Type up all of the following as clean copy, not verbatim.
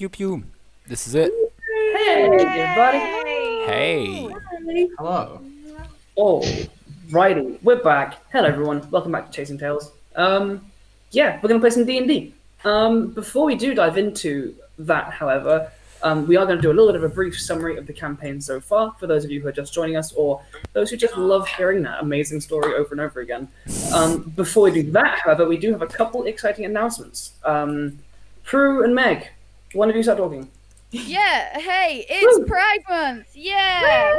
Pew pew. This is it. Hey, everybody. Hey. Hello. Oh, righty. We're back. Hello, everyone. Welcome back to Chasing Tales. Yeah, we're going to play some D&D. Before we do dive into that, however, we are going to do a little bit of a brief summary of the campaign so far, for those of you who are just joining us, or those who just love hearing that amazing story over and over again. Before we do that, however, we do have a couple exciting announcements. Prue and Meg, one of you start talking. Yeah, hey, it's Pride Month! Yeah!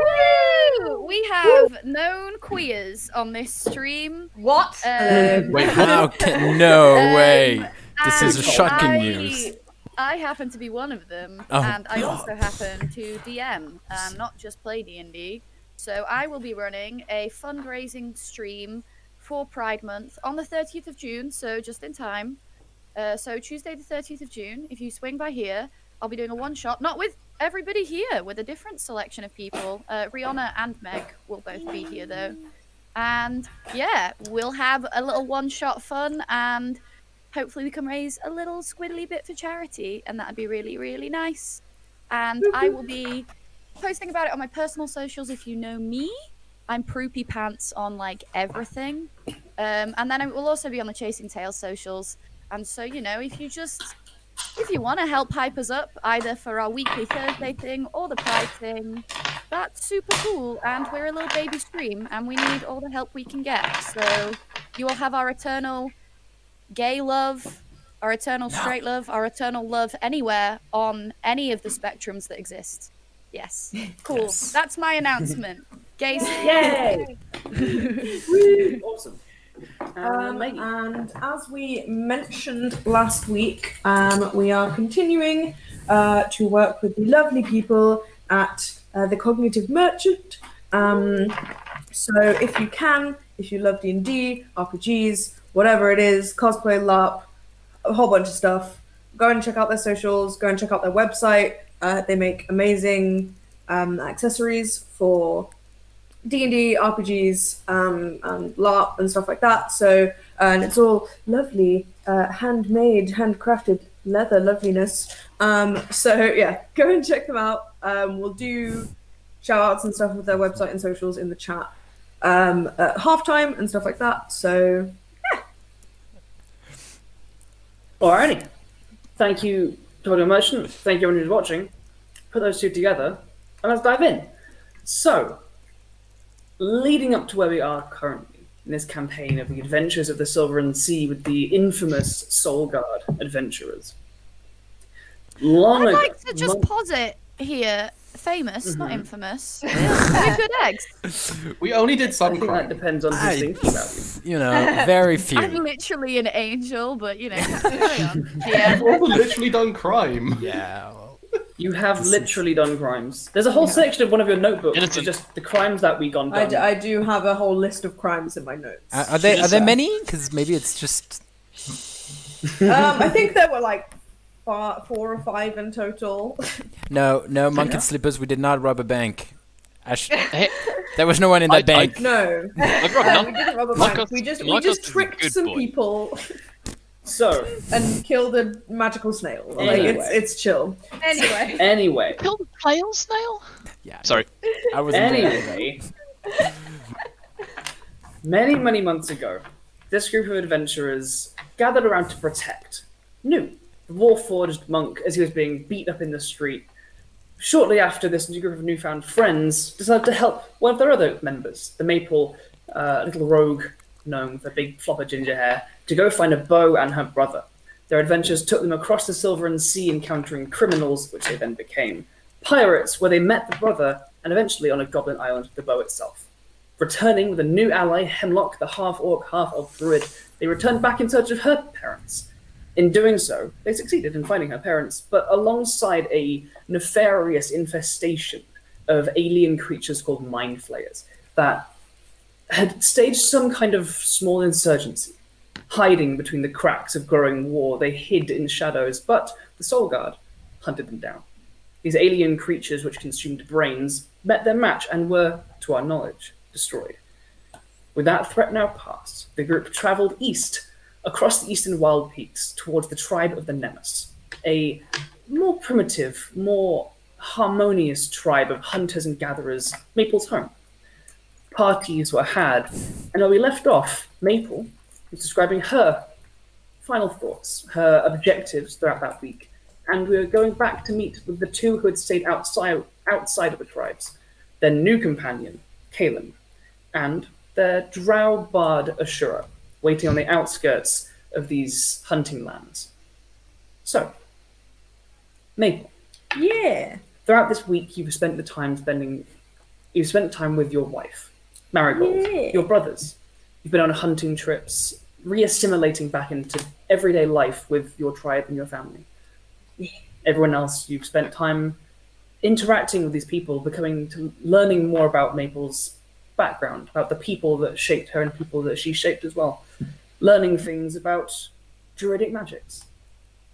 Woo! We have known queers on this stream. What? Wait, How no way. This is shocking news. I happen to be one of them, Oh, and I God. also happen to DM, not just play D&D. So I will be running a fundraising stream for Pride Month on the 30th of June, so just in time. So Tuesday the 30th of June, if you swing by here, I'll be doing a one-shot, not with everybody here, with a different selection of people. Riona and Meg will both be here, though. And, yeah, we'll have a little one-shot fun, and hopefully we can raise a little squiddly bit for charity, and that'd be really, really nice. And I will be posting about it on my personal socials if you know me. I'm Proopy Pants on, like, everything. And then it will also be on the Chasing Tales socials. And so, you know, if you want to help hype us up, either for our weekly Thursday thing or the Pride thing, that's super cool. And we're a little baby stream, and we need all the help we can get. So you will have our eternal gay love, our eternal straight love, our eternal love anywhere on any of the spectrums that exist. Yes. Cool. Yes. That's my announcement. Gays. Yay! Awesome. And as we mentioned last week, we are continuing to work with the lovely people at the Cognitive Merchant. So if you love D&D, RPGs, whatever it is, cosplay, LARP, a whole bunch of stuff, go and check out their socials, go and check out their website. They make amazing accessories for D&D, RPGs, and LARP and stuff like that. So, and it's all lovely, handmade, handcrafted leather loveliness. So yeah, go and check them out. We'll do shout outs and stuff with their website and socials in the chat at halftime and stuff like that. So yeah. Alrighty. Thank you, Total Merchant. Thank you, everyone who's watching. Put those two together, and let's dive in. So, leading up to where we are currently in this campaign of the adventures of the Silvern Sea with the infamous Soulguard adventurers. I'd like to just posit here, famous, not infamous. We're good eggs. We only did I some think that crime. depends on who's thinking about you. You know, very I'm few. literally an angel, but you know, carry on. Yeah. We've all literally done crime. Yeah. Well, You have literally done crimes. There's a whole section of one of your notebooks which is just the crimes that we done. I do have a whole list of crimes in my notes. are there many? Because maybe it's just. I think there were like 4 or 5 in total. No, monkey slippers. We did not rob a bank. There was no one in that bank. No, we didn't rob a bank. We just tricked some people So, and killed a magical snail. Like, Anyway. it's chill. anyway, Killed a flail snail? Yeah. Sorry. I was there. Anyway, many months ago, this group of adventurers gathered around to protect New, the warforged monk, as he was being beat up in the street. Shortly after, this new group of newfound friends decided to help one of their other members, the Maple, little rogue gnome with a big flop of ginger hair, to go find a bow and her brother. Their adventures took them across the Silvern Sea, encountering criminals, which they then became pirates, where they met the brother, and eventually on a goblin island, the bow itself. Returning with a new ally, Hemlock, the half-orc, half-elf druid, they returned back in search of her parents. In doing so, they succeeded in finding her parents, but alongside a nefarious infestation of alien creatures called mind flayers that had staged some kind of small insurgency. Hiding between the cracks of growing war, they hid in shadows, but the Soulguard hunted them down. These alien creatures, which consumed brains, met their match and were, to our knowledge, destroyed. With that threat now past, the group travelled east, across the eastern wild peaks, towards the tribe of the Nemes, a more primitive, more harmonious tribe of hunters and gatherers, Maple's home. Parties were had, and where we left off, Maple was describing her final thoughts, her objectives throughout that week, and we were going back to meet with the two who had stayed outside of the tribes, their new companion, Caelen, and their drow bard Ashura, waiting on the outskirts of these hunting lands. So, Maple, Yeah. throughout this week you've spent time with your wife, Marigold, Yeah. your brothers. You've been on hunting trips, re-assimilating back into everyday life with your tribe and your family. Everyone else, you've spent time interacting with these people, learning more about Maple's background, about the people that shaped her and people that she shaped as well. Learning things about druidic magics,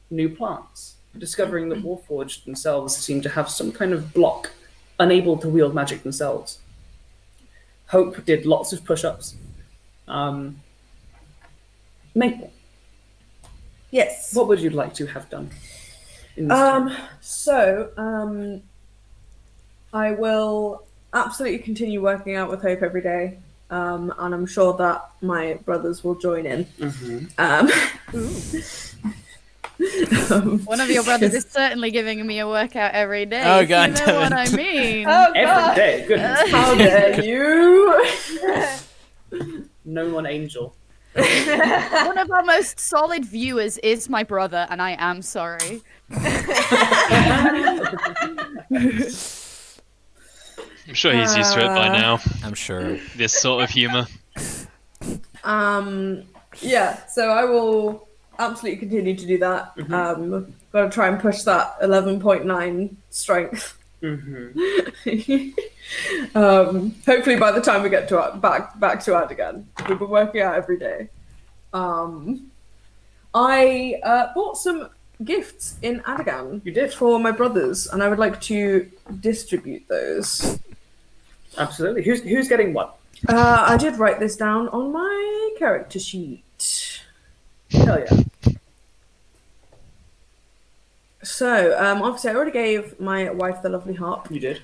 new plants, discovering that Warforged themselves seem to have some kind of block, unable to wield magic themselves. Hope did lots of push-ups. Maple, Yes. what would you like to have done? In this time? I will absolutely continue working out with Hope every day, and I'm sure that my brothers will join in. One of your brothers is certainly giving me a workout every day. Oh, if God you know damn what it. I mean. Oh, Every God. day, goodness. How dare you? No one angel. One of our most solid viewers is my brother, and I am sorry. I'm sure he's used to it by now. I'm sure. This sort of humor. Yeah, so I will absolutely continue to do that. Gotta try and push that 11.9 strength. Hopefully by the time we get to back to Addagan. We've been working out every day. I bought some gifts in Addagan. You did? For my brothers, and I would like to distribute those. Absolutely. Who's getting what? I did write this down on my character sheet. Hell yeah. So, obviously I already gave my wife the lovely harp. You did.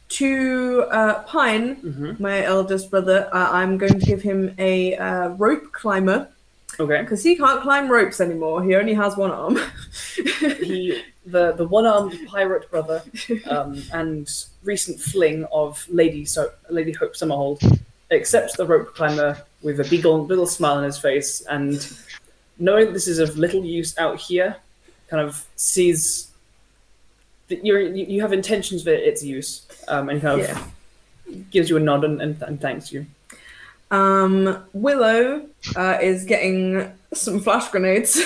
To Pine, my eldest brother, I'm going to give him a rope climber. Okay. Because he can't climb ropes anymore. He only has one arm. The one-armed pirate brother, and recent fling of Lady Hope Summerhold, accepts the rope climber with a big little smile on his face, and knowing that this is of little use out here, kind of sees that you have intentions for its use, and he kind of gives you a nod and thanks you. Willow is getting some flash grenades.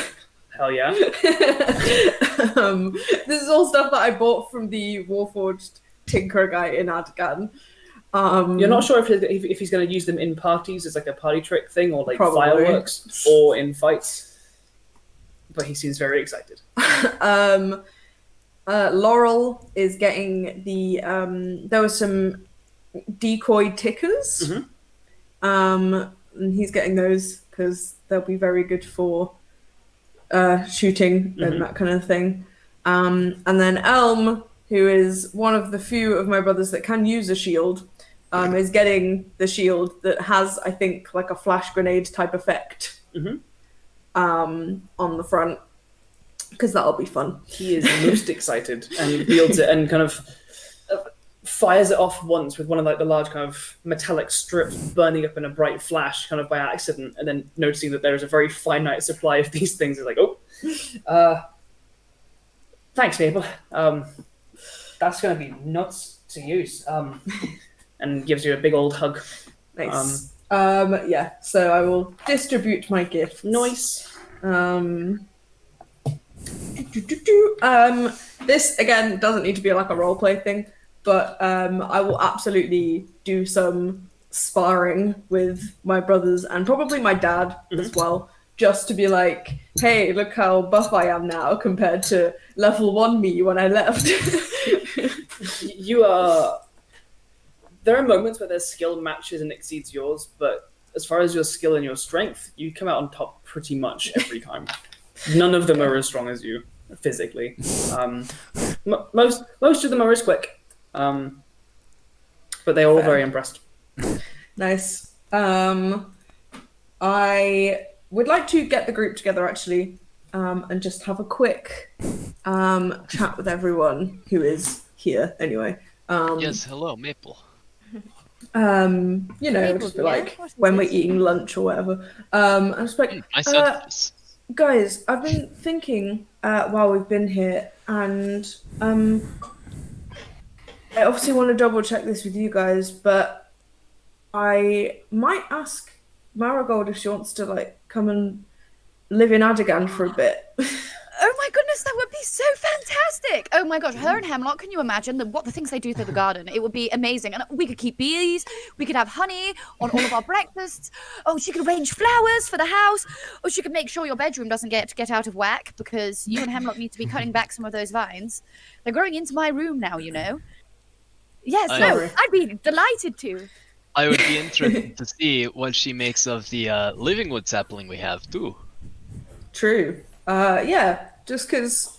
Hell yeah. This is all stuff that I bought from the Warforged Tinker guy in Addagan. You're not sure if he's going to use them in parties as like a party trick thing, or like Probably. fireworks, or in fights. But he seems very excited. Laurel is getting the there were some decoy tickers. And he's getting those because they'll be very good for shooting and that kind of thing. And then Elm, who is one of the few of my brothers that can use a shield, is getting the shield that has, I think, like a flash grenade type effect on the front, because that'll be fun. He is most excited and wields it and kind of fires it off once with one of like the large kind of metallic strips burning up in a bright flash kind of by accident, and then noticing that there is a very finite supply of these things is like, thanks Maple, that's going to be nuts to use, and gives you a big old hug. Nice. Yeah, so I will distribute my gifts. Nice. This again doesn't need to be like a roleplay thing, but I will absolutely do some sparring with my brothers and probably my dad as well, just to be like, hey, look how buff I am now compared to level 1 me when I left. There are moments where their skill matches and exceeds yours, but as far as your skill and your strength, you come out on top pretty much every time. None of them are as strong as you. physically. Most of them are as quick, but they're all very impressed. Nice. I would like to get the group together actually, and just have a quick chat with everyone who is here anyway. Yes, hello, Maple. Just be like when we're eating lunch or whatever. I'm just like, I said this. guys, I've been thinking while we've been here, and I obviously want to double check this with you guys, but I might ask Marigold if she wants to like come and live in Addagan for a bit. Oh my goodness, that would be so fantastic! Oh my gosh, her and Hemlock, can you imagine the things they do through the garden? It would be amazing. And we could keep bees, we could have honey on all of our breakfasts. Oh, she could arrange flowers for the house. Or she could make sure your bedroom doesn't get out of whack because you and Hemlock need to be cutting back some of those vines. They're growing into my room now, you know. Yes, I'd be delighted to. I would be interested to see what she makes of the living wood sapling we have, too. True. Yeah, just because,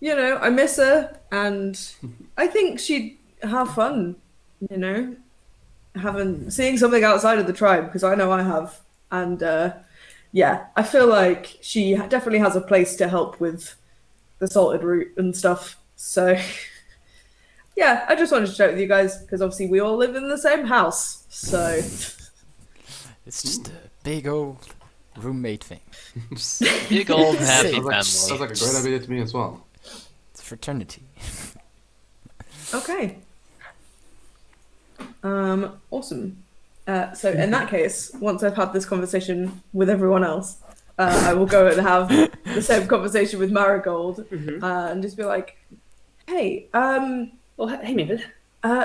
I miss her, and I think she'd have fun, seeing something outside of the tribe, because I know I have. And, I feel like she definitely has a place to help with the salted root and stuff. So, yeah, I just wanted to chat with you guys, because obviously we all live in the same house, so... It's just a big old roommate thing. Big old happy family. Sounds like a great idea to me as well. It's fraternity. Okay. Awesome. So in that case, once I've had this conversation with everyone else, I will go and have the same conversation with Marigold, and just be like, "Hey, hey, Mavid.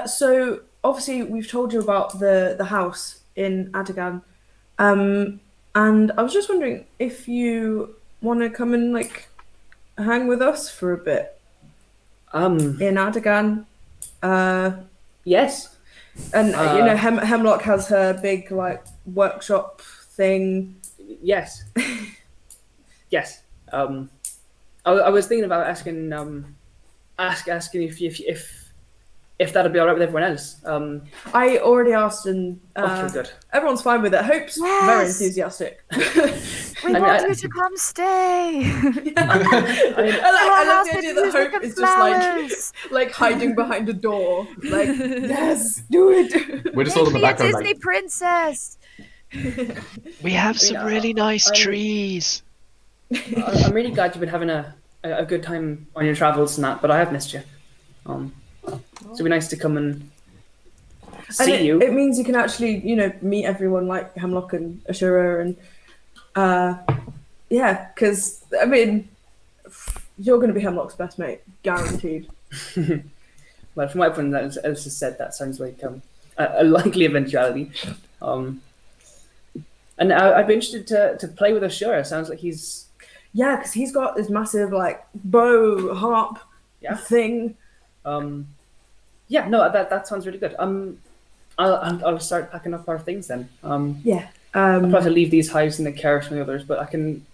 So obviously we've told you about the house in Addagan, and I was just wondering if you want to come and like hang with us for a bit in Addagan. Yes. And Hemlock has her big like workshop thing. Yes. Yes. I was thinking about asking if that'd be alright with everyone else. I already asked, and good. everyone's fine with it. Hope's very enthusiastic. We want you to come stay. I love the idea that Hope is just like hiding behind a door. Like, yes, do it. We're just all in the background. Disney princess. We have some really nice trees. I'm really glad you've been having a good time on your travels and that, but I have missed you. So it'd be nice to come and see you. It means you can actually, meet everyone like Hemlock and Ashura, and because I mean, you're going to be Hemlock's best mate, guaranteed. Well, from what everyone else has said, that sounds like a likely eventuality. And I'd be interested to play with Ashura. Sounds like he's because he's got this massive like bow harp thing. That sounds really good. I'll start packing up our things then. I'll probably leave these hives in the care of some of the others, but I can.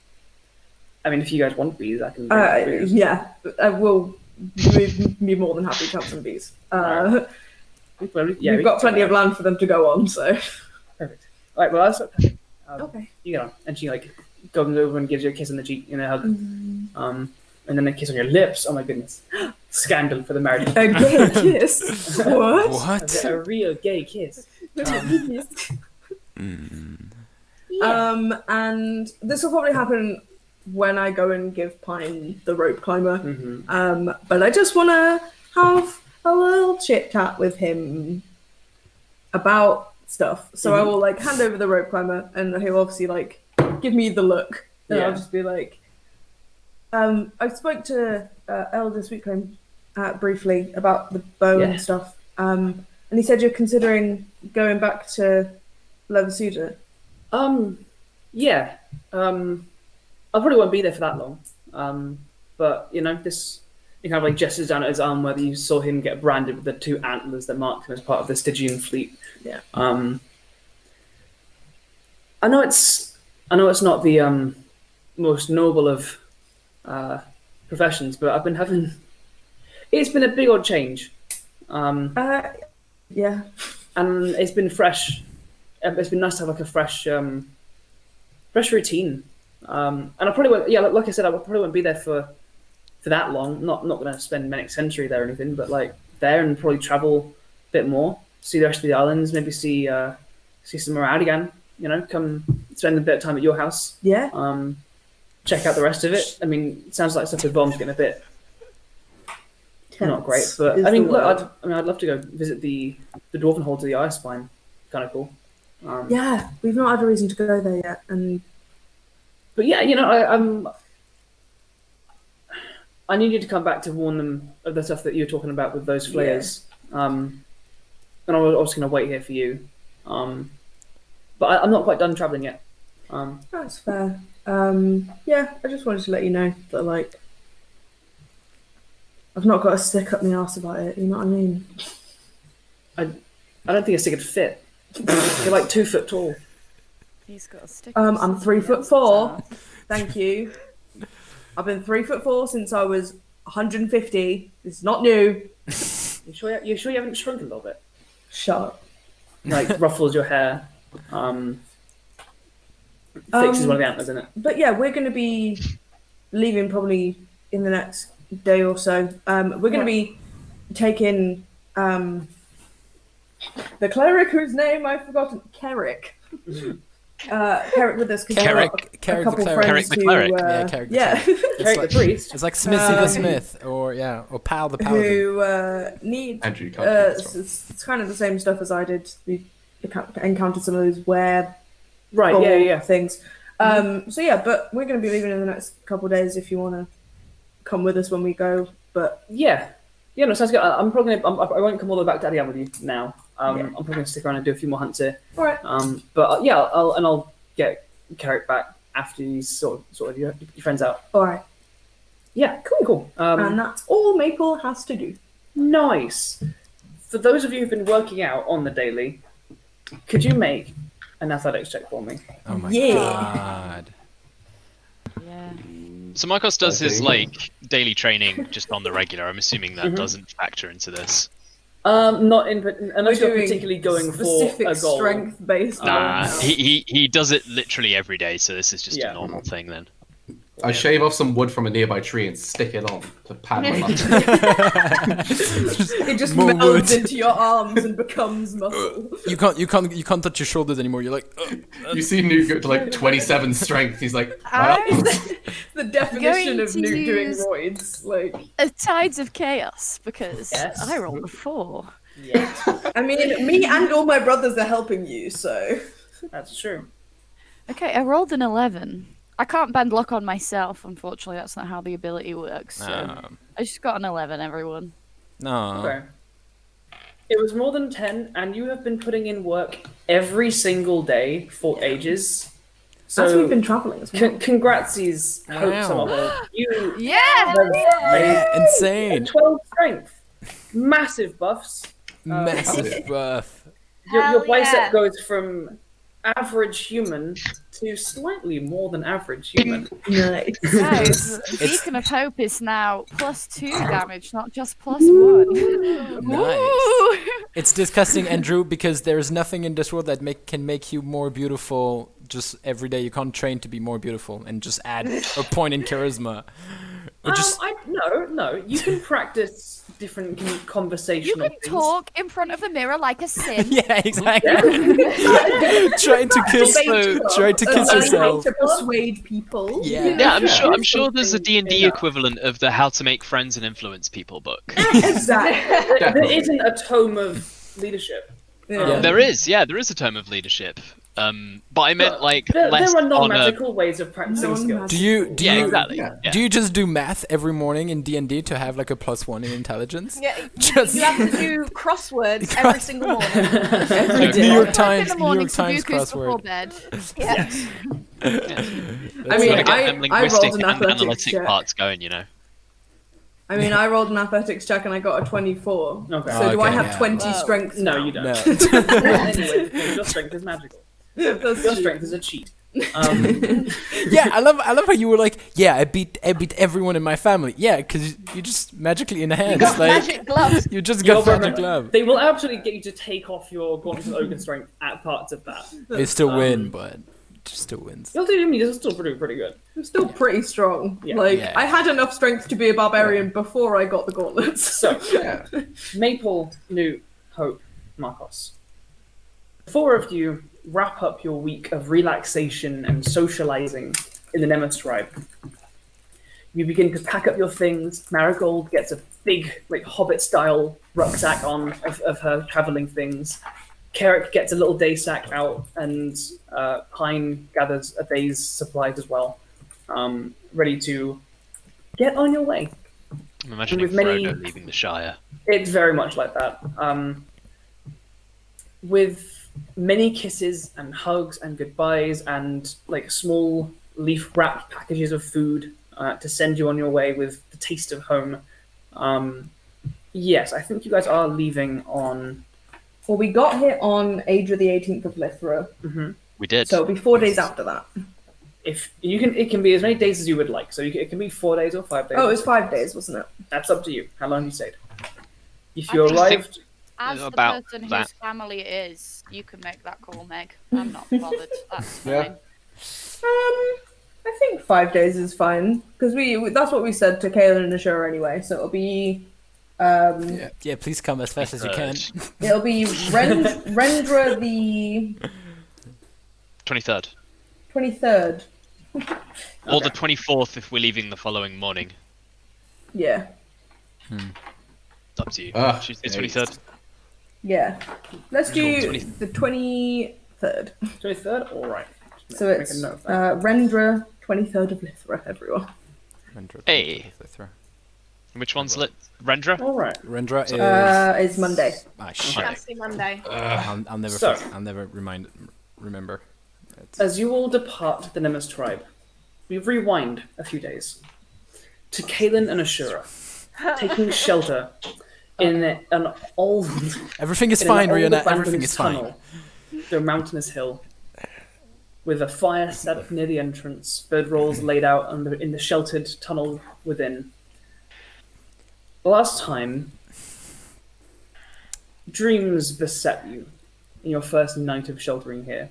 I mean, if you guys want bees, I can. I will be more than happy to have some bees. We've got plenty of land for them to go on, so. Perfect. All right. Well, I'll start packing. Okay. You get on, and she like comes over and gives you a kiss on the cheek, hug. And then a kiss on your lips. Oh my goodness. Scandal for the married. A gay kiss? What? What? A real gay kiss. And this will probably happen when I go and give Pine the rope climber. But I just want to have a little chit chat with him about stuff. So I will like hand over the rope climber, and he'll obviously like give me the look, and I'll just be like, I spoke to Elder Sweetcomb briefly about the bow and stuff, and he said you're considering going back to Leversuda. I probably won't be there for that long. But this, he kind of like gestures down at his arm where you saw him get branded with the 2 antlers that marked him as part of the Stygian fleet. Yeah. I know it's not the most noble of professions, but I've been having. It's been a big old change. Yeah. And it's been fresh. It's been nice to have like a fresh routine. And I probably won't. Yeah, like I said, I probably won't be there for that long. Not going to spend Manic Century there or anything, but like there and probably travel a bit more, see the rest of the islands, maybe see some more Addagan. Come spend a bit of time at your house. Yeah. Check out the rest of it. I mean, it sounds like stuff with bombs getting a bit not great, but I mean, look, I'd love to go visit the Dwarven Hold to the Ice Spine. Kind of cool. Yeah, we've not had a reason to go there yet, But yeah, I need you to come back to warn them of the stuff that you were talking about with those flayers. Yeah. And I was going to wait here for you. But I'm not quite done traveling yet. That's fair. Yeah, I just wanted to let you know that, like, I've not got a stick up my arse about it, you know what I mean? I don't think a stick would fit. You're like 2 foot tall. He's got a stick. I'm 3'4". Thank you. I've been 3'4" since I was 150. It's not new. You sure you haven't shrunk a little bit? Shut up. Like ruffles your hair. Fixes one of the antlers in it. But yeah, we're going to be leaving probably in the next day or so. We're going to be taking the cleric whose name I've forgotten, Carrick. Carrick with us because Carrick a couple the friends Carrick the who, cleric. Carrick the yeah, Carrick the priest. It's like Smithy the Smith, or Pal the Paladin. who need Andrew, you can't do this one. it's kind of the same stuff as I did. We encountered some of those Right, yeah. things. So yeah, but we're going to be leaving in the next couple of days if you want to come with us when we go. But yeah, no, sounds good. I'm probably I won't come all the way back to Addagan with you now. I'm probably going to stick around and do a few more hunts here. all right, But yeah, I'll get Carrick back after you sort of your friends out. all right, Yeah, cool. and that's all Maple has to do. Nice. For those of you who've been working out on the daily, could you make an athletics check for me? Oh my Yeah. god. Yeah. So Markos does his Okay. daily training just on the regular. I'm assuming that doesn't factor into this. Not in unless you're doing particularly going for specific a goal. strength based. Nah, he does it literally every day, so this is just Yeah. a normal thing then. I shave off some wood from a nearby tree and stick it on to pad my muscles. It just More melds wood. into your arms and becomes muscle. You can't touch your shoulders anymore. You're like, You see Newt go to like 27 strength. He's like, I'm The definition Going of to Newt doing use- roids, like. Tides of Chaos, because Yes. I rolled a 4. Yeah, I mean, me and all my brothers are helping you, so. that's true. Okay, I rolled an 11. I can't bend luck on myself, unfortunately. That's not how the ability works. So I just got an 11, everyone. no. Okay. It was more than 10, and you have been putting in work every single day for ages. So As we've been travelling as well. congratsies, Hope Wow. Summerhold. You Yeah! Yeah, insane. 12 strength, massive buffs. Massive buff. Your Hell bicep yeah. goes from average human to slightly more than average human. Nice. Guys, Beacon of Hope is now +2 damage, not just +1. Nice. Ooh. It's disgusting, Andrew, because there is nothing in this world that can make you more beautiful just every day. You can't train to be more beautiful and just add a point in charisma. Or just No. You can practice different You conversational can things. talk in front of a mirror like a sim. yeah, exactly. trying to kiss yourself. To persuade people. Yeah. Yeah, I'm sure there's a D&D equivalent of the How to Make Friends and Influence People book. Exactly. There isn't a tome of leadership. Yeah. There is a tome of leadership. But I meant like There less are on a... non-magical ways of practicing skills. Non-magical. Do you exactly. Yeah. Yeah. do you just do math every morning in D&D to have like a +1 in intelligence? Yeah, Just you have to do crosswords every single morning. Every New day. York In Times, the New morning, York Times Sudokus before crossword. bed. Yeah. I Gotta mean, get them I rolled linguistic an and athletics analytic check. parts going, you know. I mean, I rolled an athletics check and I got a 24. Okay. So do I Okay, have yeah. 20 Whoa. strength? No, now? you don't. No. Anyway, your strength is magical. That's Your true. strength is a cheat. Yeah, I love how you were like, yeah, I beat everyone in my family. Yeah, because you just magically enhanced. got Like, magic gloves. you just got You'll magic remember- glove. They will absolutely get you to take off your gauntlets of ogre strength at parts of that. They still win, but it just still wins. You'll do. I mean, it's still pretty good. I'm still pretty strong. Yeah. Like, Yeah. I had enough strength to be a barbarian before I got the gauntlets. So, Yeah. Maple, Newt, Hope, Markos. The four of you wrap up your week of relaxation and socializing in the Nemesis tribe. You begin to pack up your things. Marigold gets a big, like, hobbit-style rucksack on of her traveling things. Carrick gets a little day sack out, and Pine gathers a day's supplies as well, ready to get on your way. I'm imagining With many- Frodo leaving the Shire. It's very much like that. With many kisses and hugs and goodbyes and like small leaf wrapped packages of food to send you on your way with the taste of home. Yes, I think you guys are leaving on. Well, we got here on Adra the 18th of Lithra, We did. so it'll be 4 days after that. If you can, it can be as many days as you would like. So it can be 4 days or 5 days. Oh, it was 5 days, wasn't it? That's up to you. How long you stayed? If I you think- arrived, As the About person that. whose family it is, you can make that call, Meg. I'm not bothered. That's Yeah. fine. I think 5 days is fine because that's what we said to Caelan and Ashura anyway. So it'll be Yeah, please come as fast as you can. it'll be Rendra the 23rd. 23rd. Or the 24th if we're leaving the following morning. Yeah, It's up to you. Tuesday, yeah. 23rd. yeah. Let's do 20. the 23rd. 23rd. All right. So Make a it's note of that. Rendra 23rd of Lithra, everyone. Hey. Which one's lit? Rendra? All right. Rendra is It's Monday. shit. Fancy Monday. I'll never So- I'll never remember. It's, As you all depart the Nemesis tribe, we rewind a few days to Caelen and Ashura, taking shelter in an old, everything is in an fine, old Riona. abandoned Everything is fine. tunnel through a mountainous hill, with a fire set up near the entrance, bedrolls laid out in the sheltered tunnel within. Last time, dreams beset you in your first night of sheltering here,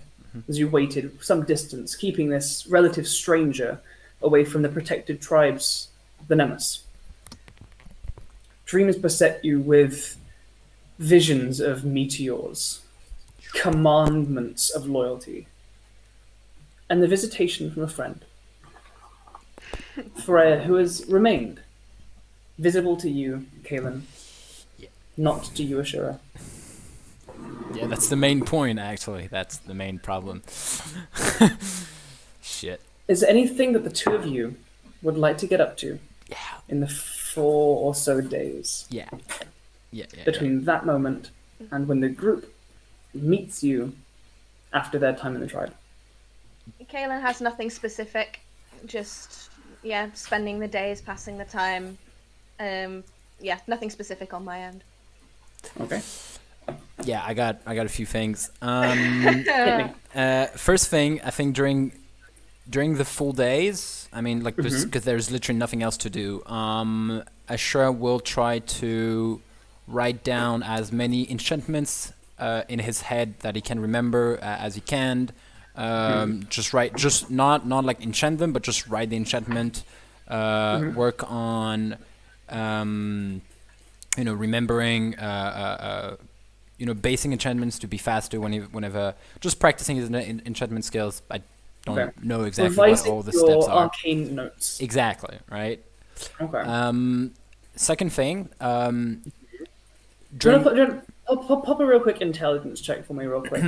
as you waited some distance, keeping this relative stranger away from the protected tribes, the Nemesis. Dreams beset you with visions of meteors, commandments of loyalty, and the visitation from a friend, Freya, who has remained visible to you, Caelen, not to you, Ashura. Yeah, that's the main point. Actually, that's the main problem. Shit. Is there anything that the two of you would like to get up to Yeah. in the 4 or so days Yeah. Yeah. between that moment and when the group meets you after their time in the tribe? Caelan has nothing specific. Just, spending the days, passing the time. Nothing specific on my end. Okay. Yeah, I got a few things. Hit me. First thing, I think during the full days, I mean, like, because there's literally nothing else to do. Ashura will try to write down as many enchantments in his head that he can remember as he can. Just not like enchant them, but just write the enchantment. Work on, remembering. Basing enchantments to be faster whenever just practicing his enchantment skills. I don't know exactly what Revising all the your steps are. arcane notes. Exactly, right? Okay. Second thing, Do you during, want to pop a real quick intelligence check for me, real quick?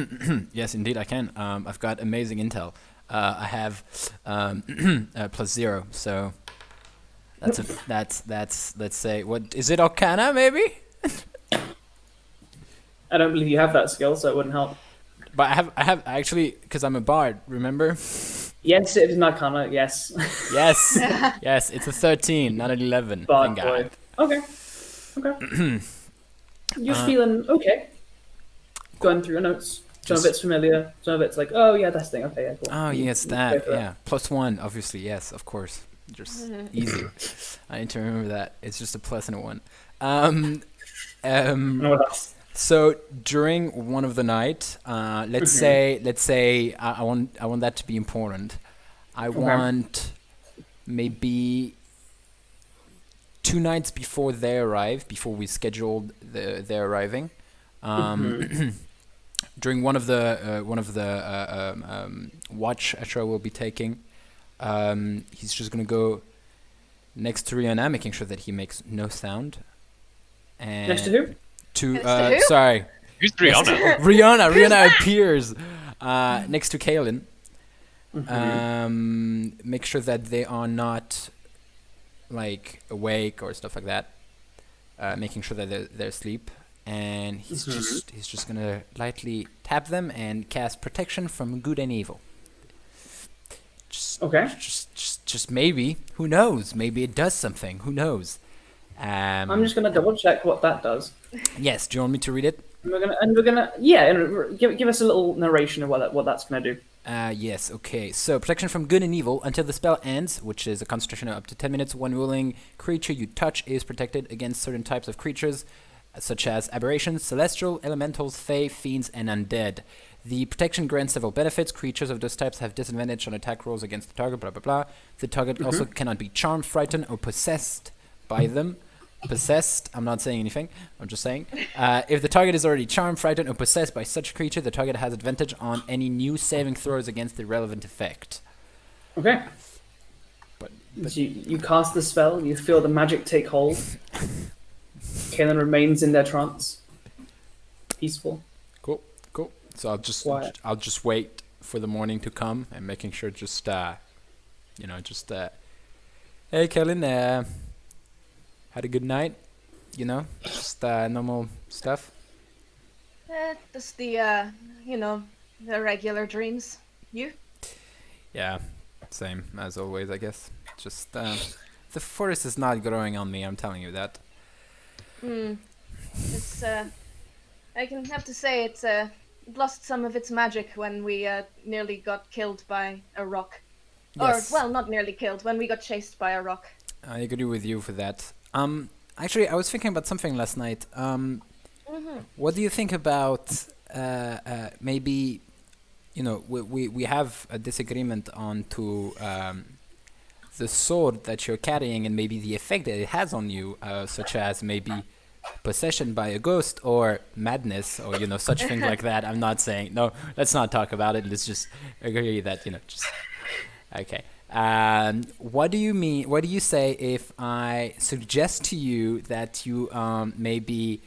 yes, indeed, I can. I've got amazing intel. I have +0, so that's let's say, what is it, Arcana maybe? I don't believe you have that skill, so it wouldn't help. But I have actually, because I'm a bard. Remember? Yes, it is an Arcana. Yes. Yes, yes, it's a 13, not an 11. Bard Thank God. boy. Okay. You're feeling okay. Going through your notes. Some of it's familiar. Some of it's like, oh yeah, that's the thing. Okay, yeah, cool. Oh yes, You that. go for Yeah, +1, obviously. Yes, of course. Just easy. I need to remember that. It's just a plus and a 1. No, what else? So during one of the night, let's say I want that to be important. I want maybe 2 nights before they arrive, before we scheduled their arriving. During one of the watch Ashura will be taking, he's just gonna go next to Riona, making sure that he makes no sound. And Next to who? Next to who? Sorry, Who's Riona? Riona appears next to Caelen. Make sure that they are not like awake or stuff like that. Making sure that they're asleep, and he's just gonna lightly tap them and cast protection from good and evil. Just maybe. Who knows? Maybe it does something. Who knows? I'm just gonna double check what that does. Yes. Do you want me to read it? We're gonna give us a little narration of what that's gonna do. Yes, okay. So, protection from good and evil until the spell ends, which is a concentration of up to 10 minutes. One willing creature you touch is protected against certain types of creatures, such as aberrations, celestial, elementals, fae, fiends, and undead. The protection grants several benefits. Creatures of those types have disadvantage on attack rolls against the target, blah, blah, blah. The target also cannot be charmed, frightened, or possessed by them. Possessed, I'm not saying anything, I'm just saying. If the target is already charmed, frightened, or possessed by such creature, the target has advantage on any new saving throws against the relevant effect. Okay. But So you cast the spell, you feel the magic take hold. Caelen remains in their trance. Peaceful. Cool. So Quiet. I'll just wait for the morning to come and making sure hey Caelen, had a good night, just normal stuff. Just the the regular dreams. You? Yeah, same as always, I guess. Just the forest is not growing on me. I'm telling you that. It's I can have to say it's lost some of its magic when we nearly got killed by a rock. Yes. Or well, not nearly killed, when we got chased by a rock. I agree with you for that. Actually, I was thinking about something last night. What do you think about maybe, we have a disagreement on to the sword that you're carrying and maybe the effect that it has on you, such as maybe possession by a ghost or madness or such things like that. I'm not saying no. Let's not talk about it. Let's just agree that just okay. What do you mean? What do you say if I suggest to you that you maybe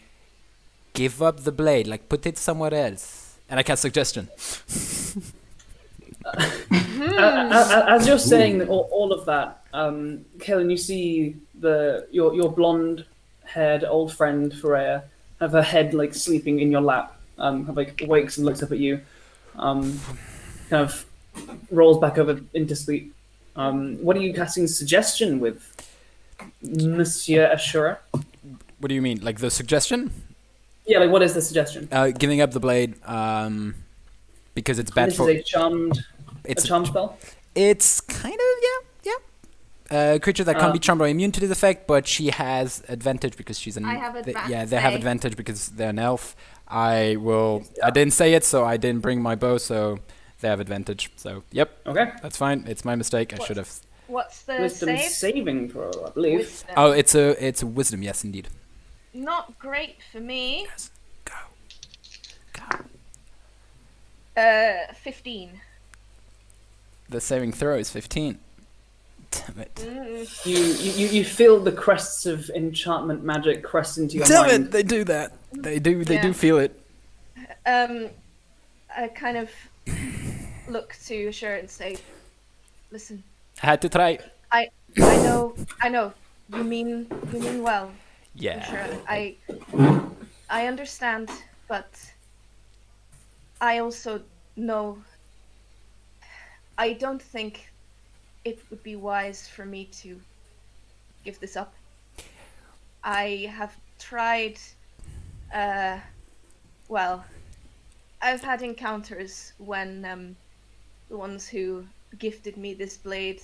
give up the blade, like put it somewhere else, and I cast suggestion? As you're saying all of that, Caelen, you see your blonde-haired old friend Freya have her head like sleeping in your lap. Wakes and looks up at you, kind of rolls back over into sleep. What are you casting suggestion with, Monsieur Ashura? What do you mean, like the suggestion? Yeah, like what is the suggestion? Giving up the blade, because it's bad This for. is a charm spell. It's kind of yeah. Creature that can't be charmed or immune to this effect, but she has advantage because she's an. I have advantage. They have advantage because they're an elf. I didn't say it, so I didn't bring my bow, so they have advantage. So yep. Okay. That's fine. It's my mistake. I should have. What's the Wisdom save? saving throw, I believe. Wisdom. Oh, it's a wisdom. Yes, indeed. Not great for me. Yes. Go. 15. The saving throw is 15. Damn it. You feel the crests of enchantment magic crest into your Damn mind. it! They do that. They do Yeah. feel it. I kind of look to Ashura and say, "Listen, I had to try. I know, you mean well, Yeah. Ashura. I understand, but I also know I don't think it would be wise for me to give this up. I have tried, I've had encounters when the ones who gifted me this blade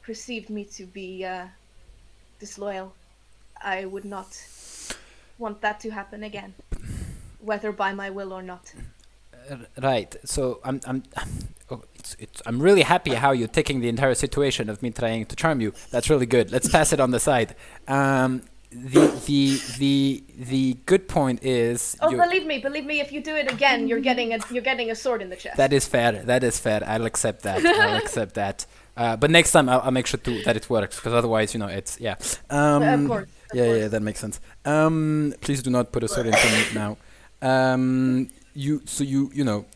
perceived me to be disloyal. I would not want that to happen again, whether by my will or not. Right. So I'm really happy how you're taking the entire situation of me trying to charm you. That's really good. Let's pass it on the side. The good point is. Oh, believe me. If you do it again, you're getting a sword in the chest. That is fair. I'll accept that. But next time I'll make sure that it works, because otherwise, it's of course. Yeah, that makes sense. Please do not put a sword into me now.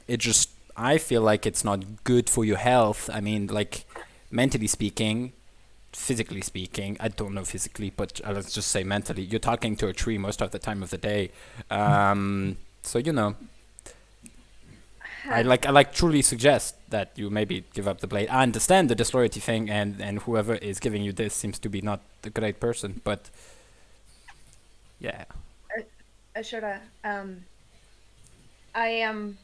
It just, I feel like it's not good for your health. I mean, like, mentally speaking, physically speaking, I don't know physically, but let's just say mentally, you're talking to a tree most of the time of the day. I truly suggest that you maybe give up the blade. I understand the disloyalty thing, and whoever is giving you this seems to be not the great person, but yeah. Ashura, I am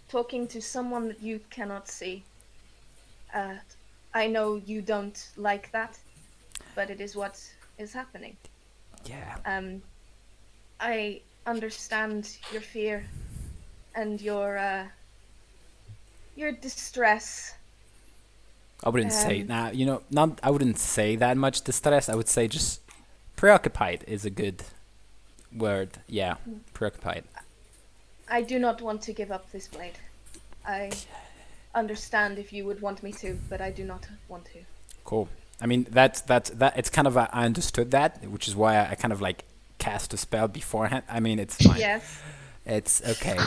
talking to someone that you cannot see. I know you don't like that, but it is what is happening. Yeah. I understand your fear and your distress. I wouldn't say I wouldn't say that much distress. I would say just preoccupied is a good word. Yeah, preoccupied. I do not want to give up this blade. I understand if you would want me to, but I do not want to. Cool. I mean, that it's kind of I understood that, which is why I kind of like cast a spell beforehand. I mean, it's fine. Yes. It's okay.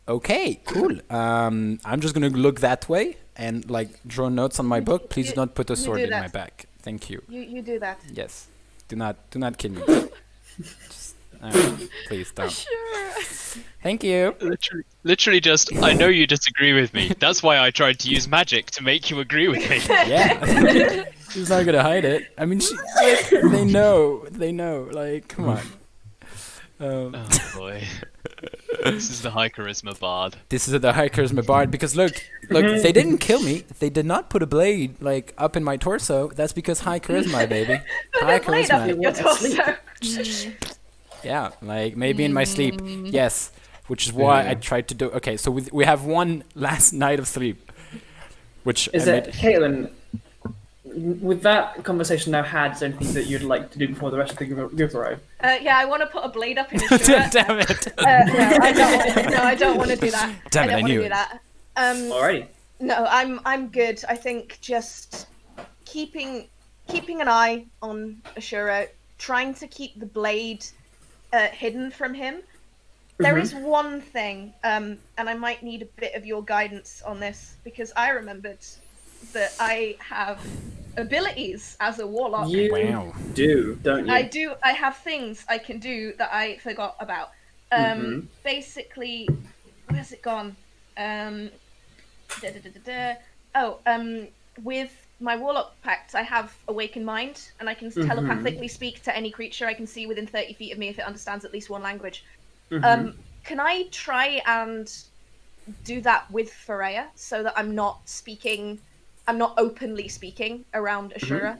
Okay, cool. I'm just gonna look that way and like draw notes on my book. Please do not put a sword in my back. Thank you. You do that. Yes. Do not kill me. Just, please don't. Sure. Thank you. Literally just, I know you disagree with me. That's why I tried to use magic to make you agree with me. Yeah. She's not gonna hide it. I mean, they know. Like, come on. Oh boy. This is the high charisma bard. This is the high charisma bard, because look, they didn't kill me. They did not put a blade like up in my torso. That's because high charisma, baby. High charisma. Yeah, like maybe in my sleep. Yes, which is why I tried to do. Okay, so we have one last night of sleep, which is it, Caelan? With that conversation now had, is there anything that you'd like to do before the rest of the group arrive? Yeah, I want to put a blade up in his shirt. Damn it! I don't want to do that. Damn it! I knew it. Alrighty. No, I'm good. I think just keeping an eye on Ashura, trying to keep the blade hidden from him. There is one thing, and I might need a bit of your guidance on this, because I remembered that I have abilities as a warlock. You do, don't you? I do. I have things I can do that I forgot about. Basically, where's it gone? With my warlock pact, I have awakened mind, and I can telepathically speak to any creature I can see within 30 feet of me if it understands at least one language. Can I try and do that with Freya so that I'm not openly speaking around Ashura?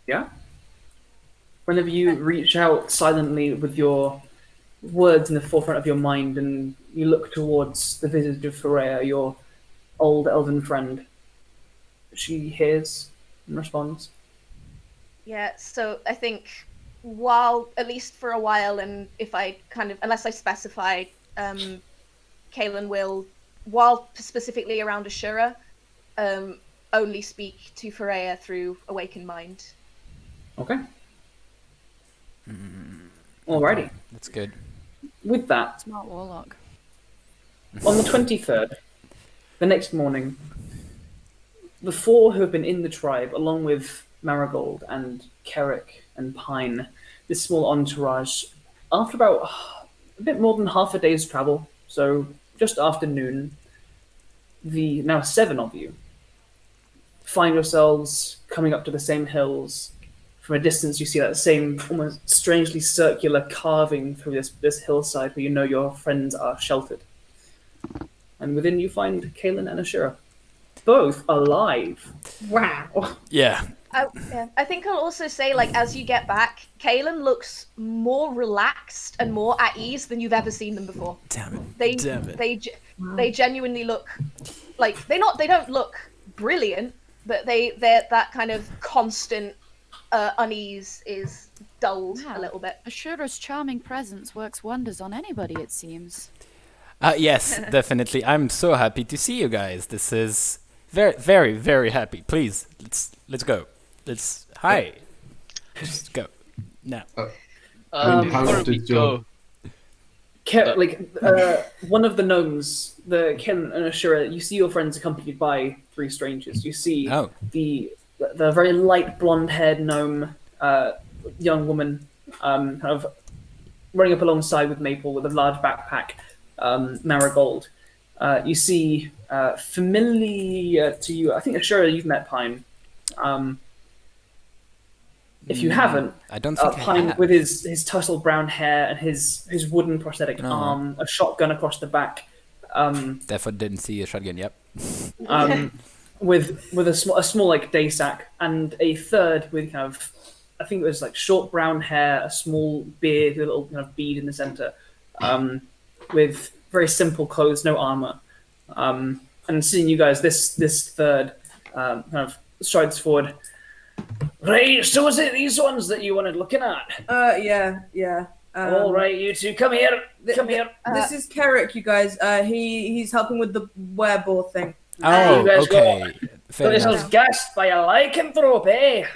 Yeah. Whenever you reach out silently with your words in the forefront of your mind and you look towards the visage of Freya, your old elven friend, she hears and responds. Yeah, so I think while, at least for a while, and if I unless I specify, Caelen will, while specifically around Ashura, only speak to Freya through awakened mind. Okay. Alrighty. That's good. With that, Smart warlock. on the 23rd, the next morning, the four who have been in the tribe, along with Marigold and Carrick and Pine, this small entourage, after about a bit more than half a day's travel, so just after noon, the now 7 of you find yourselves coming up to the same hills from a distance, you see that same almost strangely circular carving through this hillside where you know your friends are sheltered. And within you find Caelen and Ashura, both alive. Wow. Yeah. I think I'll also say, like, as you get back, Caelen looks more relaxed and more at ease than you've ever seen them before. Damn it. They Damn it. they genuinely look like they don't look brilliant, but they're that kind of constant unease is dulled a little bit. Ashura's charming presence works wonders on anybody, it seems. Yes, definitely. I'm so happy to see you guys. This is very, very, very happy. Please, let's go. Hi. Just go. Now. Before we go, One of the gnomes, the Caelen and Ashura, you see your friends accompanied by 3 strangers. You see the very light blonde-haired gnome, young woman, kind of running up alongside with Maple with a large backpack, Marigold. You see, familiar to you, I think Ashura, you've met Pine. If you haven't, I don't think Pine I have. with his tousled brown hair and his wooden prosthetic arm, a shotgun across the back. Therefore, didn't see a shotgun. Yep. With a small like day sack, and a third with kind of, I think it was like short brown hair, a small beard with a little kind of bead in the center, with very simple clothes, no armor. And seeing you guys, this third kind of strides forward. Right, so was it these ones that you wanted looking at? Yeah. All right, you two, come here. This is Carrick, you guys. He's helping with the wereball thing. Oh, you guys okay. Fair Got yourselves enough. gassed by a lycanthrope, eh?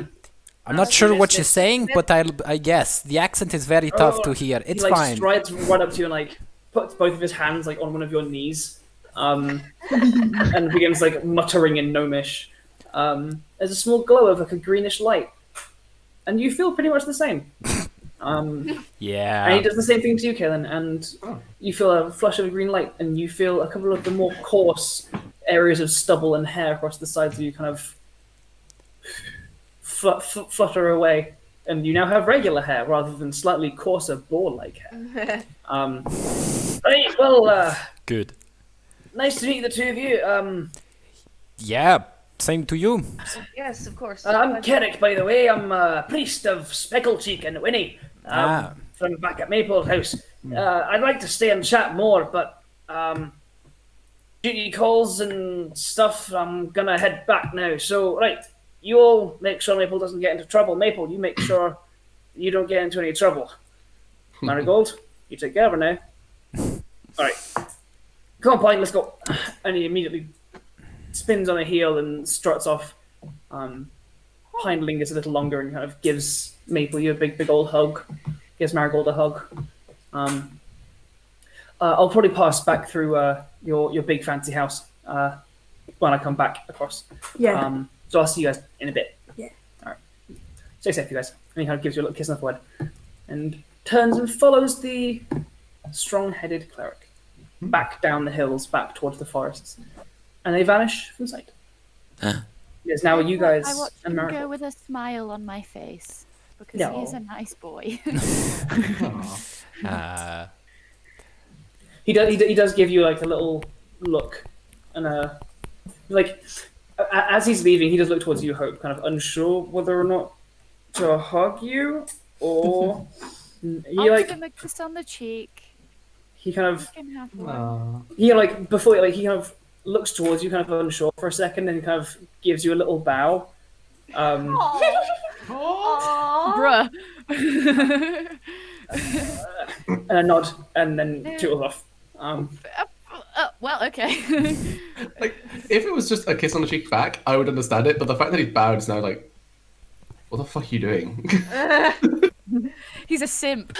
I'm not sure what she's saying, but I guess the accent is very tough to hear. It's he, like, fine. strides right up to you and like puts both of his hands like on one of your knees, and begins like muttering in gnomish. There's a small glow of like a greenish light, and you feel pretty much the same. Yeah. And he does the same thing to you, Caelen, and you feel a flush of green light, and you feel a couple of the more coarse areas of stubble and hair across the sides of you kind of flutter away, and you now have regular hair rather than slightly coarser boar-like hair. Right, well, Good. nice to meet the two of you. Yeah. Same to you. Yes, of course. I'm Carrick, by the way. I'm a priest of Specklecheek and Winnie, from back at Maple House. I'd like to stay and chat more, but duty calls and stuff, I'm gonna head back now. So, right, you all make sure Maple doesn't get into trouble. Maple, you make sure you don't get into any trouble. Marigold, you take care of her now. All right. Come on, Pine, let's go. And he immediately spins on a heel and struts off. Pine lingers a little longer and kind of gives Maple you a big old hug. Gives Marigold a hug. I'll probably pass back through your big fancy house when I come back across. Yeah. So I'll see you guys in a bit. Yeah. All right. Stay safe, you guys. And he kind of gives you a little kiss on the forehead and turns and follows the strong-headed cleric back down the hills, back towards the forests. And they vanish from sight. Yes, now you guys I watch and him Marigold. go with a smile on my face because No. he's a nice boy. He does give you like a little look, and like as he's leaving, he does look towards you, Hope, kind of unsure whether or not to hug you or I'll give him a kiss on the cheek. he kind of You can have one. he like before like he kind of looks towards you, kind of unsure for a second, and kind of gives you a little bow. Bruh. And a nod, and then tootles off. Well, okay. Like, if it was just a kiss on the cheek back, I would understand it. But the fact that he bowed is now like, what the fuck are you doing? He's a simp.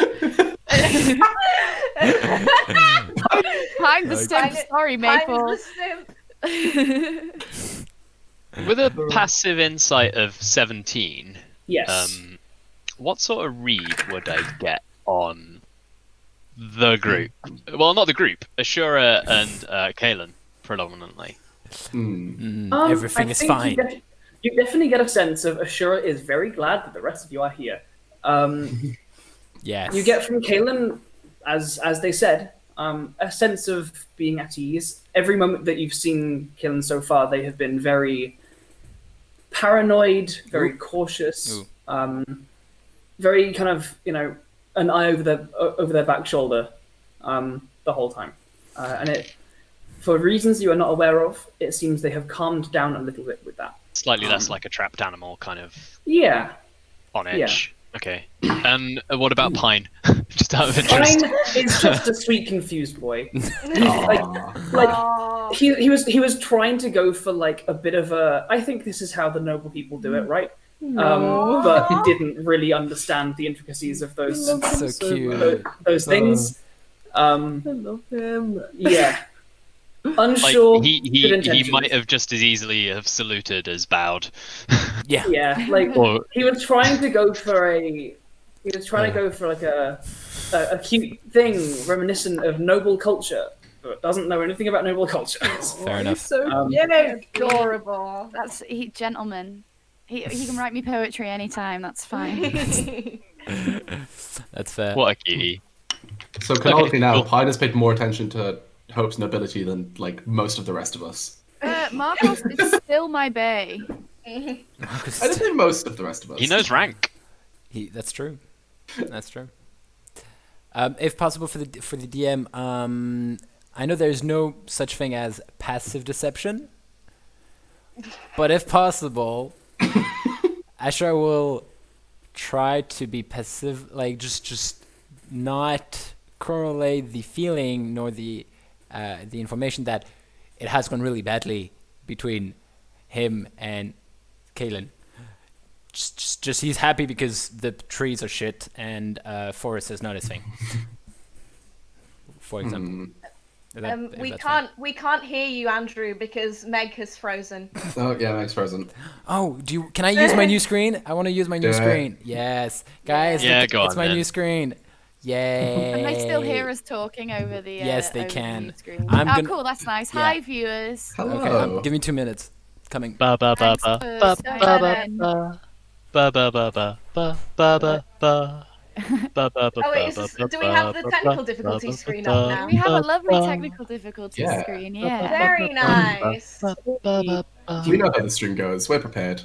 I'm the simp. Sorry, Maple. I'm the simp. with a passive insight of 17, Yes. what sort of read would I get on the group? Well, not the group. Ashura and Caelen, predominantly. Everything I is think fine. You definitely get a sense of Ashura is very glad that the rest of you are here. Yes. You get from Caelen, as they said, a sense of being at ease. Every moment that you've seen Caelen so far, they have been very paranoid, very cautious, very kind of, an eye over their back shoulder the whole time. And it, for reasons you are not aware of, it seems they have calmed down a little bit with that. Slightly less like a trapped animal, kind of Yeah. on edge. Okay. What about Pine? Just out of interest. Pine is just a sweet, confused boy. He was trying to go for like a bit of a. I think this is how the noble people do it, right? But he didn't really understand the intricacies of those. So cute. Those things. I love him. Yeah. Unsure. Like, good he intentions. might have just as easily have saluted as bowed. Yeah. Yeah, like Or- he was trying to go for a. He was trying to go for like a cute thing reminiscent of noble culture, but doesn't know anything about noble culture. Fair enough. So Adorable. Gentleman. He can write me poetry anytime. That's fine. That's fair. What a cutie. So canonically now, cool. Pine has paid more attention to Hope's nobility than like most of the rest of us. Markos is still my bae. I didn't say most of the rest of us. He knows rank. That's true. That's true. If possible for the DM, I know there's no such thing as passive deception, but if possible, Ashura will try to be passive, like just not correlate the feeling nor the information that it has gone really badly between him and Caelen. Just he's happy because the trees are shit and forest is not his thing. For example. We can't hear you, Andrew, because Meg has frozen. Oh yeah, Meg's frozen. Oh, can I use my new screen? I want to use my new Do it. screen. Yes, guys, Yeah, look, go it's on my then. new screen. Yay! Can they still hear us talking over the? Yes, they over the can. mute screen? I'm Oh, gonna- cool. That's nice. Yeah. Hi, viewers. Hello. Okay, give me 2 minutes. Coming. Ba ba ba Thanks ba for ba stopping ba in. ba ba ba ba ba ba ba ba ba. Do we have the technical difficulty screen up now? We have a lovely technical difficulty Yeah. screen. Yeah. Very nice. We know how the string goes. We're prepared.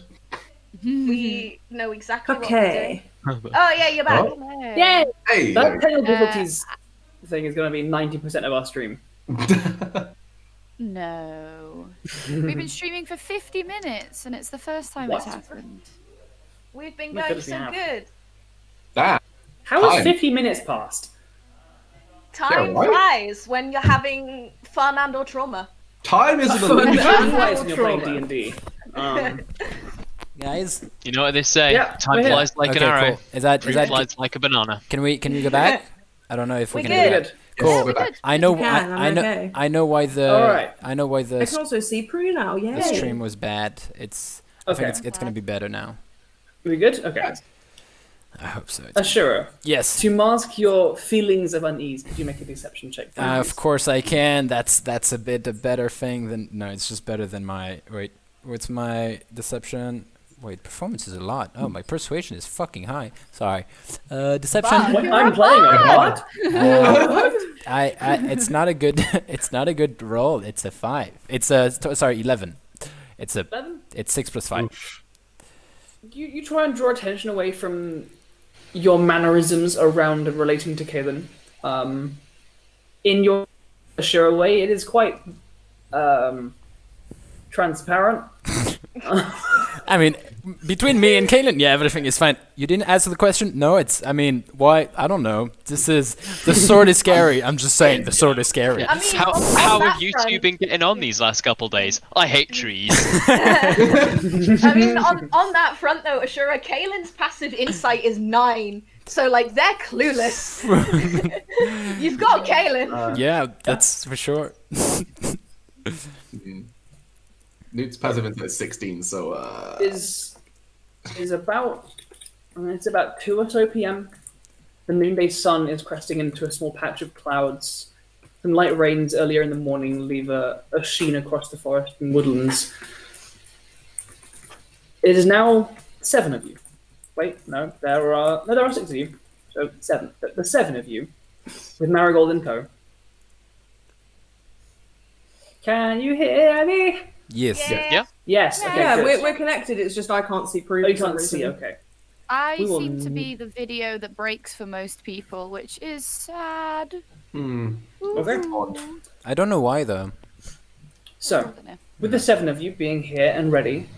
We know exactly Okay. what we're doing. Oh yeah, you're back. Oh. Yay! Hey. That technical difficulties thing is going to be 90% of our stream. No. We've been streaming for 50 minutes, and it's the first time it's What? happened. We've been My going goodness, we so have. good. That. How has Time. 50 minutes passed? Time right. flies when you're having fun and or trauma. Time is an Time illusion. flies when you're playing Trauma. D&D. Guys, You know what they say? Yeah, Time we're here. flies like okay, an arrow. cool. Is that Fruit is that? flies like a banana. Can we go back? I don't know if we We can did. do that. Good. Cool. Yes, we're back. I know. You can, I I'm know. okay. I know why the. All right. I know why I the can also see Prue now. Yay. the stream was bad. It's. I Okay. think it's gonna be better now. We good? Okay. I hope so. Ashura, Yes. to mask your feelings of unease, could you make a deception check? please? Of course I can. That's a bit a better thing than no. It's just better than my wait. What's my deception? Wait, performance is a lot. Oh, my persuasion is fucking high. Sorry. Deception. What? I'm playing a bard? It's not a good. It's not a good roll. It's a 5. It's a sorry 11. It's 6 plus 5. You try and draw attention away from your mannerisms around and relating to Caelen. In your Ashura way, it is quite transparent. I mean, between me and Caelen, yeah, everything is fine. You didn't answer the question? No, it's. I mean, why? I don't know. The sword is scary. I'm just saying, the sword is scary. I mean, How on that have you front- two been getting on these last couple days? I hate trees. I mean, on that front though, Ashura, Caelen's passive insight is 9. So like they're clueless. You've got Caelen. Yeah, that's for sure. Newt's passive insight is 16, so Is about it's about 2 or so p.m. The noonday sun is cresting into a small patch of clouds. Some light rains earlier in the morning leave a sheen across the forest and woodlands. It is now 7 of you. Wait, no, there are 6 of you. So 7. The 7 of you, with Marigold and Co. Can you hear me? Yes. Yeah. Yes. Okay. Yeah, good. we're connected. It's just I can't see Oh, Prudence. you can't see. Okay. I We will seem to be the video that breaks for most people, which is sad. Okay. I don't know why though. So, with the 7 of you being here and ready,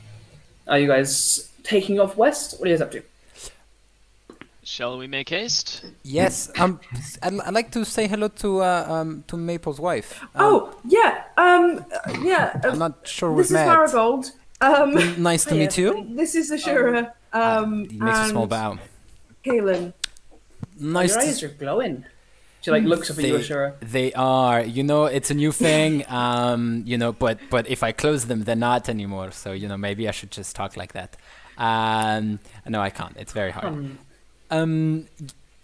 are you guys taking off west? What are you guys up to? Shall we make haste? Yes. I'd like to say hello to Maple's wife. Yeah. I'm not sure we've This is met. Marigold. Nice to meet you. This is Ashura. He makes a small and bow. Caelen. Nice Your to eyes are glowing. She looks up at you, Ashura. They are. It's a new thing. But if I close them, they're not anymore. So maybe I should just talk like that. No, I can't. It's very hard.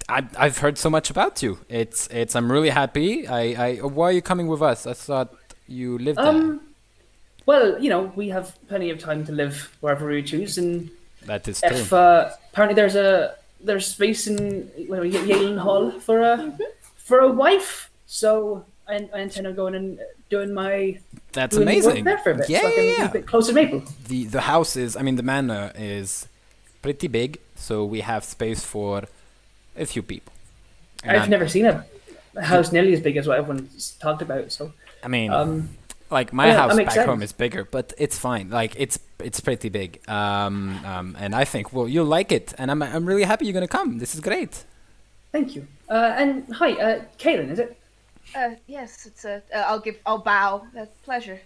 I've heard so much about you. I'm really happy. Why are you coming with us? I thought you lived there. Well, we have plenty of time to live wherever we choose, and That is true. if apparently there's space in Caelen Hall for a wife, so I intend on going and doing my That's doing amazing. work there for a bit, Yeah, so I can yeah, be yeah. a bit closer to Maple. The house is, the manor is pretty big, so we have space for a few people. And I've never seen a house nearly as big as what everyone's talked about. So my that house makes back home sense. is bigger, but it's fine. It's pretty big. And I think you'll like it, and I'm really happy you're gonna come. This is great. thank you. And hi, Caelen, is it? Yes, it's a. I'll bow. That's a pleasure.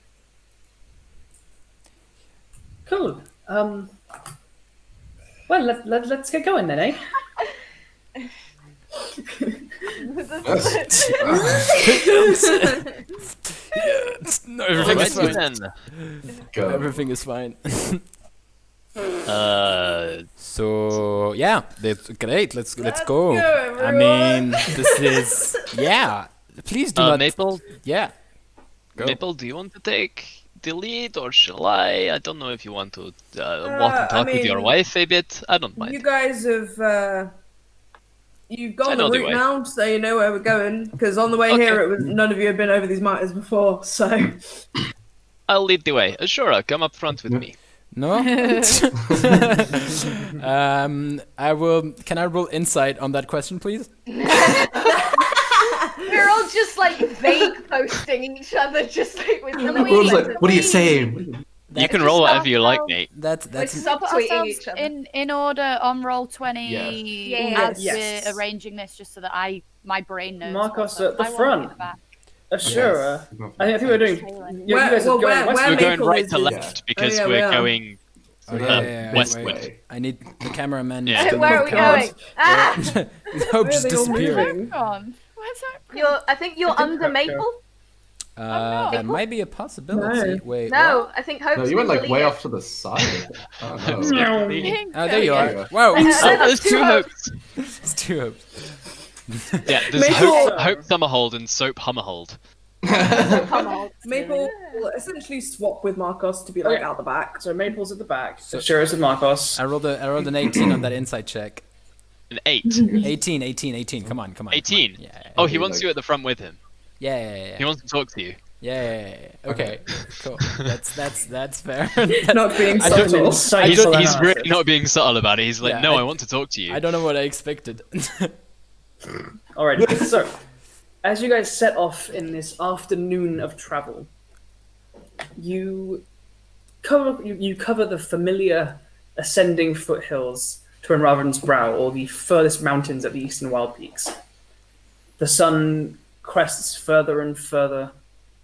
Cool. Well, let's get going then, eh? No, everything's Alrighty fine. then. Go. Everything is fine. Uh, So yeah, that's great. Let's go. go, I everyone. mean, this is Please do not. Maple, Yeah. Go. Maple, do you want to take the lead, or shall I? I don't know if you want to walk and talk with your mean, wife a bit. I don't mind. You guys have you've I gone know the the route way. now, so you know where we're going. Because on the way here, it was none of you had been over these matters before, so. I'll lead the way. Ashura, come up front with me. No. I will. Can I roll insight on that question, please? We're all just like vague posting each other, just like with the Everyone's like, what are you saying? You can roll whatever you like, mate. That's subtweeting Ourselves each other. in order on roll 20 Yeah. as Yes. we're arranging this, just so that my brain knows. Markos what at the I wanna front. get back. Ashura. I think we're doing. Caelen. You guys are going west. We're going Maple right is- to left because yeah, we we're are. going westward. Way. I need the cameraman. Yeah. to Where are look we out. going? Ah! Hope Where just are they all disappeared. moving? On. Where's that? I think you're under Maple. That might be a possibility. No. Wait. No, what? I think Hope's No, you went like been way deleted. off to the side. Oh, no. Oh, there you There you are. are. Wow. Oh, there's two hopes. It's two hopes. Yeah, there's Maple- Hope Summerhold and Soap Hummerhold. Maple will essentially swap with Markos to be like Okay. out the back. So Maple's at the back. Ashura's with Markos. I rolled an 18 on that insight check. An 8. 18. Come on. 18? Yeah. Oh, he wants you at the front with him. Yeah. He wants to talk to you. Yeah. Okay. Cool. That's fair. Not being I don't know. subtle. He's Insightful really analysis. not being subtle about it. He's like, Yeah, no, I- I want to talk to you. I don't know what I expected. Alright, so as you guys set off in this afternoon of travel, you cover the familiar ascending foothills to Enraven's Brow, or the furthest mountains at the eastern Wild Peaks. The sun crests further and further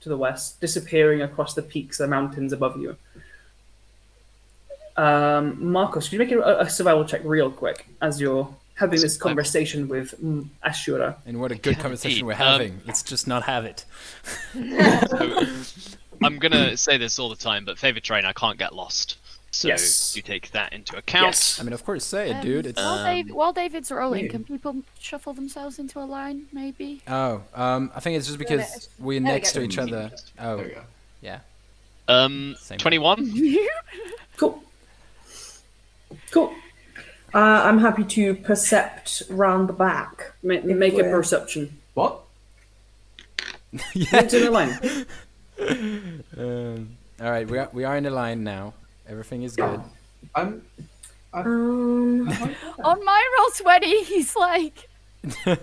to the west, disappearing across the peaks of the mountains above you. Markos, could you make a survival check real quick as you're having this conversation with Ashura? And what a good Yeah, conversation indeed. we're having. Let's just not have it. I'm gonna say this all the time, but favorite train, I can't get lost. So Yes. you take that into account. Yes. I mean, of course, say it, dude. It's While David's rolling, can people shuffle themselves into a line, maybe? I think it's just because we're There we next go. to each other. Oh, There we go. yeah. Same. 21. Cool. Cool. I'm happy to percept round the back. Make a we're- perception. What? It's in a line. All right, we are in a line now. Everything is good. I'm. Um, On my roll 20, he's like.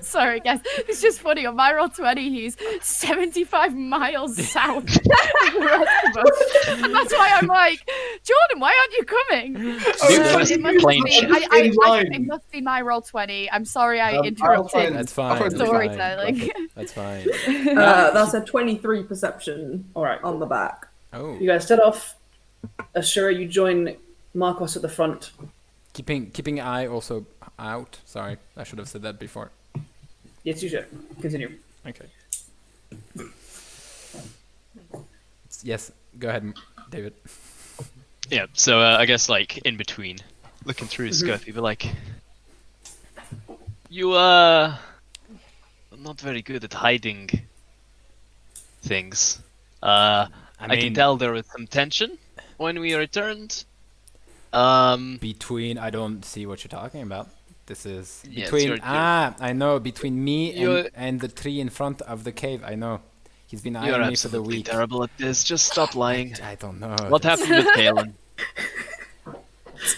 Sorry, guys. It's just funny. On my roll 20, he's 75 miles south of the rest of us. And that's why I'm like, Jordan, why aren't you coming? It must be my roll 20. I'm sorry I interrupted. That's fine. Storytelling. That's fine. that's a 23 perception All right. on the back. Oh, You guys set off. Ashura, you join Markos at the front. keeping eye also out. Sorry, I should have said that before. Yes, you should. Continue. Okay. Yes, go ahead, David. Yeah, so I guess like in between, looking through his scope, he'd be like, "You are not very good at hiding things. I can tell there was some tension when we returned. Between, I don't see what you're talking about. This is Yes, between. you're- I know. Between me You're- and the tree in front of the cave. I know. He's been You're eyeing me for the absolutely week. terrible at this. Just stop lying. I don't know. What happened with Caelen?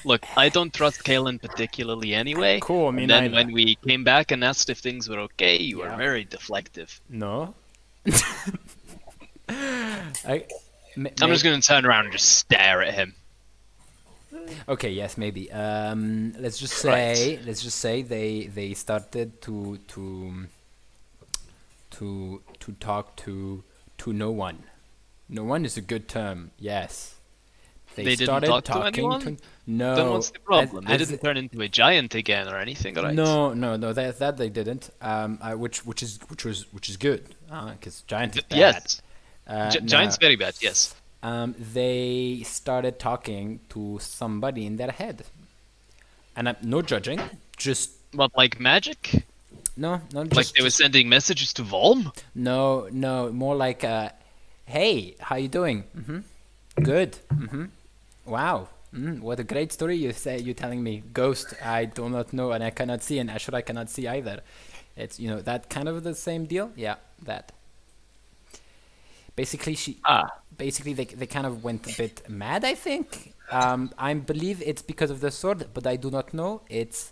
Look, I don't trust Caelen particularly anyway. Cool. I mean, And then when we came back and asked if things were okay, you were Yeah. very deflective. no. I'm just gonna turn around and just stare at him. Okay, yes, maybe. Let's just say they started to talk to no one. No one is a good term. Yes. They didn't started talk to talking anyone? no. Then what's the problem? They as- didn't turn into a giant again or anything, right? No, that they didn't. Which is good. Because giant is bad. Yes. No. Giant's very bad. Yes. They started talking to somebody in their head, and I'm no judging. Just What, like magic? no, Like they were sending messages to Volm? no, more like, hey, how you doing? Good. Wow. What a great story you're telling me. Ghost, I do not know, and I cannot see, and Ashura I cannot see either. It's that kind of the same deal. Yeah, that. Basically, Basically, they kind of went a bit mad, I think. I believe it's because of the sword, but I do not know. It's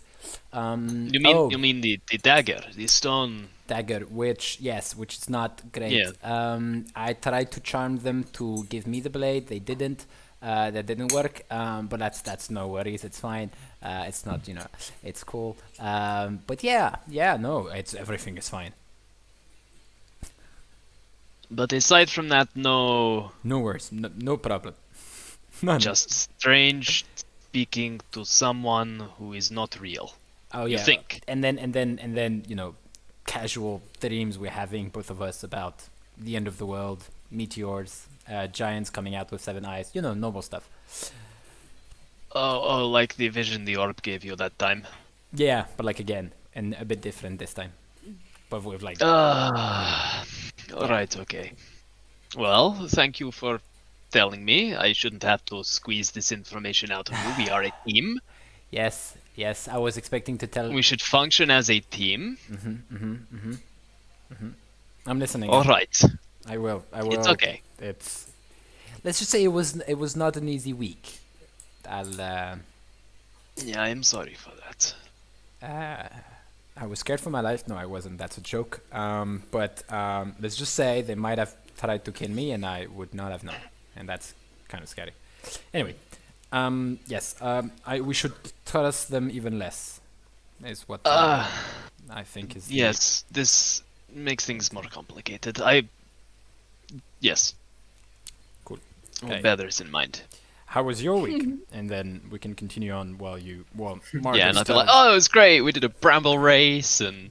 You mean the dagger, the stone? dagger, which is not great. Yeah. I tried to charm them to give me the blade. They didn't. That didn't work. But that's no worries. It's fine. It's not, it's cool. But no, everything is fine. But aside from that, no. No worries. No problem. None. Just strange speaking to someone who is not real. Oh You yeah. think? And then casual dreams we're having, both of us, about the end of the world, meteors, giants coming out with 7 eyes. Normal stuff. Oh, like the vision the orb gave you that time. Yeah, but like again, and a bit different this time. But with like. Alright, okay. Well, thank you for telling me. I shouldn't have to squeeze this information out of you. We are a team. Yes. I was expecting to tell. We should function as a team. I'm listening. Alright. I will. It's okay. Let's just say it was not an easy week. Yeah, I'm sorry for that. I was scared for my life. No, I wasn't. That's a joke. But let's just say they might have tried to kill me, and I would not have known, and that's kind of scary. Anyway, yes. We should trust them even less. Is what I think is. Yes, this makes things more complicated. Yes. Cool. We'll Okay. bear this in mind. How was your week? And then we can continue on while Mark Yeah, is and I feel like, oh, it was great. We did a bramble race, and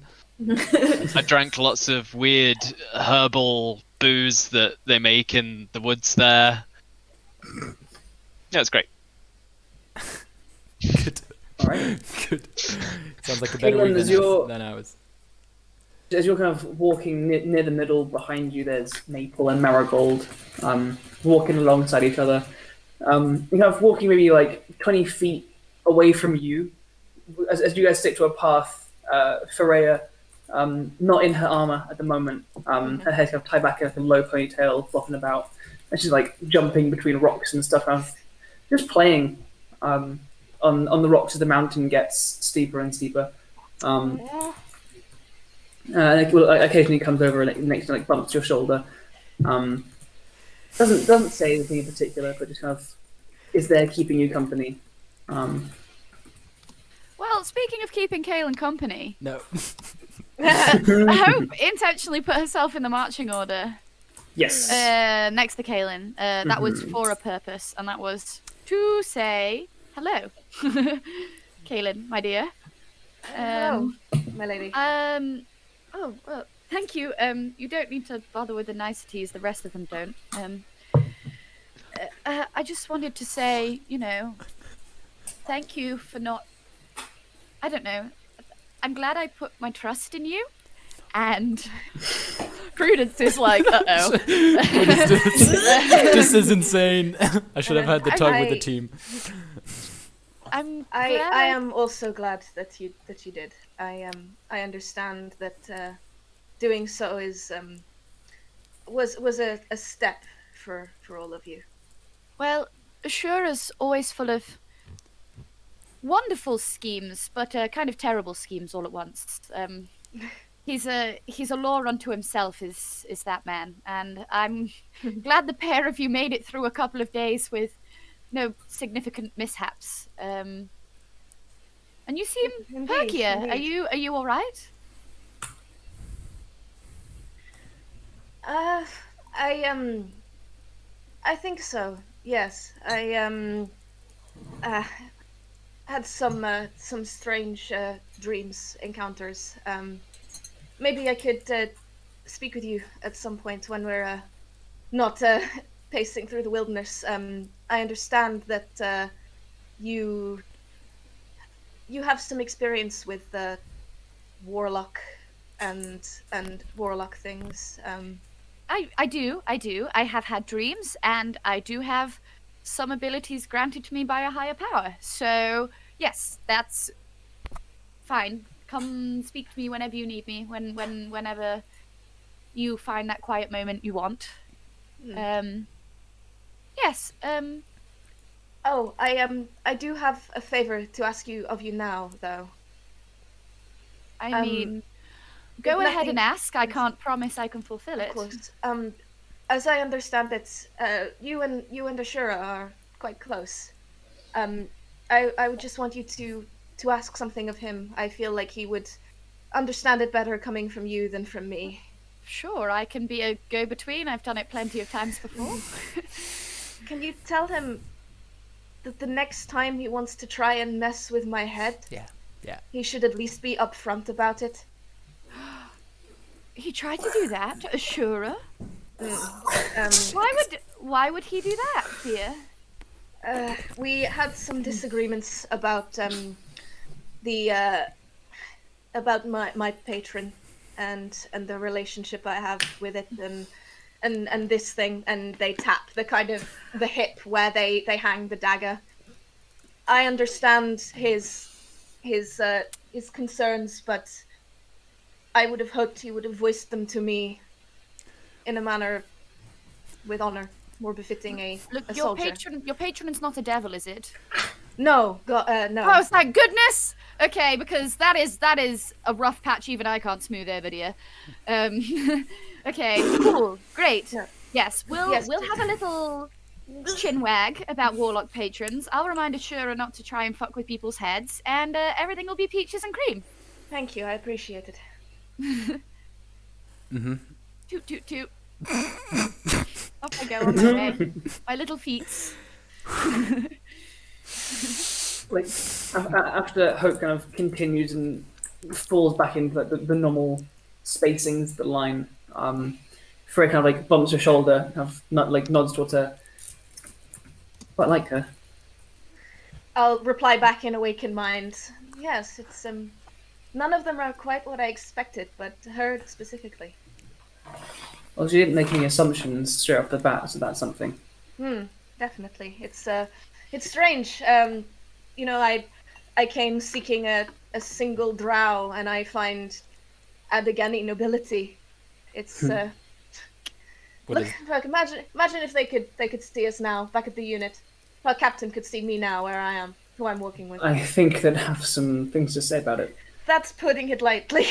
I drank lots of weird herbal booze that they make in the woods there. Yeah, it's great. Good. All right. Good. Sounds like a better Caelan, week than ours. As you're kind of walking near the middle, behind you there's Maple and Marigold, walking alongside each other. You're kind of walking maybe like 20 feet away from you. As you guys stick to a path, Freya, not in her armor at the moment. Her hair's kind of tied back in like a low ponytail, flopping about, and she's like jumping between rocks and stuff, kind of just playing on the rocks as the mountain gets steeper and steeper. Occasionally comes over and next to like bumps your shoulder. Doesn't say anything in particular, but just kind of is there keeping you company. Well, speaking of keeping Caelen company, No. Hope intentionally put herself in the marching order Yes. next to Caelen. That was for a purpose, and that was to say hello, Caelen, my dear. Hello, my lady. Oh, well, thank you. You don't need to bother with the niceties. The rest of them don't. I just wanted to say, thank you for not. I don't know. I'm glad I put my trust in you. And Prudence is like, uh-oh. This is insane. I should have had the talk with the team. I am also glad that you did. I understand that doing so was a step for all of you. Well, Ashura's always full of wonderful schemes, but kind of terrible schemes all at once. He's a law unto himself, is that man, and I'm glad the pair of you made it through a couple of days with no significant mishaps. And you seem perkier. Indeed. Are you all right? I think so. Yes, I had some strange dreams encounters. Maybe I could speak with you at some point when we're not pacing through the wilderness. I understand that you have some experience with warlock and warlock things. I do. I have had dreams, and I do have some abilities granted to me by a higher power. So, yes, that's fine. Come speak to me whenever you need me, whenever you find that quiet moment you want. Yes. Oh, I do have a favor to ask of you now, though. I mean, go ahead and ask. I can't promise I can fulfill it. Of course. As I understand it, you and Ashura are quite close. I would just want you to ask something of him. I feel like he would understand it better coming from you than from me. Sure, I can be a go-between. I've done it plenty of times before. Can you tell him that the next time he wants to try and mess with my head, he should at least be upfront about it? He tried to do that to Ashura? Why would he do that, dear? We had some disagreements about about my patron and the relationship I have with it and this thing, and they tap the hip where they hang the dagger. I understand his concerns, but I would have hoped he would have voiced them to me in a manner with honor, more befitting a soldier. Your patron is not a devil, is it? No, no. Oh, thank goodness. Okay, because that is a rough patch even I can't smooth over, dear. Okay, cool, great. Yeah. Yes, we'll have a little chin wag about warlock patrons. I'll remind Ashura not to try and fuck with people's heads, and everything will be peaches and cream. Thank you, I appreciate it. Mm-hmm. Toot toot toot. Off I go on my way. My little feet. Like after Hope kind of continues and falls back into the normal spacings, the line, Freya kind of like bumps her shoulder, kind of nods towards her. Quite like her. I'll reply back in awakened mind. Yes, it's none of them are quite what I expected, but her specifically. Well, she didn't make any assumptions straight off the bat, so that's something. Definitely. It's strange. I came seeking a single drow, and I find Addagani nobility. It's look, imagine if they could see us now back at the unit. Our captain could see me now where I am, who I'm working with. I think they'd have some things to say about it. That's putting it lightly.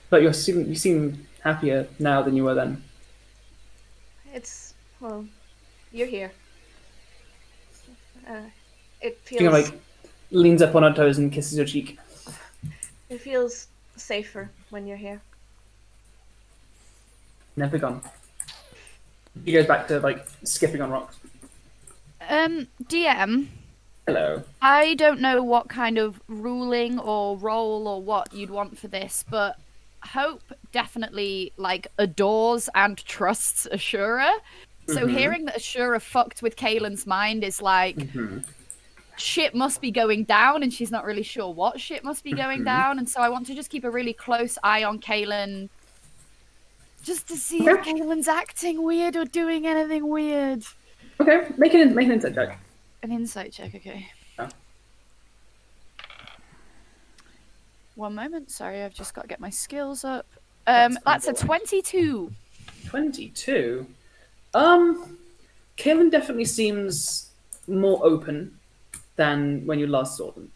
But you seem happier now than you were then. Well, you're here. It feels. She like leans up on her toes and kisses your cheek. It feels safer when you're here. Never gone. He goes back to like skipping on rocks. DM. Hello. I don't know what kind of ruling or role or what you'd want for this, but Hope definitely like adores and trusts Ashura. So hearing that Ashura fucked with Caelan's mind is like shit must be going down, and she's not really sure what shit must be going down, and so I want to just keep a really close eye on Caelan just to see if Caelan's acting weird or doing anything weird. Okay, make an insight check. An insight check, okay. Yeah. One moment, sorry, I've just got to get my skills up. That's a 22. 22? Caelen definitely seems more open than when you last saw them.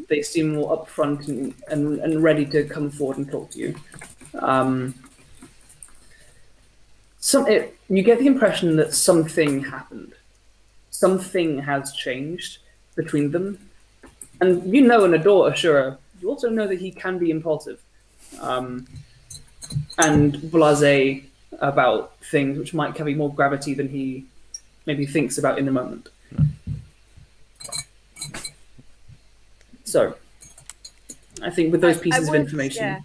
They seem more upfront and ready to come forward and talk to you. You get the impression that something happened. Something has changed between them. And you know and adore Ashura. You also know that he can be impulsive. And blasé about things which might carry more gravity than he maybe thinks about in the moment. So, I think with those pieces of information... Yeah.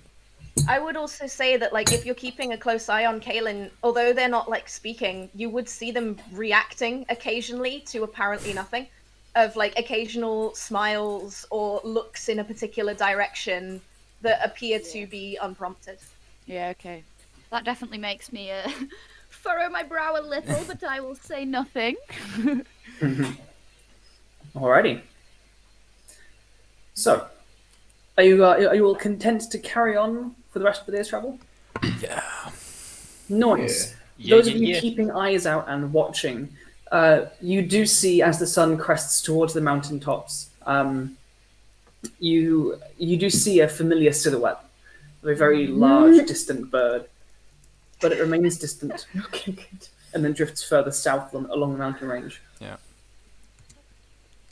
I would also say that, like, if you're keeping a close eye on Caelen, although they're not, like, speaking, you would see them reacting occasionally to apparently nothing, of, like, occasional smiles or looks in a particular direction that appear to be unprompted. Yeah, okay. That definitely makes me furrow my brow a little, but I will say nothing. Alrighty. So, are you all content to carry on for the rest of the day's travel? Yeah. Nice. Yeah. Those of you keeping eyes out and watching, you do see as the sun crests towards the mountaintops, you do see a familiar silhouette of a very large, distant bird, but it remains distant. Okay, good. And then drifts further south along the mountain range. Yeah.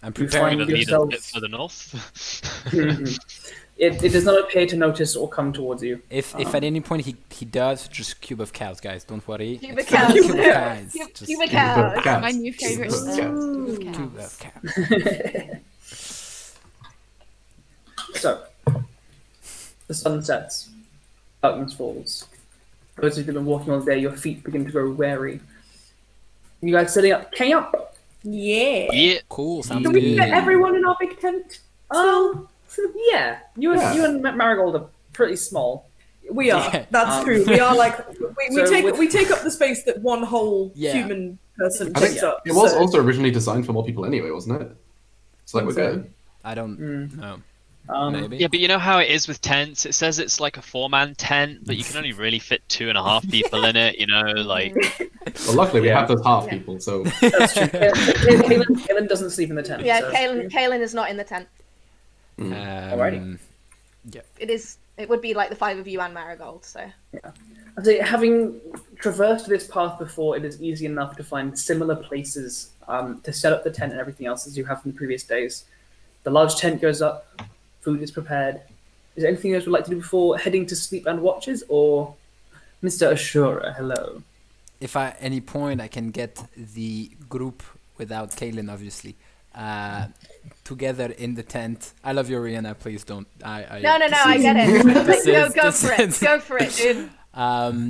I'm You preparing find to lead a yourself... bit further north. It does not appear to notice or come towards you. If at any point he does, just cube of cows, guys. Don't worry. Cube of It's cows. Cube of cows. Just Cube of cows. My new favorite Cube of stuff. Cube of cows. So, the sun sets, darkness falls. Those of you who have been walking all day, your feet begin to grow weary. You guys setting up camp? Yeah. Yeah. Cool. Sounds Can we good. get everyone in our big tent? Yeah. You and Marigold are pretty small. We are. Yeah. That's true. We are like we So take up the space that one whole Yeah. human person I takes think up. it was so- also originally designed for more people anyway, wasn't it? So like we're good. I don't know. Um, Maybe. Yeah, but you know how it is with tents? It says it's like a 4-man tent, but you can only really fit 2.5 people in it, you know, like... Well, luckily we Yeah. have those half people, so That's true. Caelen doesn't sleep in the tent. Yeah, so. Caelen is not in the tent. Alrighty. It would be like the 5 of you and Marigold, so... I'd say having traversed this path before, it is easy enough to find similar places to set up the tent and everything else as you have from the previous days. The large tent goes up, food is prepared. Is there anything else you would like to do before heading to sleep and watches, or Mr. Ashura, hello? If at any point I can get the group without Caelen, obviously, together in the tent. I love you, Riona. Please don't. No, I get it. Go for it, dude.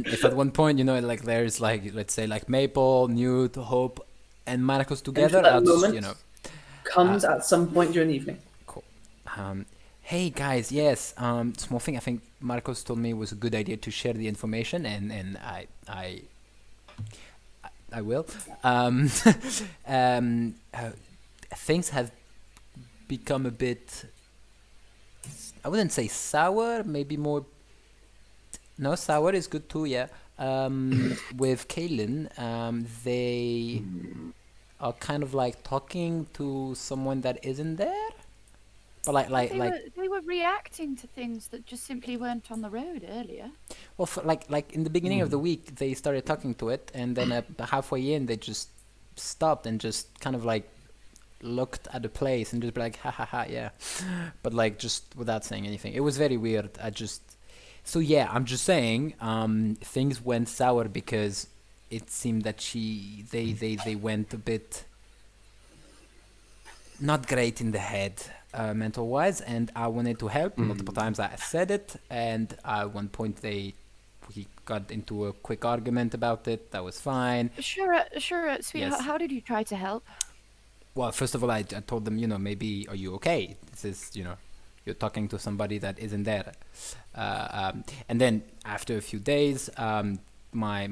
If at one point, like there's like, let's say like Maple, Newt, Hope, and Markos together, that I'll just, moment comes at some point during the evening. Cool. Hey guys, yes. Small thing. I think Markos told me it was a good idea to share the information, and I will. Things have become a bit. I wouldn't say sour. Maybe more. No, sour is good too. Yeah. With Caelen, they are kind of like talking to someone that isn't there. But they were reacting to things that just simply weren't on the road earlier. well, like in the beginning of the week, they started talking to it, and then halfway in, they just stopped and just kind of like looked at the place and just be like, ha ha ha, yeah. But like just without saying anything. It was very weird. So yeah, I'm just saying, things went sour because it seemed that they went a bit not great in the head, mental wise, and I wanted to help. Multiple times I said it, and at one point we got into a quick argument about it. That was fine. Sure, sweetheart. Yes. How did you try to help? Well, first of all, I told them, maybe, are you okay? This is, you're talking to somebody that isn't there. And then after a few days, my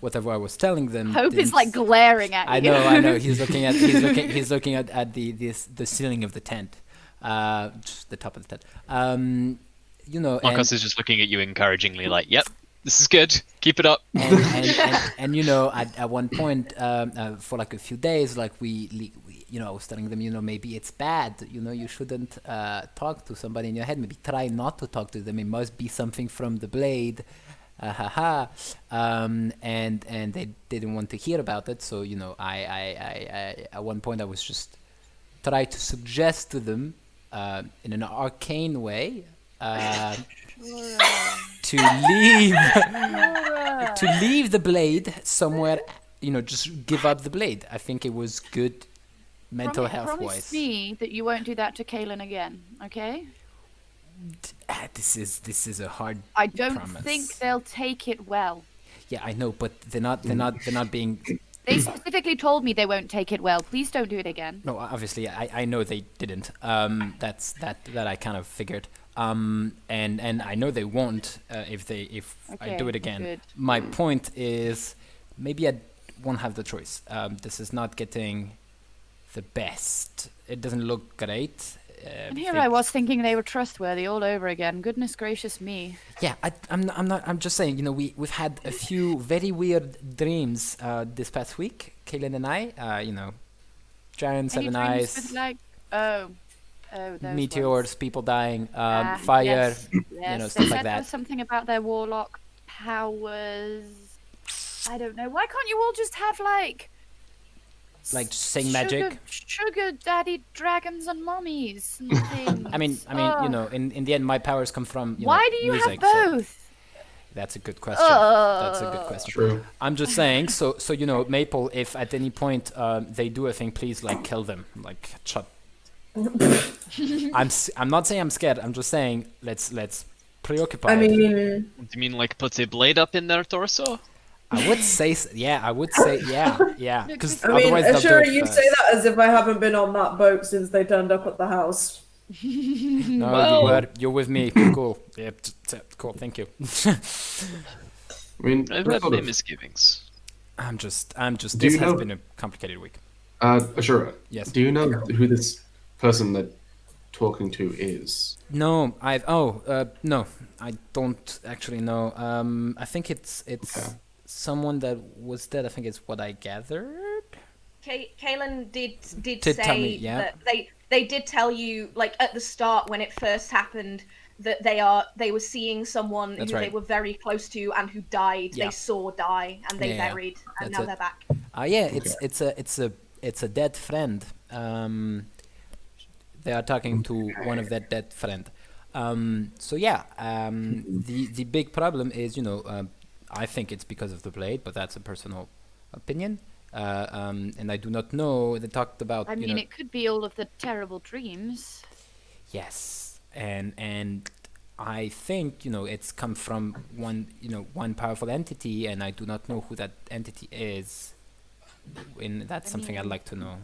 whatever I was telling them. Hope is like glaring at you. I know. He's looking at the ceiling of the tent, just the top of the tent. Markos is just looking at you encouragingly, like, "Yep, this is good. Keep it up." And at one point, for like a few days, like I was telling them, maybe it's bad. You shouldn't talk to somebody in your head. Maybe try not to talk to them. It must be something from the blade. And they didn't want to hear about it. So I at one point I was just trying to suggest to them in an arcane way to leave the blade somewhere. Just give up the blade. I think it was good mental health wise. Promise me that you won't do that to Caelen again, okay? This is a hard. I don't promise. think they'll take it well. Yeah, I know, but they're not being. They specifically told me they won't take it well. Please don't do it again. No, obviously, I know they didn't. That I kind of figured. And I know they won't if I do it again. Good. My point is, maybe I won't have the choice. This is not getting the best. It doesn't look great. And here I was thinking they were trustworthy all over again. Goodness gracious me. Yeah, I'm just saying, we've had a few very weird dreams this past week, Caelen and I, giant seven eyes, with those meteors, ones. people dying, fire, Yes. stuff They like said there that. was something about their warlock powers. I don't know. Why can't you all just have like Like saying magic. Sugar daddy dragons and mummies and things. I mean, in the end, my powers come from Why do you music, have both? So that's a good question. That's a good question. True. I'm just saying. So Maple, if at any point they do a thing, please kill them. Shut. I'm not saying I'm scared. I'm just saying let's preoccupy. I mean, Do you mean put a blade up in their torso? I would say yeah. Because I mean, otherwise they'll do Ashura, it you first. say that as if I haven't been on that boat since they turned up at the house. No, Well- you're with me. Cool. Yeah, cool. Thank you. I mean, I've what had sort my of- misgivings. I'm just. Do This you has know- been a complicated week. Ashura, Yes. do you know who this person they're talking to is? No, no, I don't actually know. I think it's Okay. someone that was dead. I think it's what I gathered. Caelen did Did say tell me, yeah. that they did tell you at the start when it first happened that they were seeing someone That's who they right. were very close to and who died. Yeah. They saw die and they Yeah, buried and that's now it. they're back. Yeah, it's a dead friend. They are talking to one of their dead friend. So yeah, the big problem is I think it's because of the blade, but that's a personal opinion. And I do not know. They talked about I mean, it could be all of the terrible dreams. Yes, and I think it's come from one powerful entity, and I do not know who that entity is. And that's something I'd like to know.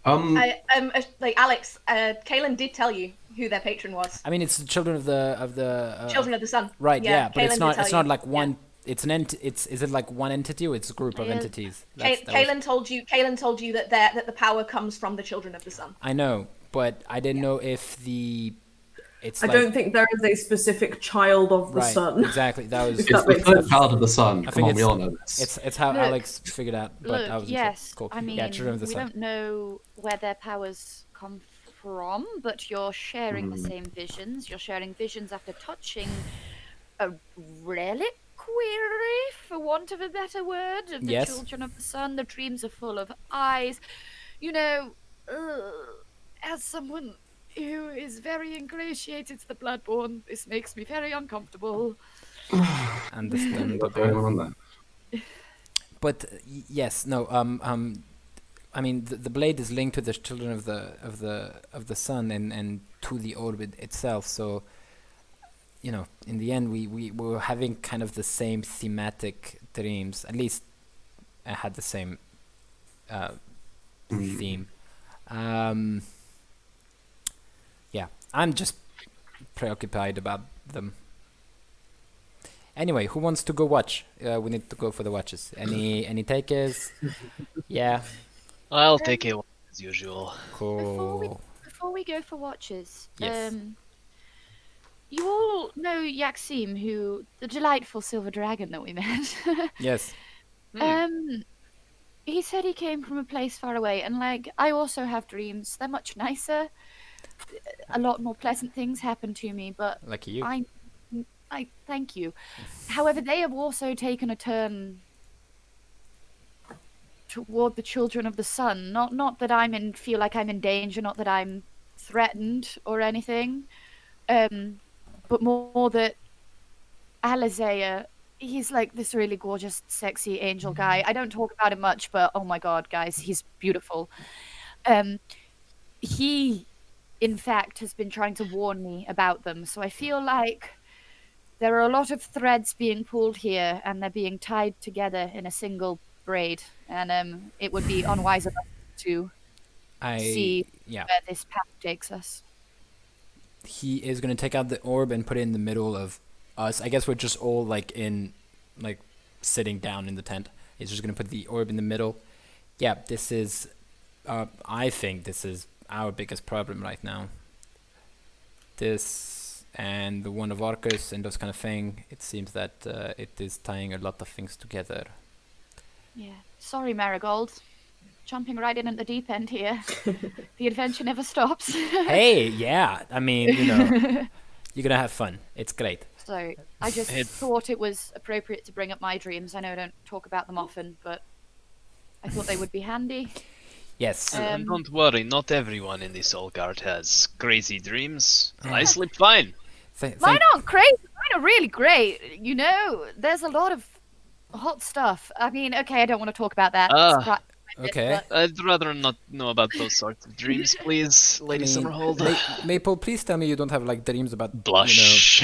Alex, Caelen did tell you who their patron was. I mean, it's the children of the Children of the Sun. right? Yeah, but Caelen it's did not tell it's you. not like one it's is it like one entity or it's a group of entities? Caelen told you that the power comes from the children of the sun. I know, but I didn't know if I don't think there is a specific child of the right, sun. Exactly. That was It's the third child of the sun. Come on, we all know this. It's how Look, Alex figured out. But I was yes, cool. I mean, Children of the we sun. don't know where their powers come from, but you're sharing the same visions. You're sharing visions after touching a reliquary, for want of a better word, of the children of the sun. The dreams are full of eyes. You know, as someone who is very ingratiated to the Bloodborne, this makes me very uncomfortable. Understandable. What's going on there? But yes, no. I mean, the blade is linked to the children of the sun and to the orbit itself. So, you know, in the end, we were having kind of the same thematic dreams. At least, I had the same theme. Yeah, I'm just preoccupied about them. Anyway, who wants to go watch? We need to go for the watches. Any takers? Yeah. I'll take it as usual. Cool. Before we go for watches, Yes. you all know Yaxim, the delightful silver dragon that we met. Yes. He said he came from a place far away, and like I also have dreams. They're much nicer. A lot more pleasant things happen to me, but Like you. I thank you. However, they have also taken a turn toward the children of the sun. Not that feel like I'm in danger, not that I'm threatened or anything, but more that Alizea, he's like this really gorgeous, sexy angel guy. I don't talk about him much, but oh my god, guys, he's beautiful. He, in fact, has been trying to warn me about them, so I feel like there are a lot of threads being pulled here, and they're being tied together in a single braid, and it would be unwise of us to see where this path takes us. He is going to take out the orb and put it in the middle of us. I guess we're just all sitting down in the tent. He's just going to put the orb in the middle. Yeah, this is, I think this is our biggest problem right now. This and the one of Arcus and those kind of thing. It seems that it is tying a lot of things together. Yeah. Sorry, Marigold. Jumping right in at the deep end here. The adventure never stops. Hey, yeah. I mean, you know, you're going to have fun. It's great. So I just thought it was appropriate to bring up my dreams. I know I don't talk about them often, but I thought they would be handy. Yes. And don't worry, not everyone in this Soulguard has crazy dreams. I sleep fine. Mine aren't crazy. Mine are really great. You know, there's a lot of hot stuff. I mean, okay, I don't want to talk about that. Okay. I'd rather not know about those sorts of dreams, please, Lady Summerhold. Maple, please tell me you don't have dreams about blush.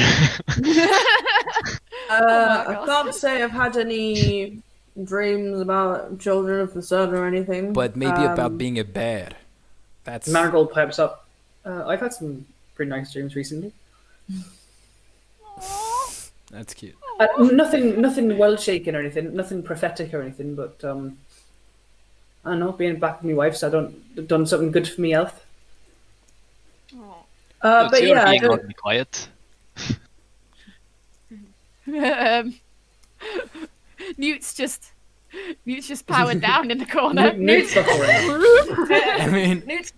I can't say I've had any dreams about children of the sun or anything. But maybe about being a bear. That's Marigold pipes up. I've had some pretty nice dreams recently. That's cute. Nothing well shaken or anything, nothing prophetic or anything, but I don't know, being back with my wife, so done something good for me health. But yeah, being oddly quiet. Newt's just powered down in the corner. Newt's I mean, Newt's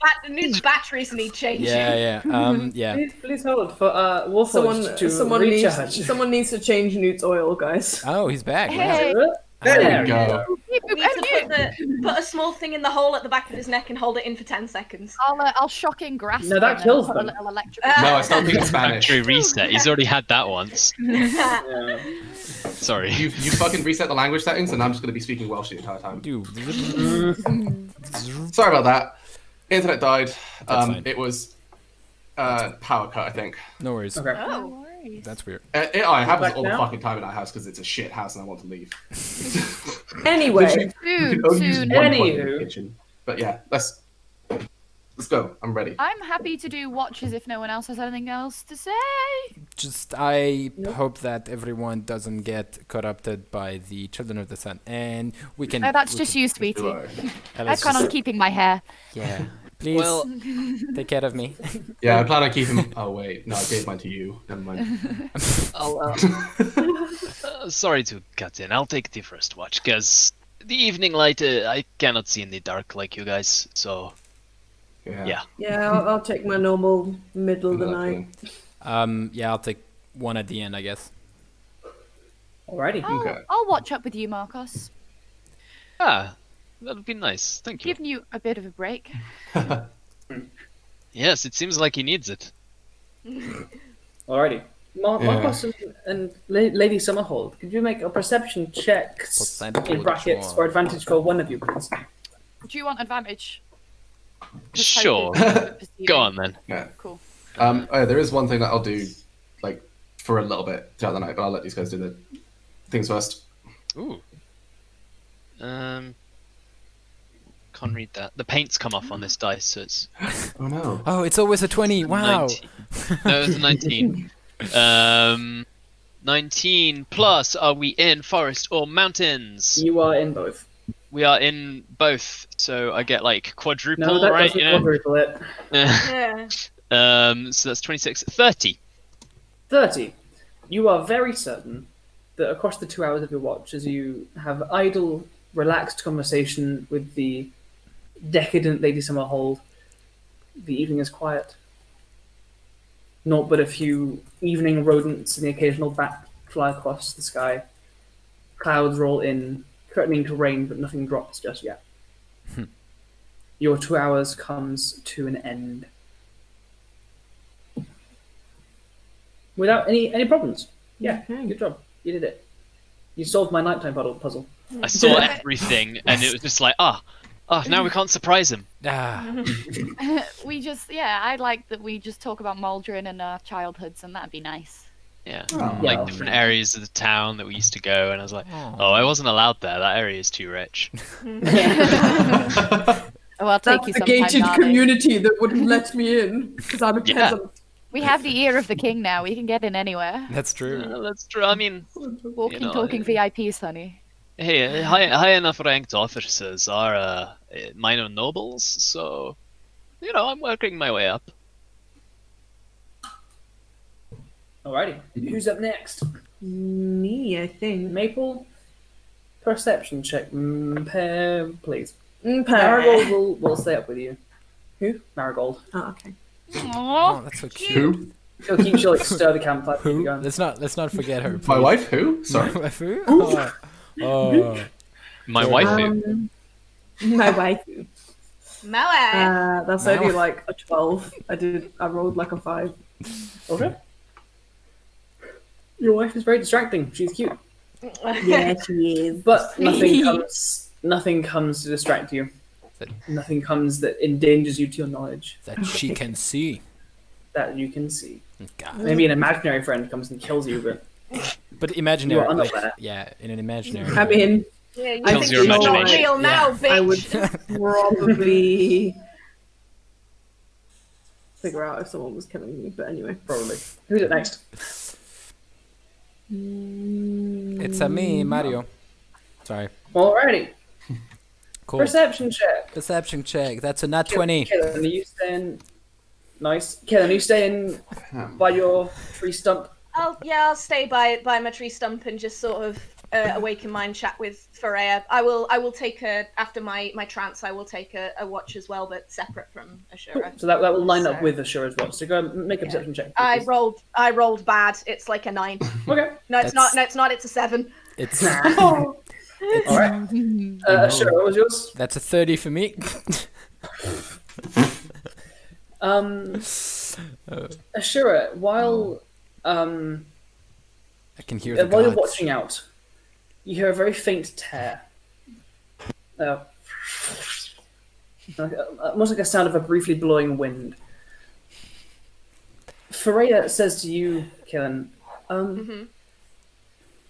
batteries need changing. Yeah. Please hold for Warforged to recharge. Someone needs to change Newt's oil, guys. Oh, he's back. Hey. There we go. We need to put a small thing in the hole at the back of his neck and hold it in for 10 seconds. I'll shocking grasp. No, that kills them. A little electric. No, I start thinking Spanish. Factory reset. He's already had that once. Sorry. You fucking reset the language settings, and I'm just going to be speaking Welsh the entire time. Sorry about that. Internet died. It was power cut, I think. No worries. Okay. Oh. That's weird. It happens all the now? fucking time in our house because it's a shit house and I want to leave. Anyway, We can only use one plug in the Anywho. kitchen. But yeah, let's Let's go. I'm ready. I'm happy to do watches if no one else has anything else to say. Just I hope that everyone doesn't get corrupted by the Children of the Sun, and we can. Oh, that's we just can- you, sweetie. Sure. at I least plan on just- keeping my hair. Yeah, please Well, take care of me. Yeah, I plan on keeping. Oh wait, no, I gave mine to you. Never mind. sorry to cut in. I'll take the first watch, because the evening light, I cannot see in the dark like you guys, so... Yeah. Yeah, I'll take my normal middle of the night. Yeah, I'll take one at the end, I guess. Alrighty. Okay. I'll watch up with you, Markos. Ah, that would be nice. Thank you. Giving you a bit of a break. Yes, it seems like he needs it. Alrighty. Markos and Lady Summerhold, could you make a perception check in brackets or advantage for one of you, please? Do you want advantage? Just Sure. perceiving. Go on, then. Yeah. Cool. Oh, yeah, there is one thing that I'll do, like, for a little bit throughout the night, but I'll let these guys do the things first. Ooh. Can't read that. The paint's come off on this dice, so it's... Oh no. Oh, it's always a 20. Wow. 19. No, it's a 19. 19 plus, are we in forest or mountains? You are in both. We are in both, so I get like quadruple, No, that right? doesn't quadruple it. Yeah. So that's 26. 30. 30. You are very certain that across the 2 hours of your watch, as you have idle, relaxed conversation with the decadent Lady Summerhold, the evening is quiet. Naught but a few evening rodents and the occasional bat fly across the sky. Clouds roll in, threatening to rain, but nothing drops just yet. Your 2 hours comes to an end. Without any problems. Yeah, good job. You did it. You solved my nighttime puzzle. I saw everything, and it was just like, now we can't surprise him. I like that we just talk about Maldron and our childhoods, and that'd be nice. Yeah, Oh. like Yeah. different areas of the town that we used to go, and I was like, I wasn't allowed there. That area is too rich. Oh, I'll take That's you the sometime, gated darling. community that wouldn't let me in because I'm a Yeah. peasant. We have the ear of the king now. We can get in anywhere. That's true. That's true. I mean, Walking, know, talking VIPs, honey. hey, high enough ranked officers are minor nobles, so I'm working my way up. Alrighty. Who's up next? Me, I think. Maple? Perception check. Please. Marigold. Marigold will stay up with you. Who? Marigold. Oh, okay. Oh, that's so cute. Who? She'll like stir the campfire. to keep you Who? going. Let's not forget her. My please. wife? Who? Sorry. My wife who? Oh. My wife. My wife. Moa. That's Wow. only like a 12. I rolled like a 5. Okay. Your wife is very distracting. She's cute, Yeah, she is. but nothing comes to distract you. Nothing comes that endangers you to your knowledge That she can see. that you can see. God. Maybe an imaginary friend comes and kills you, but But imaginary. You are Like, unaware. yeah, in an imaginary. I mean, Yeah, you I Kills think your you're not imagination. real now, Yeah. I would bitch. probably figure out if someone was killing me. But anyway. probably. Who's it next? It's me, Mario. Sorry. Alrighty. Cool. Perception check. Perception check. That's a nat 20. Caelan, are you staying? Nice. Caelan, are you staying by your tree stump? I'll stay by my tree stump and just sort of awaken mind chat with Freya. I will take after my trance. I will take a watch as well, but separate from Ashura. So that will line up So- with Ashura's watch. So go and make a perception check. I please. rolled bad. It's like a 9. Okay. No, it's That's- not. No, it's not. It's a 7. It's All right. Ashura, what was yours? that's a 30 for me. Ashura, while I can hear the while you're gods. watching out, you hear a very faint tear. Almost like a sound of a briefly blowing wind. Freya says to you, Caelan,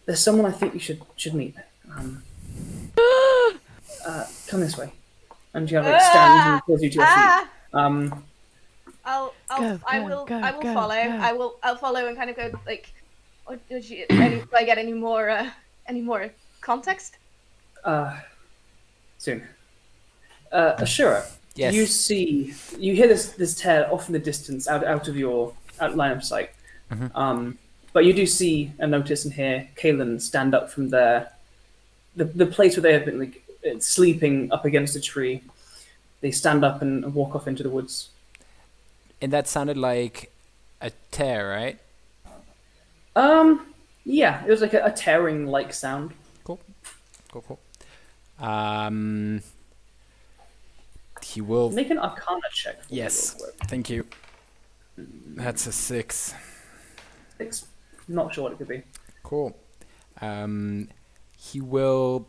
there's someone I think you should meet. Come this way. And she stands and pulls you to your feet. I will go, follow. go. I'll follow and kind of go like, do I get any more context? Soon. Ashura, Yes. you hear this tear off in the distance, out of your line of sight. But you do see and notice and hear Caelen stand up from the place where they have been like sleeping up against a tree. They stand up and walk off into the woods. And that sounded like a tear, right? Yeah, it was like a tearing like sound. Cool. He will. Make an Arcana check. For Yes. me real quick. Thank you. That's a 6. 6. Not sure what it could be. Cool. He will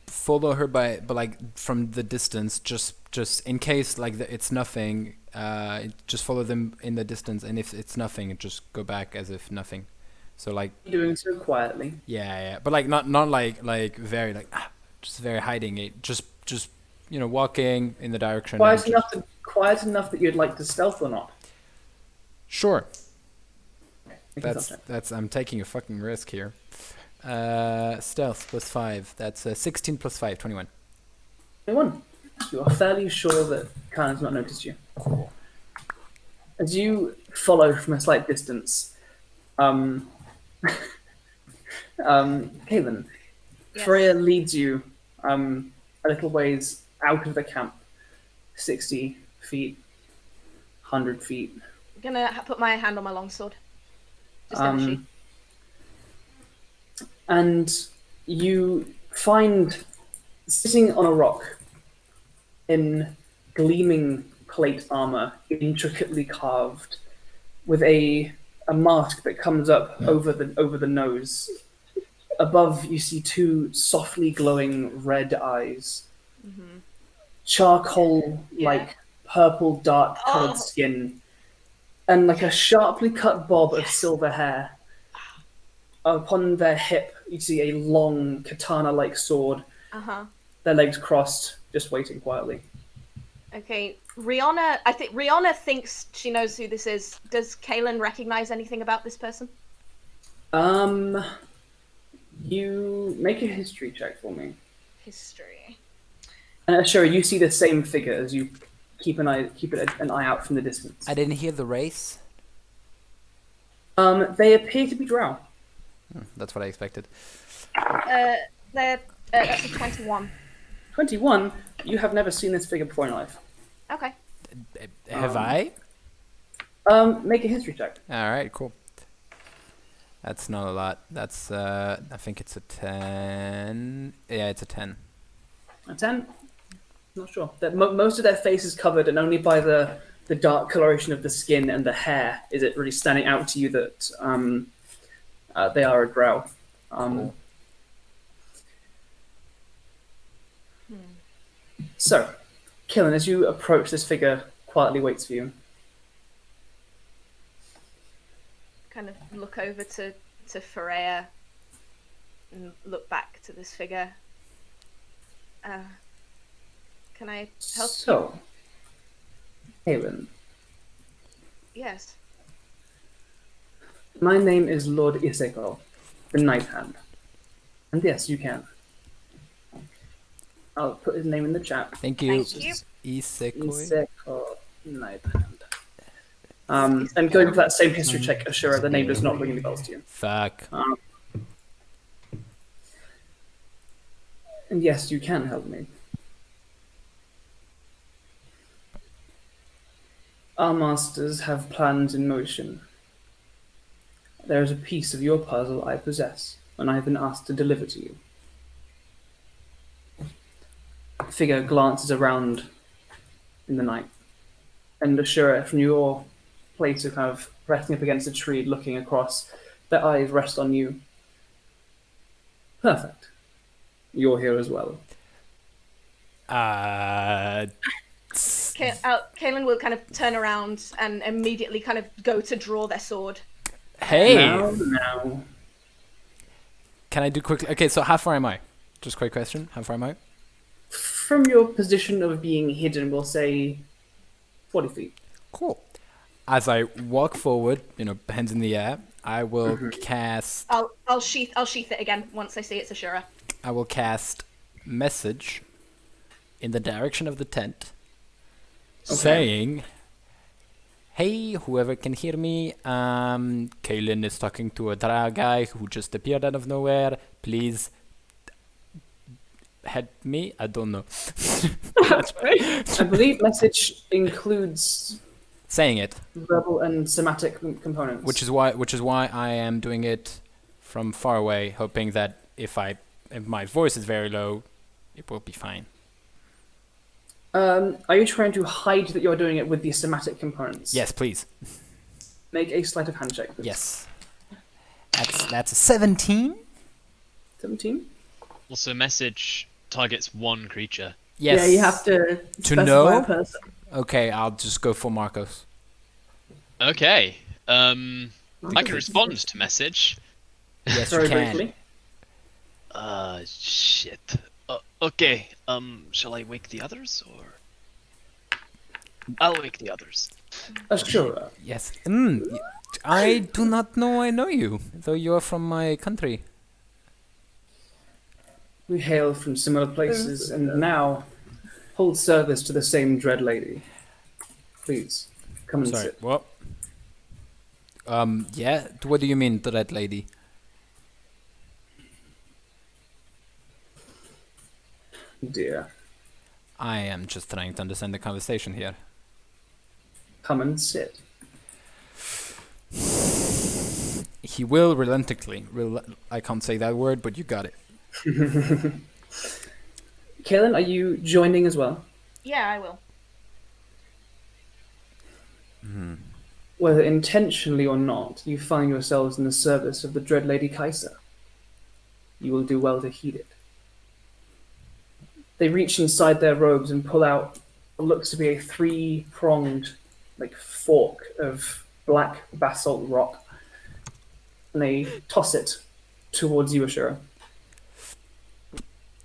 follow her but like from the distance, just in case like it's nothing. Just follow them in the distance, and if it's nothing, just go back as if nothing. So like Doing so quietly. yeah, but like not like very like just very hiding it. Just walking in the direction. Quiet enough that you'd like to stealth or not. Sure. Make a stealth check. That's I'm taking a fucking risk here. Stealth plus 5. That's 16 plus 5, 21. 21. You are fairly sure that Khan has not noticed you. Cool. As you follow from a slight distance, Caelen, Yes. Freya leads you a little ways out of the camp, 60 feet, 100 feet. I'm gonna put my hand on my longsword. Just in the sheet. And you find sitting on a rock in gleaming plate armor, intricately carved, with a mask that comes up over the nose. Above, you see 2 softly glowing red eyes, charcoal-like purple dark-colored skin, and like a sharply cut bob of silver hair. Upon their hip, you see a long katana-like sword. Their legs crossed, just waiting quietly. Okay, Riona. I think Riona thinks she knows who this is. Does Caelen recognize anything about this person? You make a history check for me. History. And sure, you see the same figure as you keep an eye out from the distance. I didn't hear the race. They appear to be drow. That's what I expected. That's a 21. 21. You have never seen this figure before in your life. Okay. Have I? Make a history check. All right, cool. That's not a lot. That's I think it's a 10. Yeah, it's a 10. A 10? Not sure. Most of their face is covered, and only by the dark coloration of the skin and the hair is it really standing out to you that they are a drow. Cool. So, Caelen, as you approach, this figure quietly waits for you. Kind of look over to Freya and look back to this figure. Can I help you? So, Caelen, Yes. my name is Lord Iseko, the Night Hand. And yes, you can. I'll put his name in the chat. Thank you. Thank you. Isekoi. Iseko, Night Hand. And going for that same history check, Ashura, the name does not ring any bells to you. Fuck. And yes, you can help me. Our masters have plans in motion. There is a piece of your puzzle I possess, and I have been asked to deliver to you. The figure glances around in the night, and Ashura, from your place of kind of resting up against a tree, looking across, their eyes rest on you. Perfect. You're here as well. Caelen will kind of turn around and immediately kind of go to draw their sword. Hey! Now. Can I do quickly? Okay, so how far am I? Just quick question. How far am I? from your position of being hidden, we'll say 40 feet. Cool. As I walk forward, hands in the air, I will cast. I'll sheath it again once I see it's Ashura. I will cast message in the direction of the tent, saying, "Hey, whoever can hear me, Caelen is talking to a guy who just appeared out of nowhere. Please help me." I don't know. I believe message includes Saying it, verbal and somatic components. which is why I am doing it from far away, hoping that if my voice is very low, it will be fine. Are you trying to hide that you're doing it with the somatic components? Yes, please. Make a sleight of hand check. Please. Yes. That's a 17. 17? Also, message targets one creature. Yes. Yeah, you have to specify know? a person. Okay, I'll just go for Markos. Okay. I can respond to message. Yes, Very you can. briefly. Shit. Okay. Shall I wake the others or? I'll wake the others. Ashura. Yes. I do not know I know you, though you are from my country. We hail from similar places and now hold service to the same Dread Lady. Please, come and Sorry, sit. what? Yeah? What do you mean, Dread Lady? Dear, I am just trying to understand the conversation here. come and sit. He will relentlessly. I can't say that word, but you got it. Caelen, are you joining as well? Yeah, I will. Whether intentionally or not, you find yourselves in the service of the Dread Lady Kaiser. You will do well to heed it. They reach inside their robes and pull out what looks to be a three-pronged, fork of black basalt rock, and they toss it towards you, Ashura.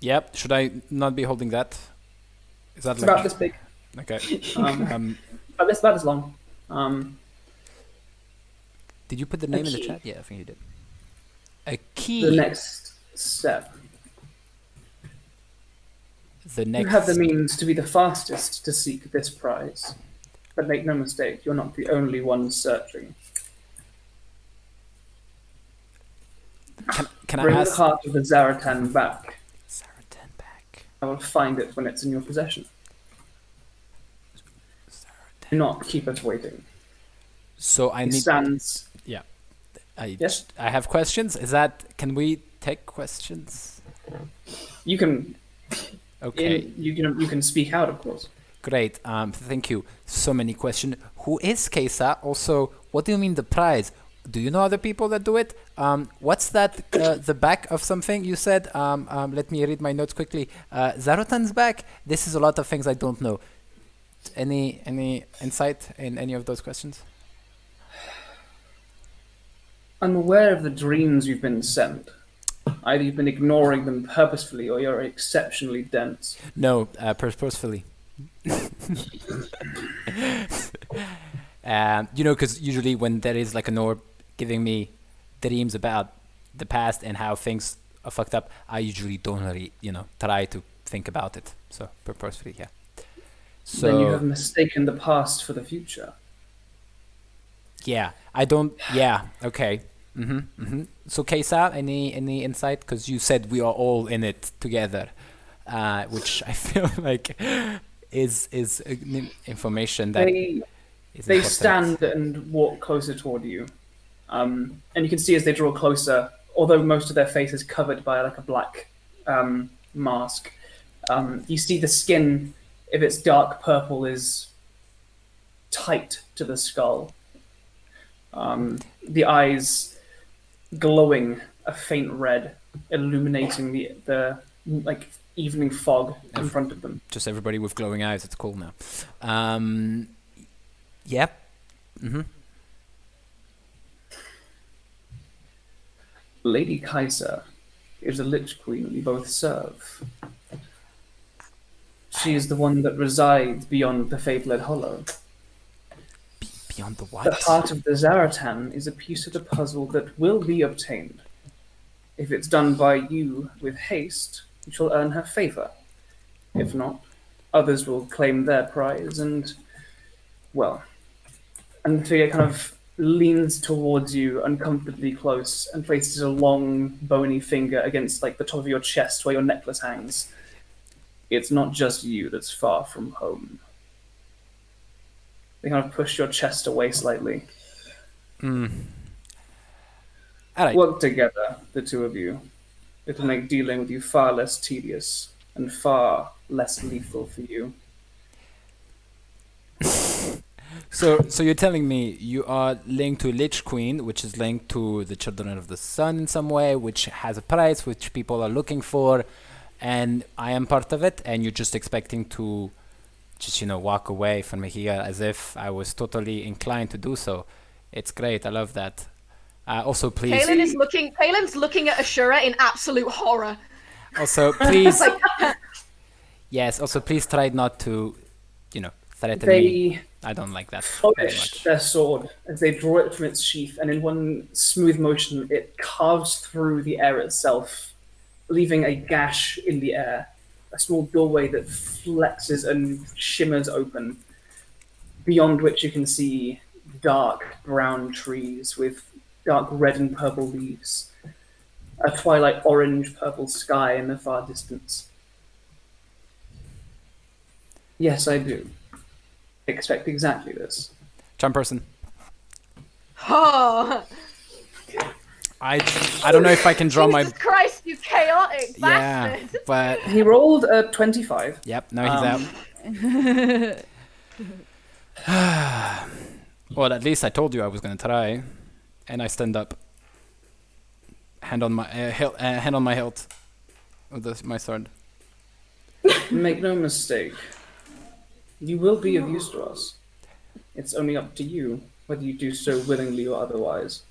Yep. Should I not be holding that? Is that It's about this big, Okay. about this long. Did you put the name in the key. chat? Yeah, I think you did. A key. The next step. The next. You have the means to be the fastest to seek this prize. But make no mistake, you're not the only one searching. Can I Bring the ask? heart of the Zaratan back. Zaratan back. I will find it when it's in your possession. Do not keep us waiting. So I He need. stands. Yes? I have questions. Can we take questions? You can. Okay. You can speak out, of course. Great. Thank you. So many questions. Who is Kesa? Also, what do you mean the prize? Do you know other people that do it? What's that? The back of something you said? Let me read my notes quickly. Zarutan's back. This is a lot of things I don't know. Any insight in any of those questions? I'm aware of the dreams you've been sent. Either you've been ignoring them purposefully or you're exceptionally dense. No, purposefully. Because usually when there is like an orb giving me dreams about the past and how things are fucked up, I usually don't really, try to think about it. So purposefully, yeah. So Then you have mistaken the past for the future. yeah, I don't. Yeah, okay. So Kesa, any insight? Because you said we are all in it together, which I feel like is information that They important. stand and walk closer toward you. And you can see as they draw closer, although most of their face is covered by a black mask, you see the skin, if it's dark purple, is tight to the skull. The eyes glowing a faint red, illuminating the evening fog in front of them. Just everybody with glowing eyes. It's cool now. Yep. Lady Kaiser is the Lich Queen we both serve. She is the one that resides beyond the fabled hollow. Beyond the what? The heart of the Zaratan is a piece of the puzzle that will be obtained. If it's done by you with haste, you shall earn her favor. If not, others will claim their prize and, well, and the figure kind of leans towards you uncomfortably close and places a long, bony finger against like the top of your chest where your necklace hangs. It's not just you that's far from home. They kind of push your chest away slightly. All right. Work together, the two of you. It'll make dealing with you far less tedious and far less lethal for you. So you're telling me you are linked to Lich Queen, which is linked to the Children of the Sun in some way, which has a price, which people are looking for, and I am part of it, and you're just expecting to just, walk away from here as if I was totally inclined to do so. It's great. I love that. Also, please... Caelan's looking at Ashura in absolute horror. Also, please... Yes, also, please try not to, threaten me. I don't like that very Polish much. their sword as they draw it from its sheath, and in one smooth motion, it carves through the air itself, leaving a gash in the air, a small doorway that flexes and shimmers open, beyond which you can see dark brown trees with dark red and purple leaves, a twilight orange-purple sky in the far distance. Yes, I do. Expect exactly this. Charm person. Oh, I don't know if I can draw Jesus Christ, you chaotic Yeah, bastard! but... He rolled a 25. Yep, now he's out. Well, at least I told you I was going to try. And I stand up. Hand on my hilt. With my sword. Make no mistake. You will be of use to us. It's only up to you whether you do so willingly or otherwise.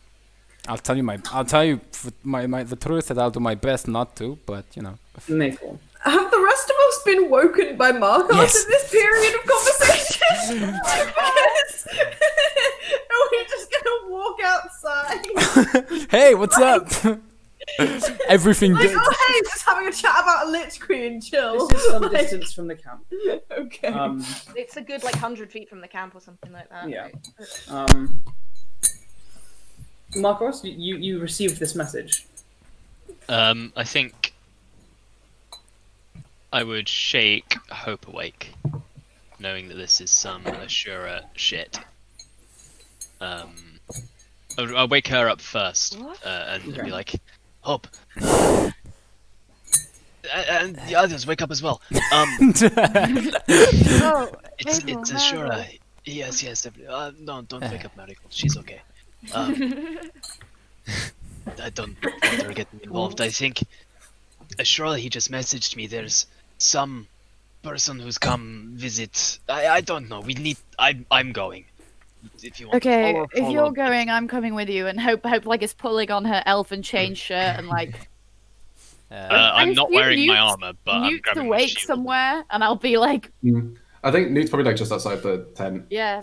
I'll tell you the truth that I'll do my best not to, but Maple. Have the rest of us been woken by Markos Yes. in this period of conversation? Because are we just gonna walk outside? Hey, what's up? Everything Like, good. oh hey, just having a chat about a Lich Queen, chill. This is some distance from the camp. Okay. It's a good 100 feet from the camp or something like that. Yeah. Markos, you received this message. I think I would shake Hope awake, knowing that this is some Ashura shit. I'll wake her up first, and be like, Hope, and the others wake up as well. It's Ashura. Yes, definitely. No, don't wake up Marigold. She's okay. I don't want her to get involved. I think Ashura, he just messaged me. There's some person who's come visit. I don't know. I'm going. If you want Okay, to if follow. you're going, I'm coming with you. And Hope is pulling on her elfin chain shirt and I'm not assume wearing my Newt's- armor, but I'm Newt's grabbing my awake shield. somewhere, and I'll be like, I think Newt's probably just outside the tent. yeah,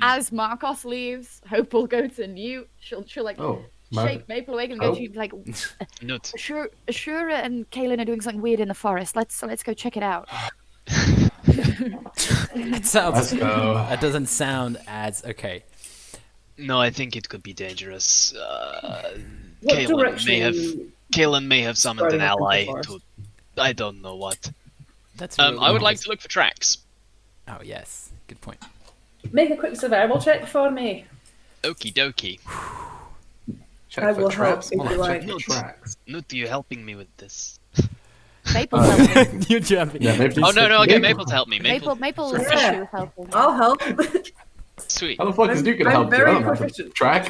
as Markos leaves, Hope will go to Newt. She'll Oh, shake Maple awake and go to like, Newt. Ashura and Caelen are doing something weird in the forest. Let's go check it out. It sounds. Let's go. That doesn't sound as okay. No, I think it could be dangerous. What Caelen may have summoned an Sorry, ally Hunter to. I don't know what. That's. I really would like nice. to look for tracks. Oh yes, good point. Make a quick survival check for me. Okie dokie. Check I for will traps. help if you Check like. for tracks. Newt, are you helping me with this? Maple's helping. You're jumping. Yeah, maybe Oh no, okay, Maple to help me. Maple is Yeah. helping. I'll help. Sweet. How the fuck is Duke gonna I'm help you? very I don't know how to proficient. track.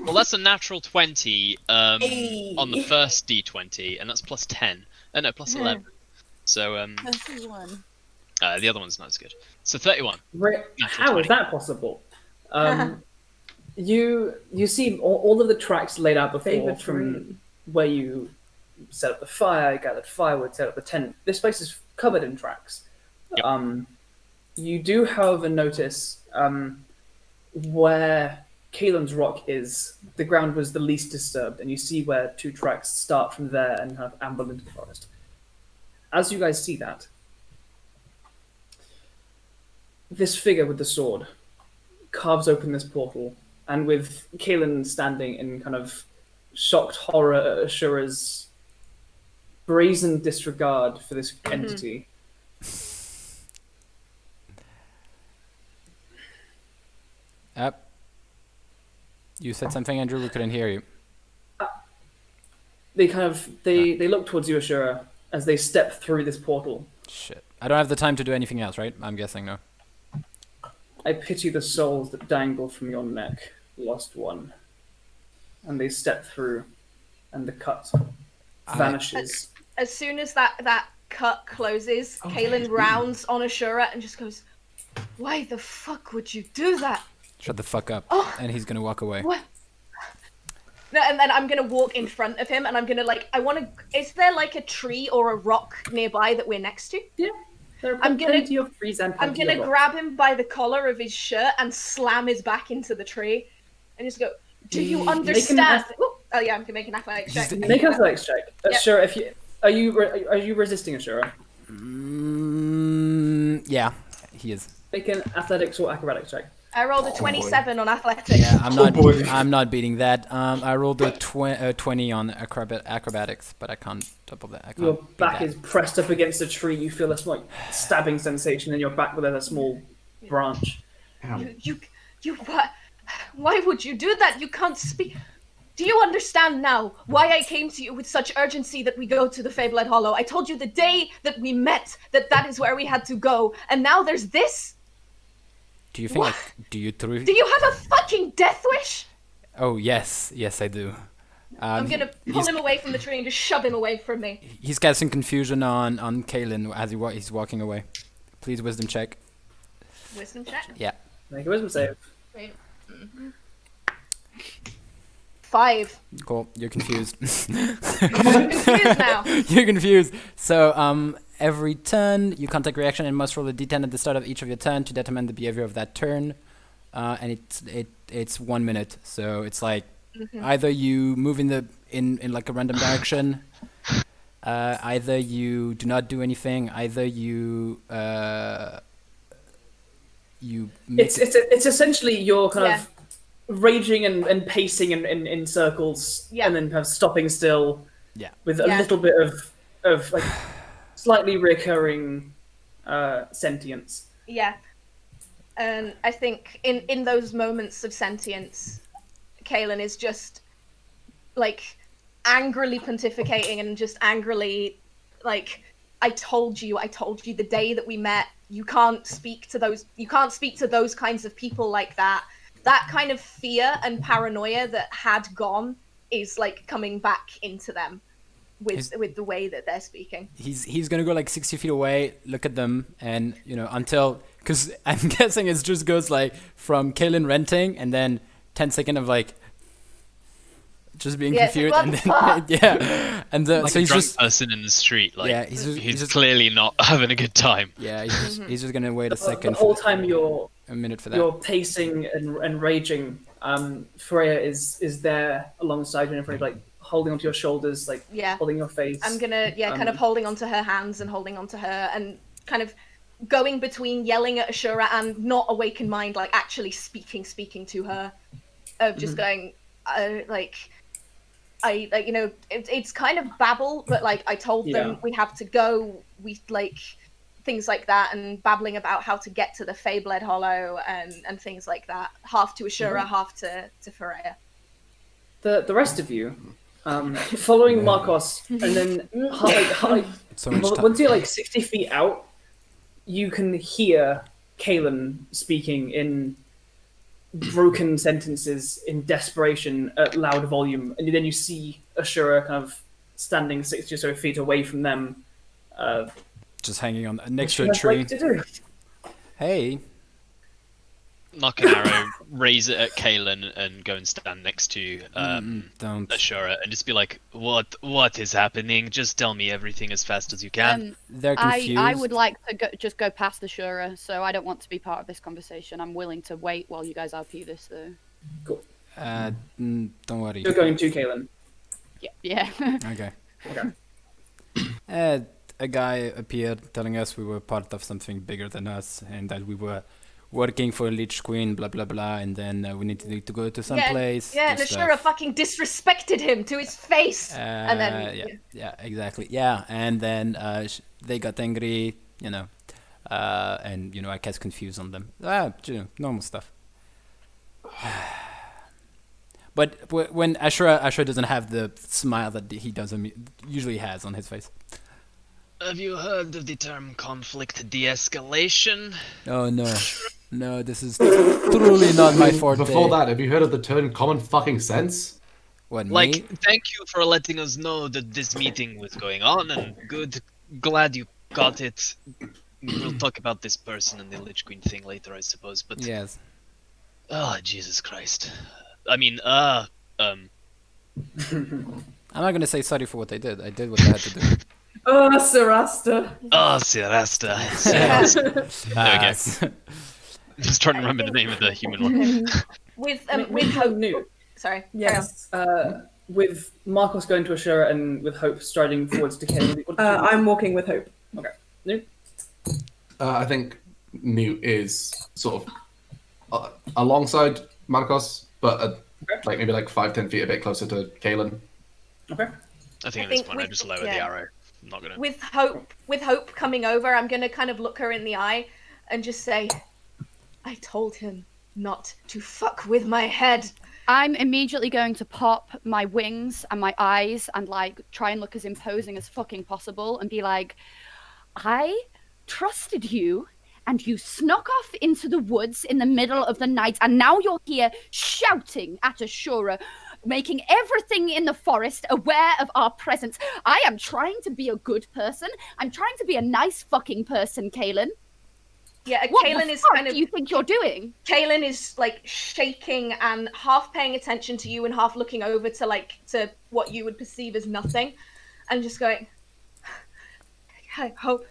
Well, that's a natural 20 Hey. on the first d20, and that's plus 10. No, plus 11. So This is one. the other one's not as good. So 31. How is that possible? You see all of the tracks laid out before Favorite from dream. where you set up the fire, gathered firewood, set up the tent. This place is covered in tracks. Yep. You do, however, notice where Caelan's rock is, the ground was the least disturbed, and you see where 2 tracks start from there and have ambled into the forest. As you guys see that, this figure with the sword carves open this portal, and with Caelan standing in kind of shocked horror at Ashura's brazen disregard for this entity. You said something, Andrew. We couldn't hear you. They look towards you, Ashura, as they step through this portal. Shit. I don't have the time to do anything else, right? I'm guessing no. I pity the souls that dangle from your neck, lost one. And they step through, and the cut vanishes. As soon as that cut closes, Caelan rounds on Ashura and just goes, "Why the fuck would you do that?" Shut the fuck up. And he's gonna walk away. What? No, and then I'm gonna walk in front of him, and I'm gonna is there like a tree or a rock nearby that we're next to? Yeah. I'm gonna grab him by the collar of his shirt and slam his back into the tree, and just go, "Do you understand?" Oh yeah, I'm gonna make an athletics check. Make an athletics check. Ashura, if you are you resisting Ashura? Yeah, he is. Make an athletics or acrobatics check. I rolled a 27 on athletics. Yeah, I'm not beating that. I rolled a 20 on acrobatics, but I can't double that. Your back is pressed up against a tree. You feel a slight stabbing sensation in your back with a small branch. You why would you do that? You can't speak. Do you understand now why I came to you with such urgency that we go to the Fabled Hollow? I told you the day that we met that is where we had to go, and now there's this? Do you think? Do you have a fucking death wish? Oh yes, I do. I'm gonna pull him away from the tree and just shove him away from me. He's casting confusion on Caelen as he's walking away. Please wisdom check. Wisdom check? Yeah. Make a wisdom save. Wait. 5. Cool. You're confused. I'm confused now. You're confused. So every turn you contact reaction and must roll a d10 at the start of each of your turn to determine the behavior of that turn. And it's 1 minute. So it's like either you move in like a random direction, either you do not do anything, either you it's essentially your kind of raging and pacing in circles, and then kind of stopping still, with a little bit of like slightly recurring sentience. Yeah, and I think in those moments of sentience, Caelen is just like angrily pontificating and just angrily like, I told you the day that we met, you can't speak to those kinds of people like that. That kind of fear and paranoia that had gone is like coming back into them with the way that they're speaking. He's gonna go like 60 feet away, look at them, and until, because I'm guessing it just goes like from Caelen renting and then 10 seconds of like just being confused, and then and like so he's a drunk person in the street, like he's just clearly not having a good time. Yeah, he's just gonna wait a second. The whole time a minute for that. You're pacing and raging. Freya is there alongside you, and like holding onto your shoulders, like holding your face. I'm gonna kind of holding onto her hands and holding onto her, and kind of going between yelling at Ashura and not awake in mind, like actually speaking to her, of just going it's kind of babble, but like I told them we have to go, we like things like that, and babbling about how to get to the Fabled Hollow and things like that, half to Ashura, half to Freya. The rest of you, following Markos, and then once you're like 60 feet out, you can hear Caelen speaking in broken sentences in desperation at loud volume, and then you see Ashura kind of standing 60 or so feet away from them, just hanging on next to a tree. Like to do? Hey, knock an arrow, raise it at Caelen, and go and stand next to Don't. Ashura, and just be like, "What is happening? Just tell me everything as fast as you can." They're confused. I would like to just go past the Shura, so I don't want to be part of this conversation. I'm willing to wait while you guys RP this, though. Cool. Don't worry. You're going to Caelen. Yeah. Okay. Okay. A guy appeared telling us we were part of something bigger than us and that we were working for Lich Queen, blah blah blah, and then we needed to go to some place. Yeah, and Ashura fucking disrespected him to his face. And then yeah, exactly. Yeah, and then they got angry, and I cast confuse on them. Normal stuff. But when Ashura doesn't have the smile that he usually has on his face. Have you heard of the term conflict de-escalation? Oh no, this is truly not my forte. Before that, have you heard of the term common fucking sense? What, Like, me? thank you for letting us know that this meeting was going on, and glad you got it. We'll talk about this person and the Lich Queen thing later, I suppose, but... Yes. Oh, Jesus Christ. I mean, I'm not gonna say sorry for what I did. I did what I had to do. Oh, Sarasta. Oh, Sirasta. There we go. Just trying to remember the name of the human one. with Hope new. Sorry. Yes. With Markos going to Ashura and with Hope striding forwards to Caelen. I'm walking with Hope. Okay. New. I think Newt is sort of alongside Markos, but maybe 5-10 feet a bit closer to Caelen. Okay. I think at this point I just lower the arrow. I'm not gonna. With Hope coming over, I'm gonna kind of look her in the eye and just say, I told him not to fuck with my head. I'm immediately going to pop my wings and my eyes and try and look as imposing as fucking possible and be like, I trusted you and you snuck off into the woods in the middle of the night and now you're here shouting at Ashura, making everything in the forest aware of our presence. I am trying to be a good person. I'm trying to be a nice fucking person, Caelen. Yeah, What Caelen the is fuck kind of. do you think you're doing? Caelen is shaking and half paying attention to you and half looking over to what you would perceive as nothing, and just going, I hope.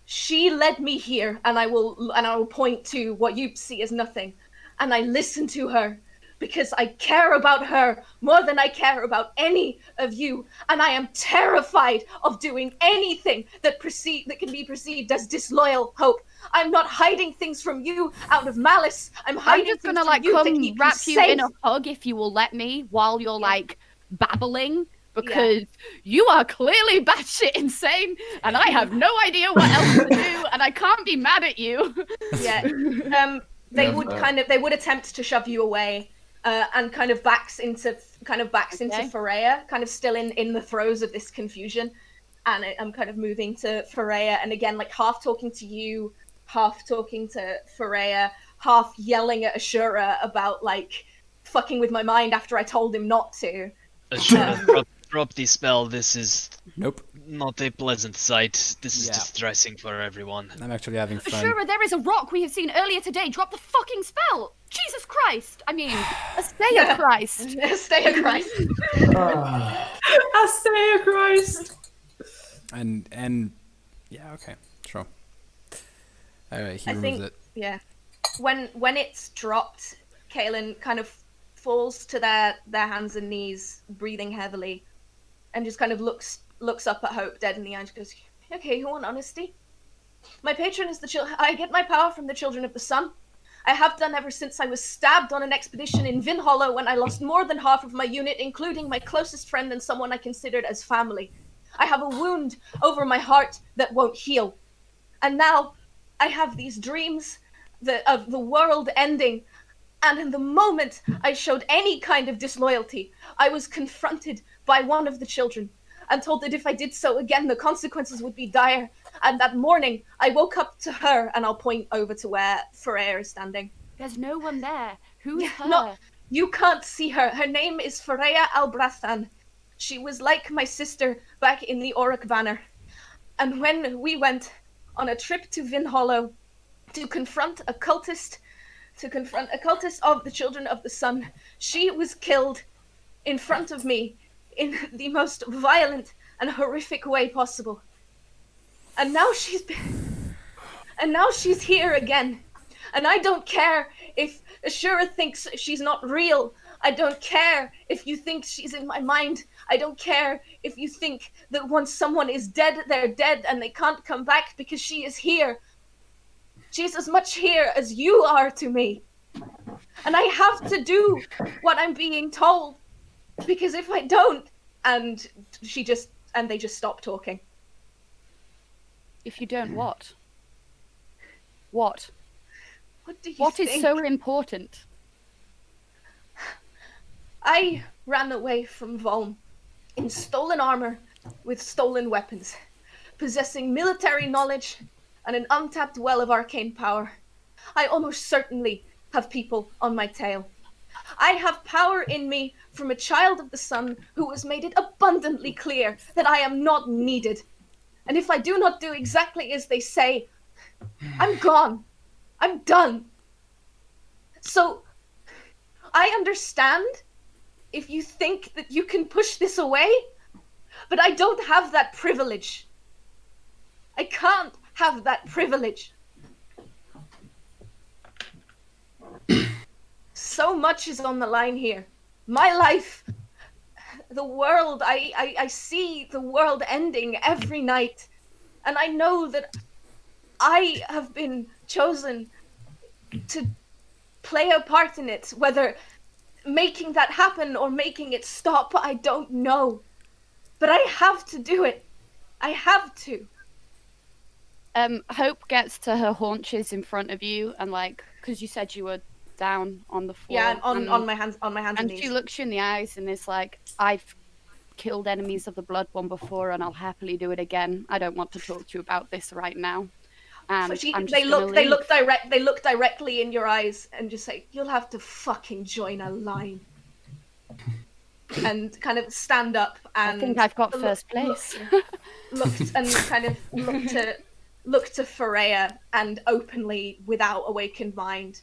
She led me here, and I will point to what you see as nothing, and I listened to her because I care about her more than I care about any of you, and I am terrified of doing anything that can be perceived as disloyal, Hope. I'm not hiding things from you out of malice. I'm just gonna come wrap you in a hug if you will let me while you're babbling. Because you are clearly batshit insane, and I have no idea what else to do, and I can't be mad at you. Yeah. They would attempt to shove you away, and kind of backs into Freya, kind of still in the throes of this confusion. And I'm kind of moving to Freya, and again, half talking to you, half talking to Freya, half yelling at Ashura about fucking with my mind after I told him not to. Ashura, drop the spell. This is Nope. not a pleasant sight. This is distressing for everyone. I'm actually having fun. Ashura, there is a rock we have seen earlier today. Drop the fucking spell. Jesus Christ. I mean, Astrea Christ. Astrea Christ. Astrea Christ. And yeah, okay, sure. All right, he removes it. Yeah. When it's dropped, Caelen kind of falls to their hands and knees, breathing heavily, and just kind of looks up at Hope dead in the eye and goes, okay, you want honesty? My patron is I get my power from the children of the sun. I have done ever since I was stabbed on an expedition in Vinhollow when I lost more than half of my unit, including my closest friend and someone I considered as family. I have a wound over my heart that won't heal. And now I have these dreams of the world ending. And in the moment I showed any kind of disloyalty, I was confronted by one of the children and told that if I did so again, the consequences would be dire. And that morning, I woke up to her, and I'll point over to where Freya is standing. There's no one there. Who is her? No, you can't see her. Her name is Freya Albrathan. She was like my sister back in the Auric Banner. And when we went on a trip to Vinhollow to confront a cultist of the Children of the Sun. She was killed in front of me in the most violent and horrific way possible. And now she's here again. And I don't care if Ashura thinks she's not real. I don't care if you think she's in my mind. I don't care if you think that once someone is dead, they're dead and they can't come back, because she is here. She's as much here as you are to me. And I have to do what I'm being told, because if I don't, and they just stop talking. If you don't, what? What? What do you What think? is so important? I ran away from Volm in stolen armor with stolen weapons, possessing military knowledge and an untapped well of arcane power. I almost certainly have people on my tail. I have power in me from a child of the sun who has made it abundantly clear that I am not needed. And if I do not do exactly as they say, I'm gone. I'm done. So, I understand if you think that you can push this away, but I don't have that privilege. I can't have that privilege. So much is on the line here. My life, the world, I see the world ending every night. And I know that I have been chosen to play a part in it. Whether making that happen or making it stop, I don't know. But I have to do it. I have to. Hope gets to her haunches in front of you, and because you said you were down on the floor. Yeah, on my hands and and knees. she looks you in the eyes and is like, I've killed enemies of the Blood One before, and I'll happily do it again. I don't want to talk to you about this right now. And But I'm just they gonna look leave. directly in your eyes and just say, "You'll have to fucking join a line." And kind of stand up and I think I've got first place. looked and kind of look to Freya and openly, without awakened mind,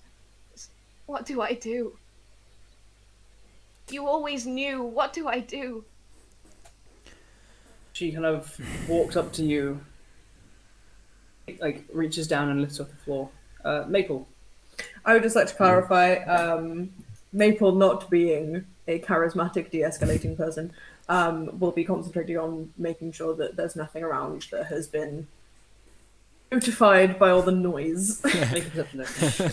what do I do? You always knew. What do I do? She kind of walks up to you, reaches down and lifts off the floor. Maple. I would just like to clarify, Maple not being a charismatic de-escalating person, will be concentrating on making sure that there's nothing around that has been notified by all the noise. Make a perception check.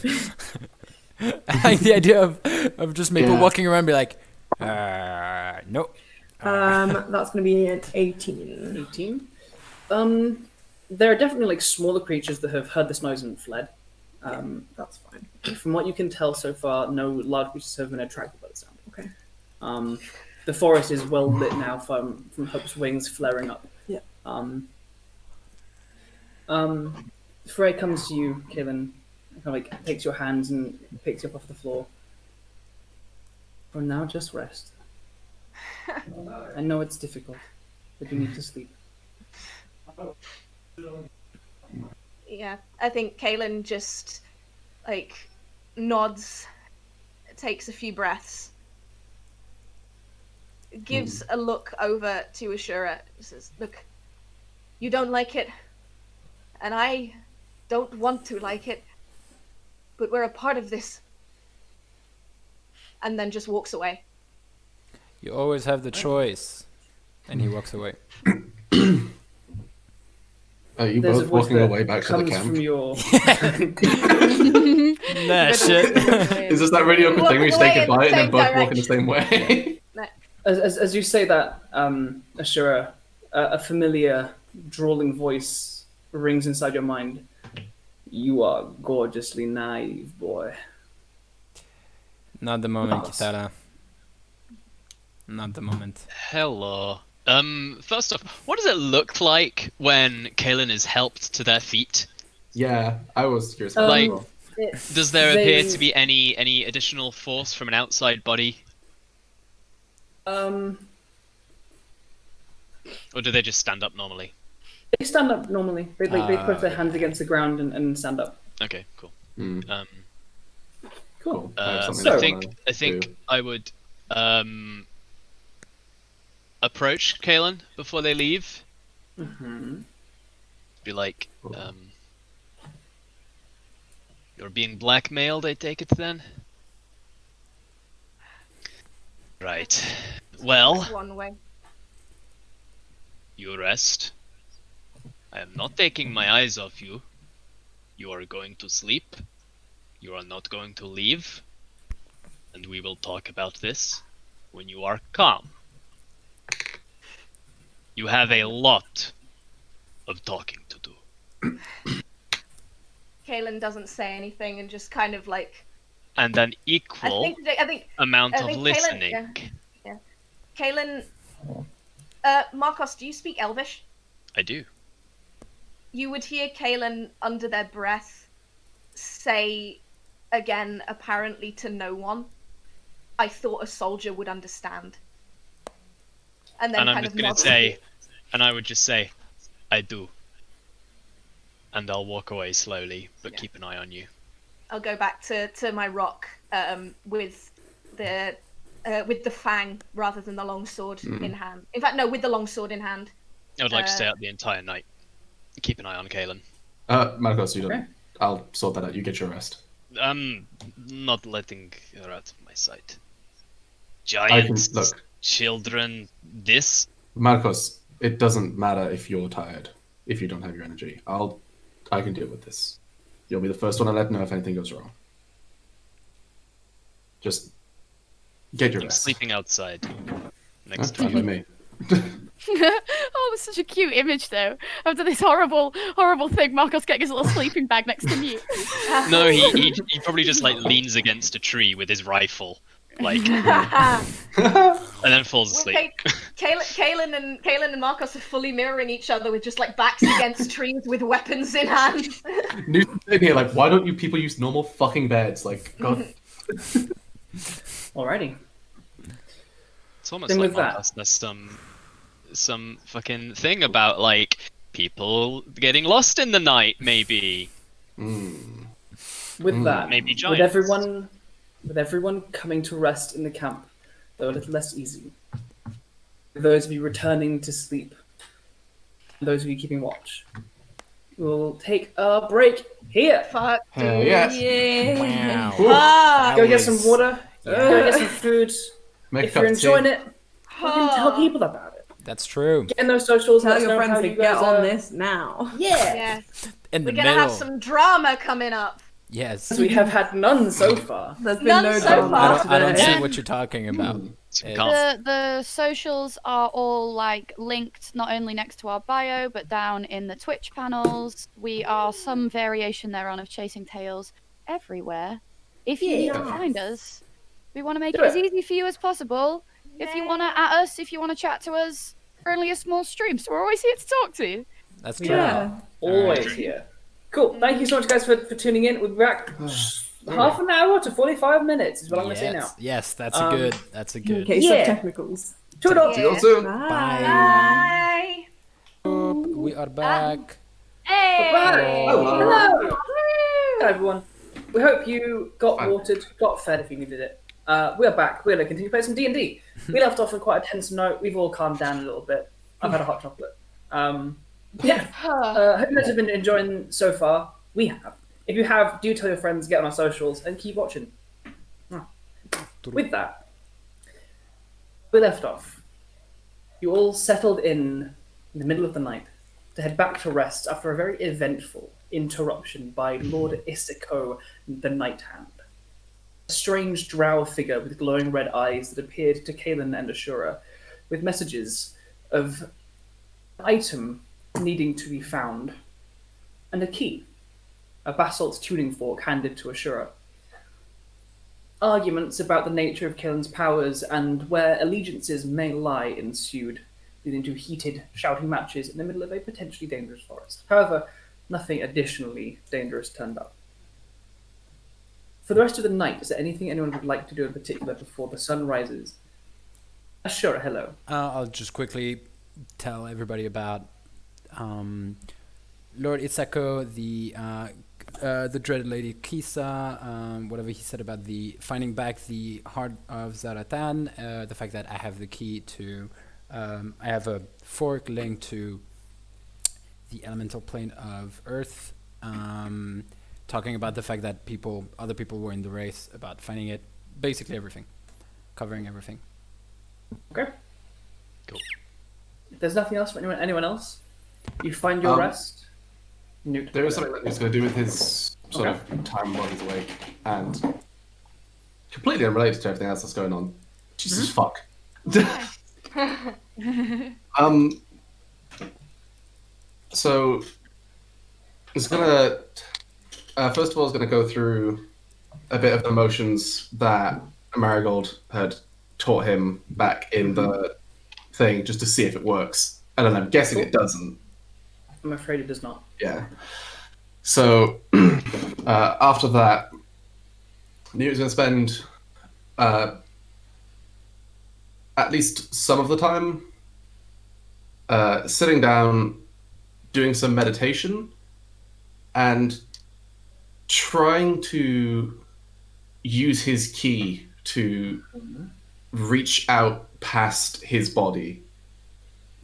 I like the idea of just Maple walking around and be like, nope. That's going to be an 18. 18. There are definitely smaller creatures that have heard this noise and fled. That's fine. From what you can tell so far, no large creatures have been attracted by the sound. Okay. The forest is well lit now from Hope's wings flaring up. Yeah. Frey comes to you, Caelen, kind of takes your hands and picks you up off the floor. For now, just rest. I know it's difficult, but you need to sleep. Yeah, I think Caelen just nods, takes a few breaths, gives a look over to Ashura, says, "Look, you don't like it, and I don't want to like it, but we're a part of this." And then just walks away. You always have the choice. And he walks away. Are you There's a both voice walking that away back to the comes camp? from your... Nah, shit. Is this that really awkward thing where you say Walking away goodbye in and the then both same walk in the same way? As you say that, Ashura, a familiar, drawling voice rings inside your mind. You are gorgeously naive, boy. Not the moment, Nice. Kitara. Not the moment. Hello. First off, what does it look like when Caelen is helped to their feet? Yeah, I was curious. Like, about does there appear to be any additional force from an outside body? Or do they just stand up normally? They stand up normally. They put their hands against the ground and stand up. Okay, cool. Cool. I think I would approach Caelan before they leave. Be like, you're being blackmailed, I take it then? Right. Well, That's one way. you rest. I am not taking my eyes off you. You are going to sleep. You are not going to leave. And we will talk about this when you are calm. You have a lot of talking to do. Caelan doesn't say anything and just kind of like. And an equal I think amount of Caelan, listening. Yeah. Caelan, Markos, do you speak Elvish? I do. You would hear Caelan under their breath say again, apparently to no one, I thought a soldier would understand. And then I'm just gonna say, and I would just say, I do. And I'll walk away slowly, but keep an eye on you. I'll go back to my rock with the fang rather than the long sword in hand. In fact, no, with the long sword in hand. I would like to stay out the entire night. Keep an eye on Caelan. Markos, you don't. I'll sort that out. You get your rest. I'm not letting her out of my sight. Giants, children, this. Markos, it doesn't matter if you're tired, if you don't have your energy. I can deal with this. You'll be the first one to let know if anything goes wrong. Just get your rest. Sleeping outside next to you. you. Me. Oh, it's such a cute image, though. After this horrible thing, Markos getting his little sleeping bag next to me. No, he probably just like leans against a tree with his rifle, like, and then falls asleep. Caelan and Markos are fully mirroring each other with just like backs against trees with weapons in hand. New thing here, like, why don't you people use normal fucking beds? Like, God. Alrighty. It's almost like there's some fucking thing about like people getting lost in the night, maybe. With that, maybe giants. With everyone coming to rest in the camp, though a little less easy. Those of you returning to sleep, those of you keeping watch, we'll take a break here. Fuck. Yeah. Wow. Go get some water. Go get some food. If you're enjoying it, tell people about it. That's true. Get in those socials. Tell your friends to get on this now. Yeah. In the We're gonna have some drama coming up. Yes. We have had none so far. There's been no so drama. far. I don't see what you're talking about. The socials are all like linked not only next to our bio but down in the Twitch panels. We are some variation thereon of Chasing Tails everywhere. If you need to find us, we want to make it as easy for you as possible. If you want to at us, if you want to chat to us, we're only a small stream, so we're always here to talk to you. That's true. Yeah. Always here. Cool. Thank you so much, guys, for tuning in. We'll be back half an hour to 45 minutes is what I'm going to say now. Yes, that's a good. That's a good. In case of technicals. Toodle. Bye. We are back. Hey. Hello, everyone. We hope you got watered, got fed if you needed it. We are back. We're going to continue to play some D&D. We left off on quite a tense note. We've all calmed down a little bit. I've had a hot chocolate. Hope you guys have been enjoying so far. We have. If you have, do tell your friends, get on our socials, and keep watching. With that, we left off. You all settled in the middle of the night to head back to rest after a very eventful interruption by Lord Isiko, the Night Hand. A strange drow figure with glowing red eyes that appeared to Caelen and Ashura with messages of an item needing to be found and a key, a basalt tuning fork handed to Ashura. Arguments about the nature of Caelan's powers and where allegiances may lie ensued, leading to heated, shouting matches in the middle of a potentially dangerous forest. However, nothing additionally dangerous turned up. For the rest of the night, is there anything anyone would like to do in particular before the sun rises? Ashura, hello. I'll just quickly tell everybody about Lord Isako, the the dreaded lady Kisa, whatever he said about the finding back the heart of Zaratan, the fact that I have the key to, I have a fork linked to the elemental plane of Earth, talking about the fact that other people were in the race, about finding it, basically everything, covering everything. Okay. Cool. If there's nothing else for anyone else, you find your rest. Newt. There is something that he's going to do with his sort of time while he's awake, and completely unrelated to everything else that's going on. Jesus fuck. So it's gonna first of all, it's gonna go through a bit of the motions that Marigold had taught him back in the thing, just to see if it works. And then I'm guessing it doesn't. I'm afraid it does not. Yeah. So after that, Newton's going to spend at least some of the time sitting down, doing some meditation, and trying to use his key to reach out past his body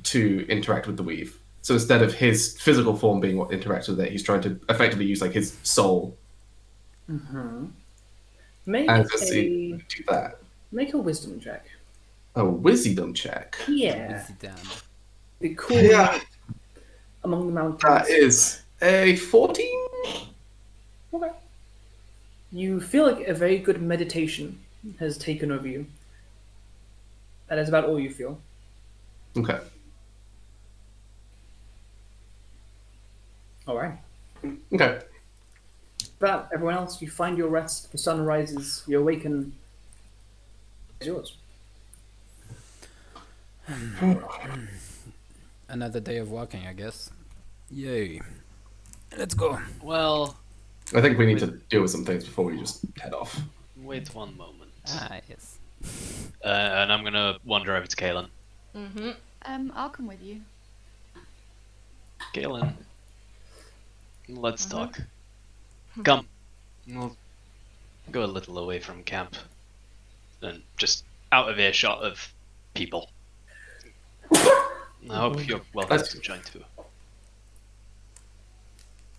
to interact with the weave. So instead of his physical form being what interacts with it, he's trying to effectively use like his soul. Make And just do that. Make a wisdom check. A wisdom check. Yeah. Damn. The cool Yeah. among the mountains. That is a 14. Okay. You feel like a very good meditation has taken over you. That is about all you feel. Okay. All right. Okay. But everyone else, you find your rest. The sun rises. You awaken. It's yours. Another day of walking, I guess. Yay. Let's go. Well, I think we need to deal with some things before we just head off. wait one moment. Yes. And I'm gonna wander over to Caelen. I'll come with you. Caelen, let's talk. Come. We'll go a little away from camp. And just out of earshot of people. I hope you're welcome to join too.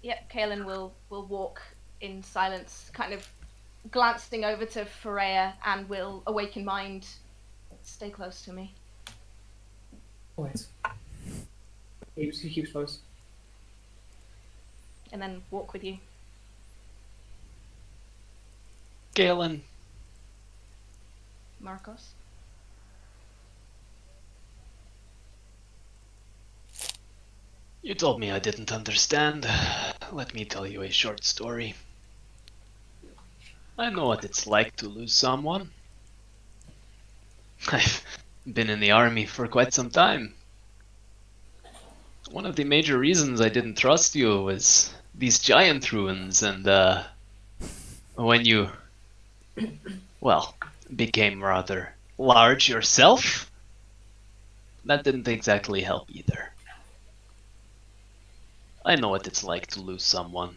Yep, Caelen will walk in silence, kind of glancing over to Freya, and will awaken mind. Stay close to me. Always. He keeps close. And then walk with you. Caelen, Markos. you told me I didn't understand. Let me tell you a short story. I know what it's like to lose someone. I've been in the army for quite some time. One of the major reasons I didn't trust you was these giant ruins, and when you, well, became rather large yourself, that didn't exactly help either. I know what it's like to lose someone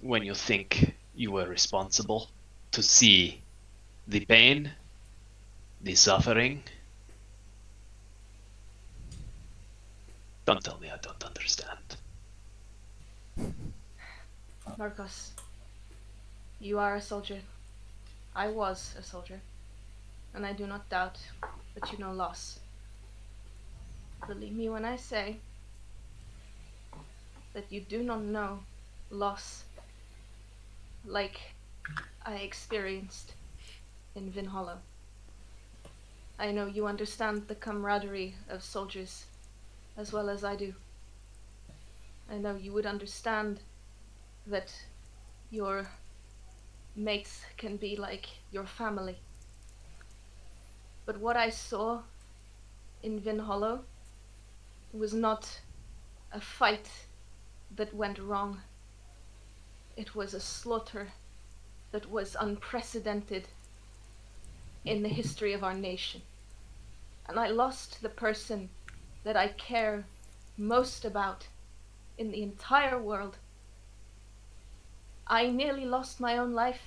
when you think you were responsible, to see the pain, the suffering. Don't tell me I don't understand. Markos, you are a soldier. I was a soldier. And I do not doubt that you know loss. Believe me when I say that you do not know loss like I experienced in Vinhollow. I know you understand the camaraderie of soldiers as well as I do. I know you would understand that your mates can be like your family. But what I saw in Vinhollow was not a fight that went wrong. It was a slaughter that was unprecedented in the history of our nation. And I lost the person that I care most about in the entire world. I nearly lost my own life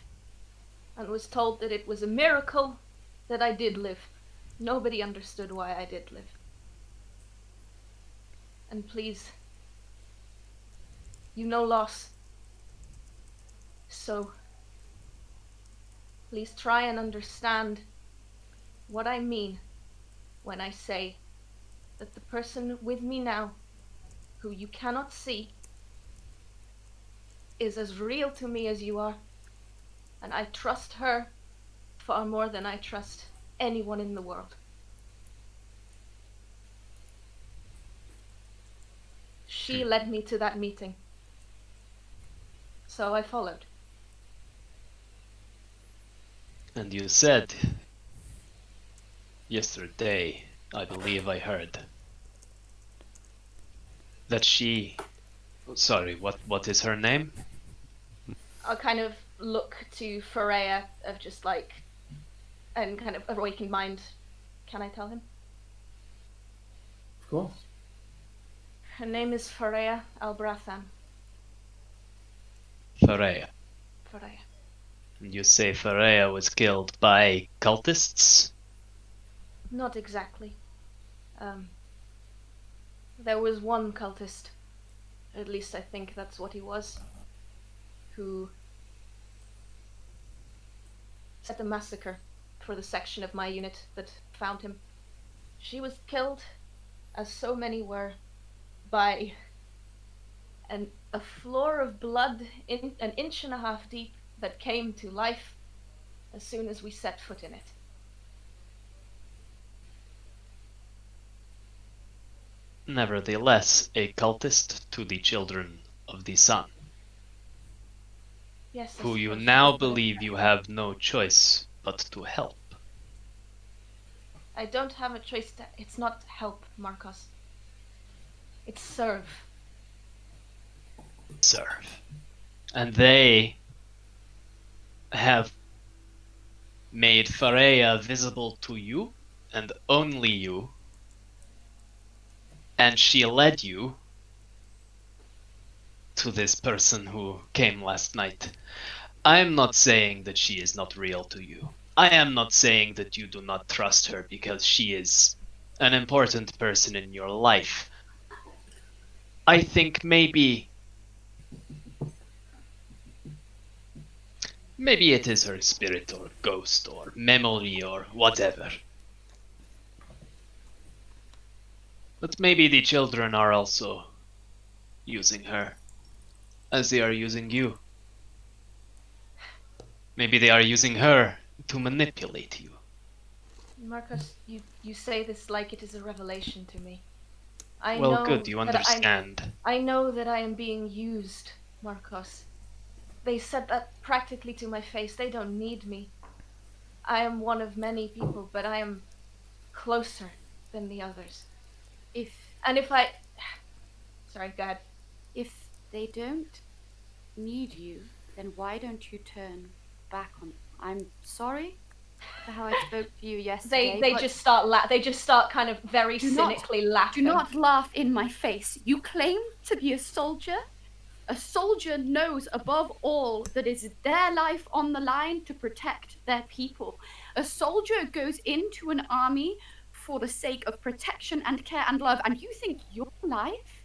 and was told that it was a miracle that I did live. Nobody understood why I did live. And please, you know loss. So, please try and understand what I mean when I say that the person with me now, who you cannot see, is as real to me as you are. And I trust her far more than I trust anyone in the world. She led me to that meeting. So I followed. And you said yesterday, I believe I heard, that she... Sorry, what is her name? I'll kind of look to Freya of just like, and kind of awakened mind. Can I tell him? Of course. Her name is Freya Albrathan. Freya. Freya. And you say Freya was killed by cultists? Not exactly. There was one cultist, at least I think that's what he was, who set a massacre for the section of my unit that found him. She was killed, as so many were, by a floor of blood an inch and a half deep that came to life as soon as we set foot in it. Nevertheless, a cultist to the children of the sun, Yes, I who you suppose now could put it believe that you way. have no choice but to help. I don't have a choice to... It's not help, Markos. It's serve. Serve. And they have made Freya visible to you, and only you, and she led you to this person who came last night. I am not saying that she is not real to you. I am not saying that you do not trust her because she is an important person in your life. I think maybe it is her spirit or ghost or memory or whatever. But maybe the children are also using her as they are using you. Maybe they are using her to manipulate you. Markos, you say this like it is a revelation to me. I Well, know good, you that understand. I know that I am being used, Markos. They said that practically to my face. They don't need me. I am one of many people, but I am closer than the others. If If I... Sorry, go ahead. if they don't need you, then why don't you turn back on them? I'm sorry for how I spoke to you yesterday. They but just start kind of very cynically laughing. do not laugh in my face. You claim to be a soldier. A soldier knows above all that it is their life on the line to protect their people. A soldier goes into an army for the sake of protection and care and love, and you think your life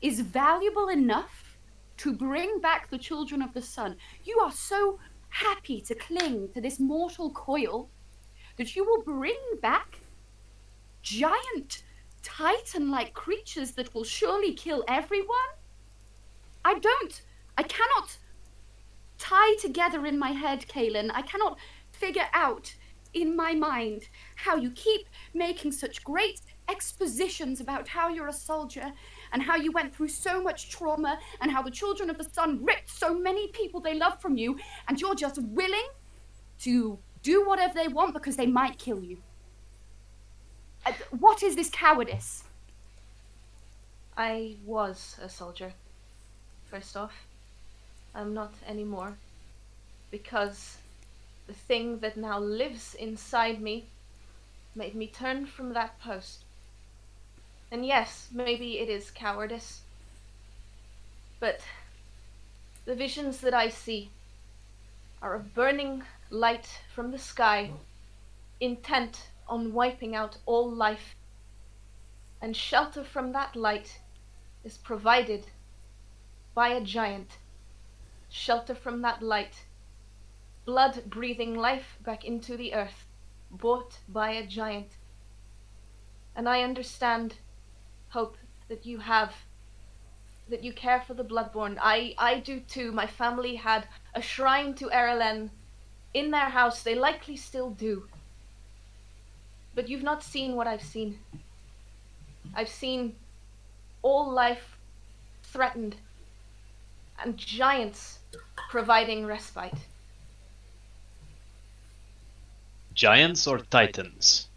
is valuable enough to bring back the children of the sun. You are so happy to cling to this mortal coil that you will bring back giant titan-like creatures that will surely kill everyone? I cannot tie together in my head, Caelen. I cannot figure out in my mind how you keep making such great expositions about how you're a soldier and how you went through so much trauma and how the children of the sun ripped so many people they love from you, and you're just willing to do whatever they want because they might kill you. What is this cowardice? I was a soldier. First off, I'm not anymore, because the thing that now lives inside me made me turn from that post. And yes, maybe it is cowardice, but The visions that I see are a burning light from the sky, intent on wiping out all life. And shelter from that light is provided by a giant. Shelter from that light. Blood breathing life back into the earth, bought by a giant. And I understand, Hope, that you care for the Bloodborne. I do too. My family had a shrine to Caelen in their house. They likely still do. But you've not seen what I've seen. I've seen all life threatened and giants providing respite. Giants or titans?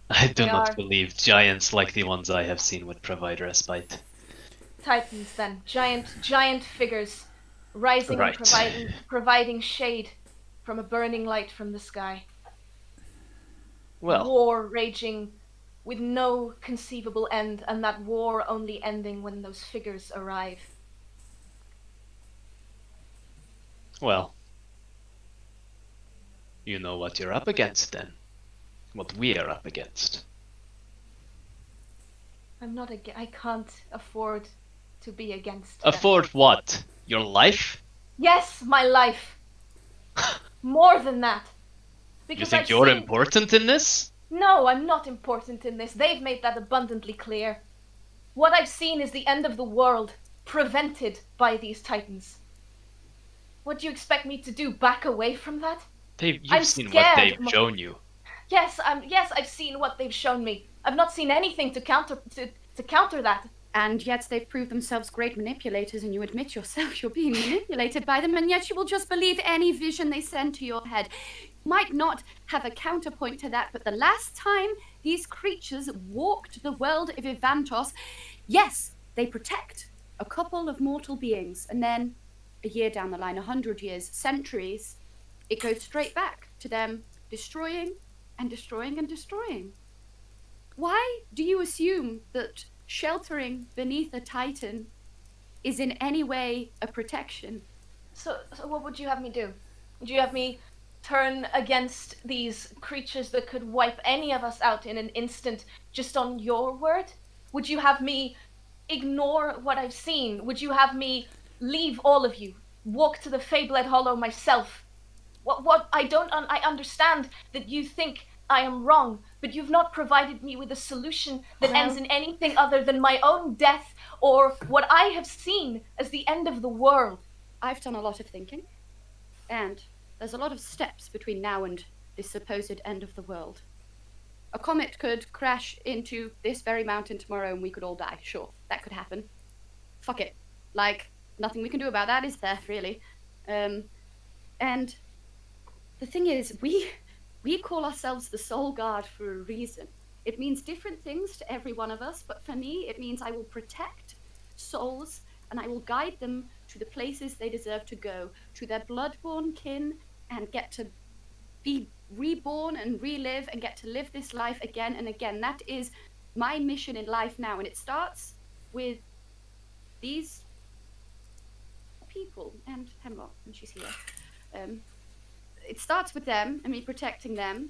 I do not believe giants like the ones I have seen would provide respite. Titans, then. Giant figures rising Right. and providing shade from a burning light from the sky. Well, War raging with no conceivable end, and that war only ending when those figures arrive. well. You know what you're up against then. What we are up against. I can't afford to be against Afford that. what? Your life? Yes, my life. More than that. You think you're important in this? No, I'm not important in this. They've made that abundantly clear. What I've seen is the end of the world, prevented by these titans. What do you expect me to do? Back away from that? You've seen what they've shown you. Yes, I've seen what they've shown me. I've not seen anything to counter that. And yet they've proved themselves great manipulators, and you admit yourself you're being manipulated by them, and yet you will just believe any vision they send to your head. You might not have a counterpoint to that, but the last time these creatures walked the world of Ivantos, yes, they protect a couple of mortal beings, and then a year down the line, 100 years, centuries, it goes straight back to them destroying and destroying and destroying. Why do you assume that sheltering beneath a titan is in any way a protection? So what would you have me do? Would you have me turn against these creatures that could wipe any of us out in an instant just on your word? Would you have me ignore what I've seen? Would you have me leave all of you, walk to the Feyblade Hollow myself? I understand that you think I am wrong, but you've not provided me with a solution that ends in anything other than my own death or what I have seen as the end of the world. I've done a lot of thinking, and there's a lot of steps between now and this supposed end of the world. A comet could crash into this very mountain tomorrow and we could all die. Sure, that could happen. Fuck it. Like, nothing we can do about that, is there, really? And the thing is, we call ourselves the Soulguard for a reason. It means different things to every one of us, but for me, it means I will protect souls and I will guide them to the places they deserve to go, to their bloodborne kin, and get to be reborn and relive and get to live this life again and again. That is my mission in life now, and it starts with these people and Hemlock, and she's here. It starts with them and me protecting them,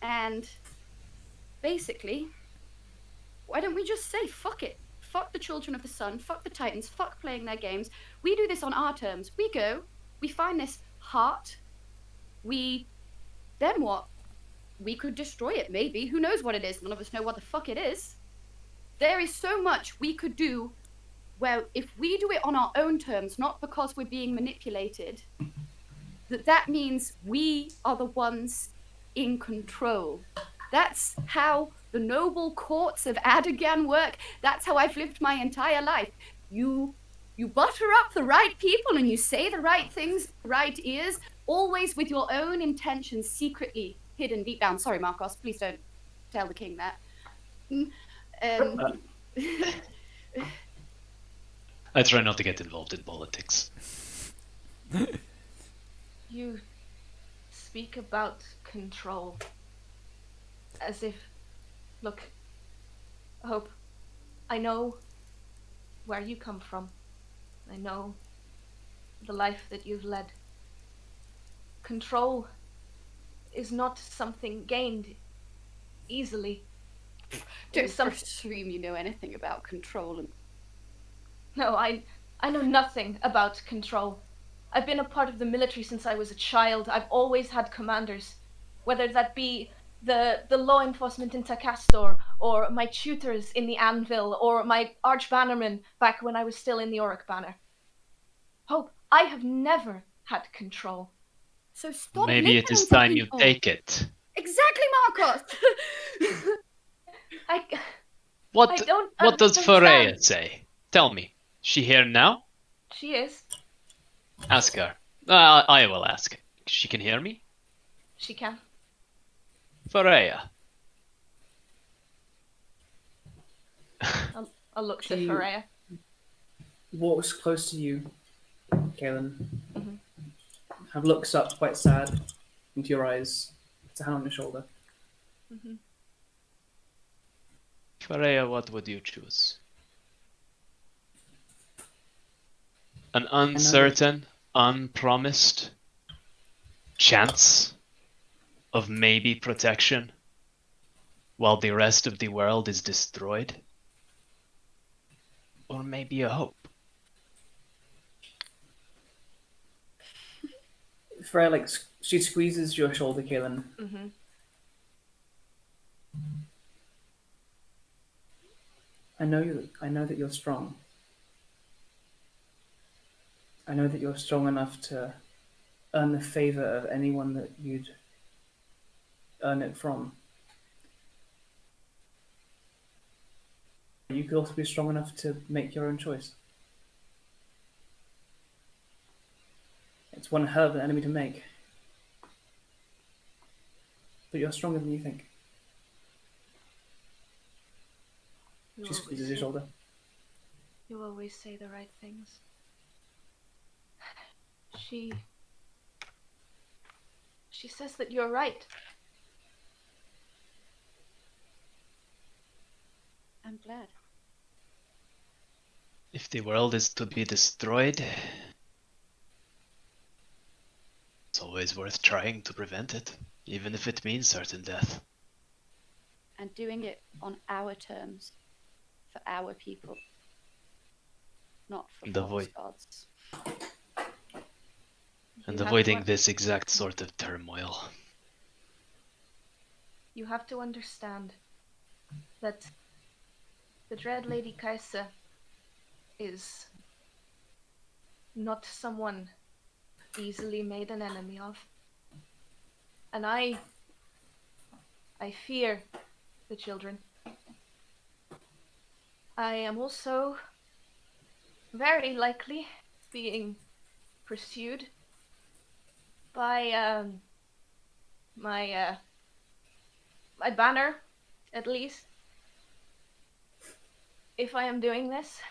and basically, why don't we just say, fuck it? Fuck the Children of the Sun, fuck the Titans, fuck playing their games. We do this on our terms. We go, we find this heart, then what? We could destroy it, maybe. Who knows what it is? None of us know what the fuck it is. There is so much we could do where if we do it on our own terms, not because we're being manipulated, that means we are the ones in control. That's how the noble courts of Addagan work. That's how I've lived my entire life. You butter up the right people and you say the right things, right ears, always with your own intentions secretly hidden deep down. Sorry, Markos, please don't tell the king that. I try not to get involved in politics. You speak about control as if... Look, Hope, I know where you come from. I know the life that you've led. Control is not something gained easily. Don't presume you know anything about control. No, I know nothing about control. I've been a part of the military since I was a child. I've always had commanders, whether that be the law enforcement in Takastor, or my tutors in the Anvil, or my archbannerman back when I was still in the Auric Banner. Hope, I have never had control. So stop. Maybe it is time you take it. Exactly, Markos. What don't does understand. Freya say? Tell me. She here now? She is. Ask her. I will ask. She can hear me? She can. Freya. I'll look to Freya. Walks close to you, Caelen. And looks up quite sad into your eyes. It's a hand on your shoulder. Freya, what would you choose? An uncertain, unpromised chance of maybe protection while the rest of the world is destroyed? Or maybe a hope? Freya, she squeezes your shoulder, Caelen. I know that you're strong. I know that you're strong enough to earn the favor of anyone that you'd earn it from. You could also be strong enough to make your own choice. It's one hell of an enemy to make. But you're stronger than you think. She squeezes your shoulder. You always say the right things. She says that you're right. I'm glad. If the world is to be destroyed, it's always worth trying to prevent it, even if it means certain death. And doing it on our terms, for our people, not for false gods. And avoiding this exact sort of turmoil. You have to understand that the Dread Lady Kaisa is not someone easily made an enemy of. And I fear the children. I am also very likely being pursued by my banner, at least. If I am doing this,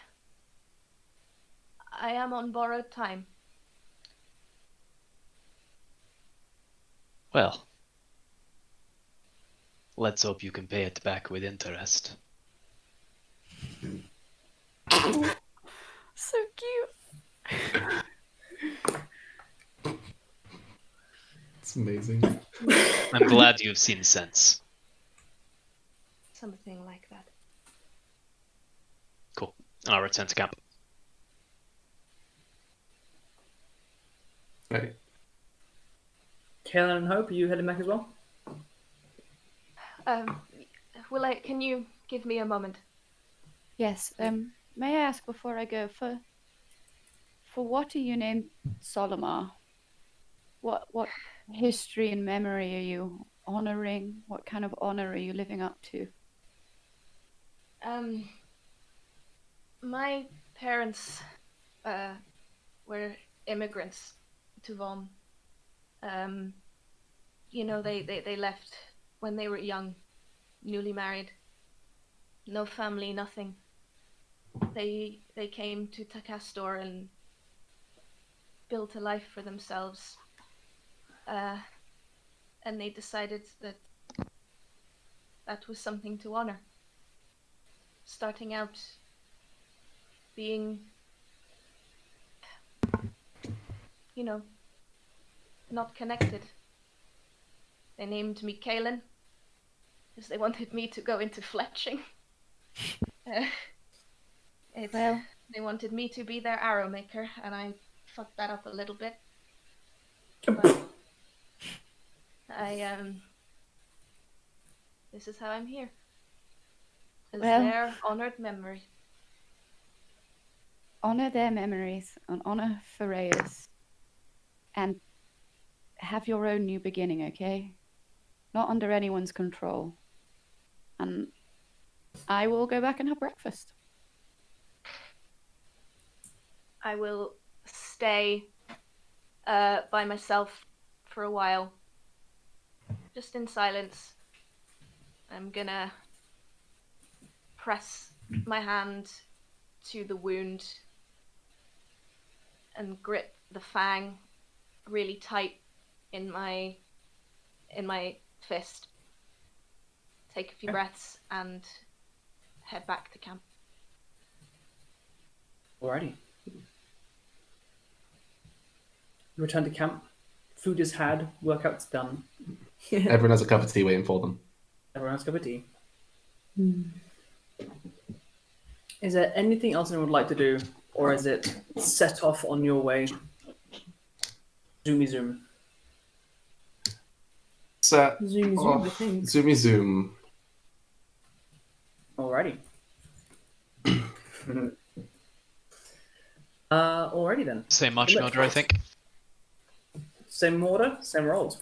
I am on borrowed time. Well, let's hope you can pay it back with interest. So cute. It's amazing. I'm glad you've seen sense. Something like that. Cool. I'll return to camp. Right. Caelen and Hope, are you heading back as well? Can you give me a moment? Yes. May I ask before I go, for what are you named Solemar? What history and memory are you honoring? What kind of honor are you living up to? My parents were immigrants to Von. They left when they were young, newly married, no family, nothing. They came to Takastor and built a life for themselves. And they decided that was something to honor. Starting out being, not connected. They named me Caelen because they wanted me to go into fletching. Well, they wanted me to be their arrow maker, and I fucked that up a little bit. But this is how I'm here. As their honored memory. Honor their memories and honor Freya's. And have your own new beginning, okay? Not under anyone's control. And I will go back and have breakfast. I will stay by myself for a while. Just in silence. I'm gonna press my hand to the wound and grip the fang really tight in my fist. Take a few breaths and head back to camp. Alrighty. You return to camp. Food is had. Workout's done. Everyone has a cup of tea waiting for them. Everyone has a cup of tea. Is there anything else anyone would like to do, or is it set off on your way? Zoomy zoom. Set Zoomy zoom, I think. Zoomy zoom. Alrighty. Alrighty then. Same marching order, I think. Same order, same rolls.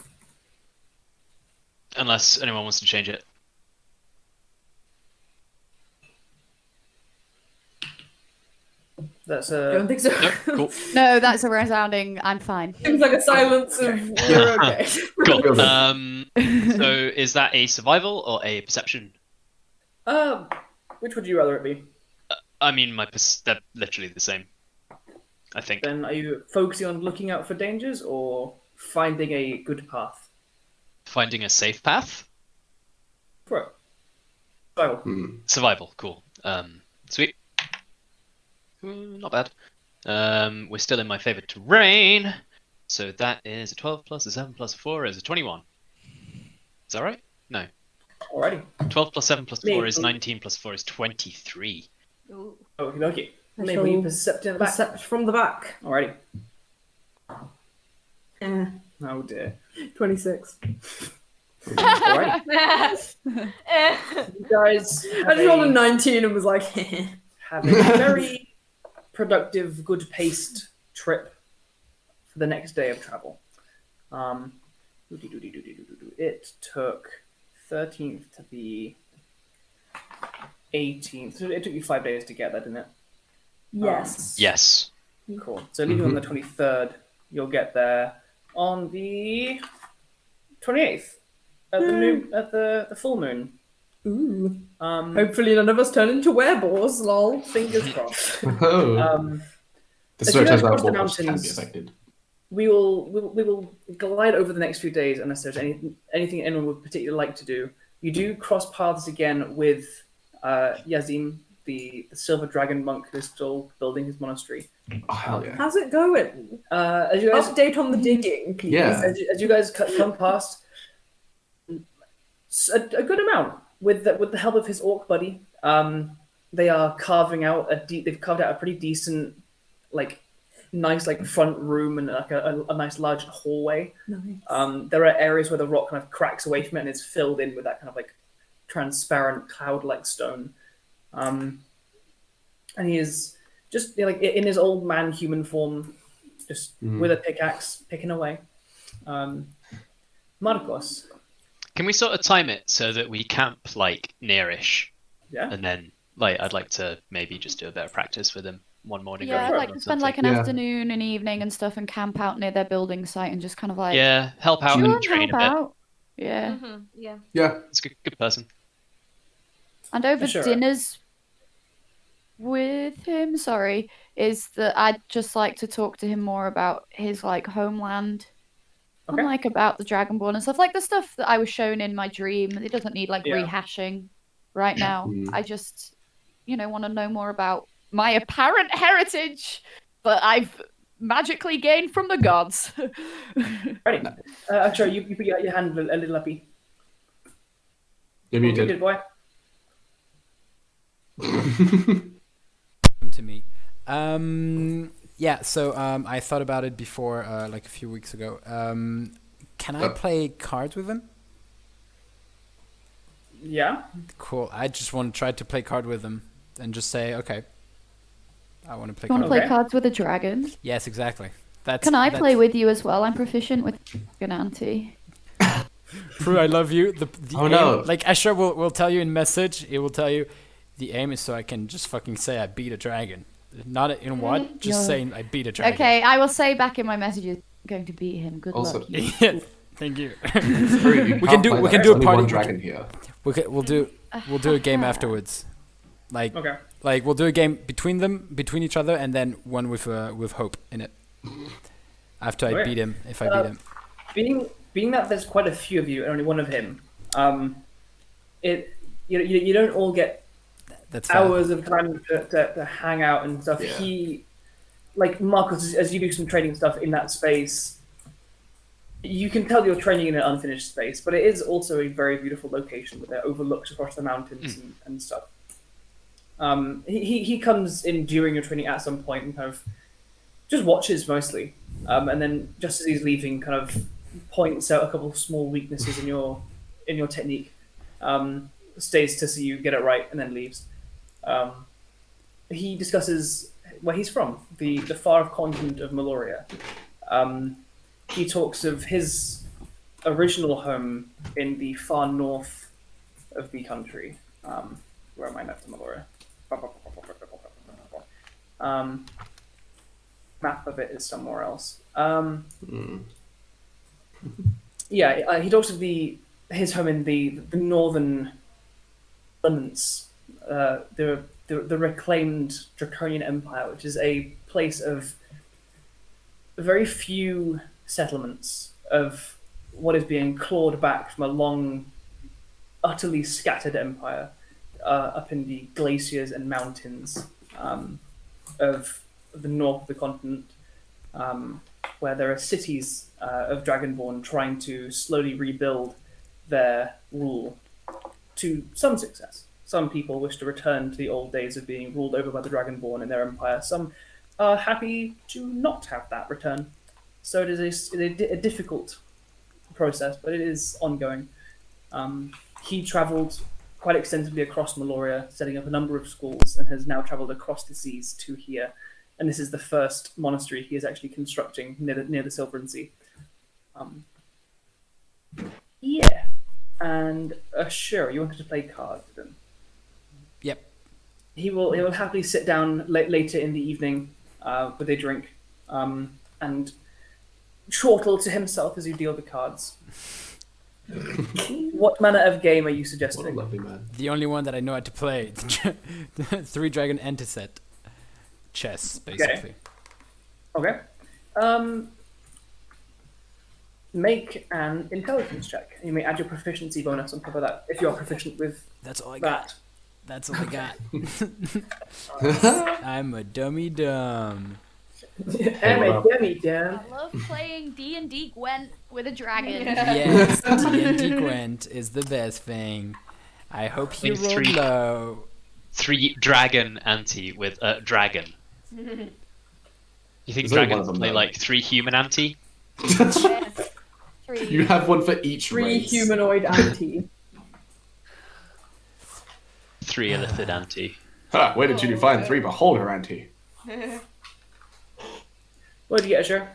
Unless anyone wants to change it. That's I don't think so. Nope, cool. No, that's a resounding, I'm fine. Seems like a silence of we're okay. Cool. So is that a survival or a perception? Which would you rather it be? I mean, they're literally the same. I think. Then are you focusing on looking out for dangers or finding a good path? Finding a safe path? Right. Survival. Survival, cool. Sweet. Not bad. We're still in my favorite terrain. So that is a 12 plus a 7 plus a 4 is a 21. Is that right? No. Alrighty. 12 plus 7 plus 4 is 19 plus 4 is 23. Ooh. Okay. Maybe you percept in the back. Percept from the back. Alrighty. Yeah. Oh dear. 26. Alrighty. You guys I just rolled a 19 and was like, have a very productive, good-paced trip for the next day of travel. It took 13th to the 18th. So it took you 5 days to get there, didn't it? yes. Yes. Cool. So leaving on the 23rd, you'll get there on the 28th at the full moon. Ooh. Hopefully none of us turn into werewolves, lol. Fingers crossed. Oh. The as you guys story turns cross out the wolves can be mountains, affected. we will glide over the next few days unless there's anything anyone would particularly like to do. You do cross paths again with Yazim, the silver dragon monk who's still building his monastery. Oh, hell yeah. How's it going? As you guys Update on the digging, please. Yeah. as you guys come past a good amount with the help of his orc buddy. They are carving out they've carved out a pretty decent, nice front room and a nice large hallway. Nice. There are areas where the rock kind of cracks away from it and it's filled in with that kind of transparent cloud-like stone. And he is just in his old man human form, just with a pickaxe picking away. Markos. Can we sort of time it so that we camp nearish? Yeah. And then I'd like to maybe just do a bit of practice with him one morning. Yeah, or I'd like to spend something. an afternoon and evening and stuff and camp out near their building site and just kind of yeah, help out chill and train help a bit. out. Yeah. Mm-hmm. Yeah. Yeah. It's a good person. And over Sure. dinners with him, is that I'd just like to talk to him more about his homeland. Okay. And about the Dragonborn and stuff, the stuff that I was shown in my dream. It doesn't need rehashing right now. I just want to know more about my apparent heritage, but I've magically gained from the gods. Ready? Ashura, you put your hand a little uppy. You're Good muted. boy. Come to me. Yeah, so I thought about it before, like a few weeks ago. Can I play cards with him? Yeah. Cool. I just want to try to play card with him and just say, okay, I want to play You want cards. to play Okay. cards with a dragon? Yes, exactly. That's, Can I that's play with you as well? I'm proficient with dragon auntie. Prue, I love you. The Oh, aim, no. Like Ashura will tell you in message. It will tell you the aim is so I can just fucking say I beat a dragon. Not in what? Just No. saying I beat a dragon. Okay, I will say back in my messages, I'm going to beat him. Good Also- luck. You. Yeah, thank you. Prue, you We can't can do- play we that. can There's do a only party- one dragon here. We'll do a game afterwards. Like Okay. like we'll do a game between each other, and then one with Hope in it. After I Okay. beat him, if I beat him. Being that there's quite a few of you and only one of him, you don't all get That's fine. hours of time to hang out and stuff. Yeah. He, like Marcos, as you do some training stuff in that space, you can tell you're training in an unfinished space, but it is also a very beautiful location with it overlooks across the mountains and stuff. He comes in during your training at some point and kind of just watches mostly, and then just as he's leaving, kind of points out a couple of small weaknesses in your technique. Stays to see you get it right and then leaves. He discusses where he's from, the far continent of Meloria. He talks of his original home in the far north of the country. Where am I next to Meloria? Map of it is somewhere else. Yeah, he talks of his home in the northern elements, the reclaimed Draconian Empire, which is a place of very few settlements of what is being clawed back from a long, utterly scattered empire up in the glaciers and mountains of the north of the continent, where there are cities of Dragonborn trying to slowly rebuild their rule to some success. Some people wish to return to the old days of being ruled over by the Dragonborn in their empire. Some are happy to not have that return. So it is a difficult process, but it is ongoing. He travelled quite extensively across Meloria, setting up a number of schools, and has now travelled across the seas to here. And this is the first monastery he is actually constructing near the Silvern Sea. Yeah. And sure, you wanted to play cards with him. Yep. He will happily sit down later in the evening with a drink and chortle to himself as you deal the cards. What manner of game are you What a suggesting? lovely man. The only one that I know how to play. 3-dragon anti-set. Chess, basically. Okay. Make an intelligence check. You may add your proficiency bonus on top of that if you are proficient with That's all I got. that. That's all I got. I'm a dummy dumb. Dummy, Dan. I love playing D&D Gwent with a dragon. Yes, D&D Gwent is the best thing. I hope you Think roll three. low. 3 dragon anti with a dragon. You think There's only one dragons of them, play though. like 3 human anti? Yes. 3. You have one for each 3 race. humanoid anti. 3 illithid anti. Ha, where did you find 3 beholder ante? What did you get, Asher?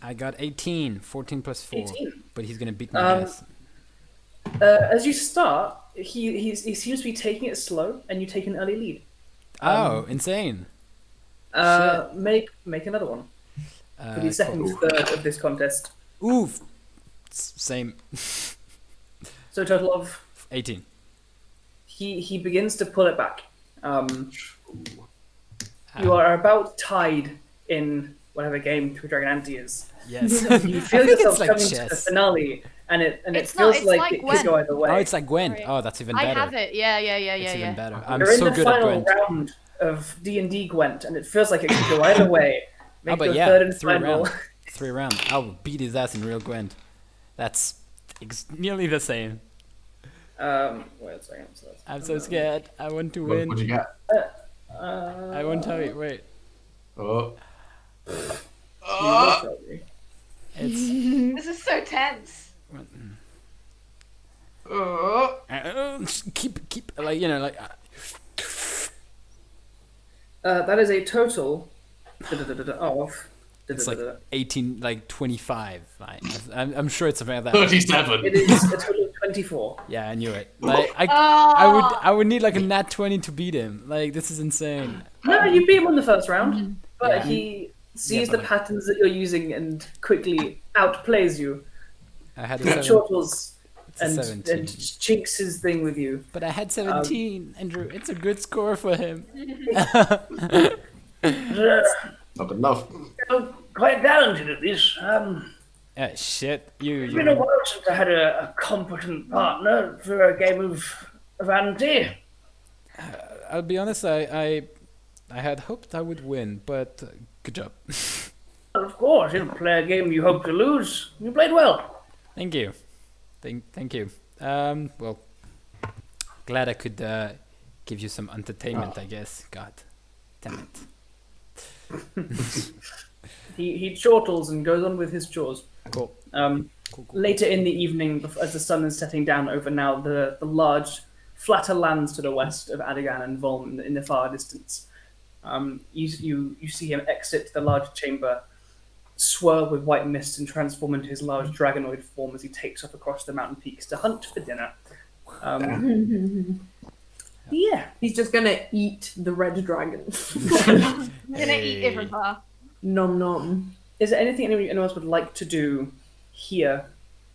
I got 18, 14 plus 4. 18. But he's gonna beat my ass. As you start, he seems to be taking it slow, and you take an early lead. Oh, insane. Make another one for the second cool. third of this contest. Oof. Same. So a total of 18. he begins to pull it back. You are about tied in whatever game Two Dragon Ante is. Yes. You feel I think yourself it's like coming to the chess. finale, and it It's feels not- it's like like it could go either way. Oh, it's like Gwent. Sorry. Oh, that's even I better. have it. Yeah. It's even better. I'm You're in so the good at final Gwent. round of D&D Gwent, and it feels like it could go either way. Make but the yeah, third and 3 final. rounds. 3 rounds. I'll beat his ass in real Gwent. That's nearly the same. Wait a second. I'm so scared. I want to win. What'd you get? I won't tell you. Wait. Oh. It's This is so tense. keep like, you know, like That is a total of. it's like 18, like 25. Like, I'm sure it's something like that. 37. It is a total of 24. Yeah, I knew it. Like I would need like a nat 20 to beat him. Like, this is insane. No, you beat him on the first round, but Yeah. he sees but the like- patterns that you're using and quickly outplays you. I had a He 7, chortles it's a and 17. chinks his thing with you. But I had 17, Andrew. It's a good score for him. Not good enough. You're quite talented at this. Shit. It's been a while since I had a competent partner for a game of ante. I'll be honest, I had hoped I would win, but good job. Of course, you don't play a game you hope to lose. You played well. Thank you. Thank you. Well, glad I could give you some entertainment, I guess. God damn it. He chortles and goes on with his chores. Cool. Cool. Later in the evening, as the sun is setting down over now the large, flatter lands to the west of Addagan and Volm in the far distance, you see him exit the large chamber, swirl with white mist, and transform into his large dragonoid form as he takes off across the mountain peaks to hunt for dinner. Yeah. He's just gonna eat the red dragon. I'm gonna eat Ivanhoe. Nom nom. Is there anything anyone else would like to do here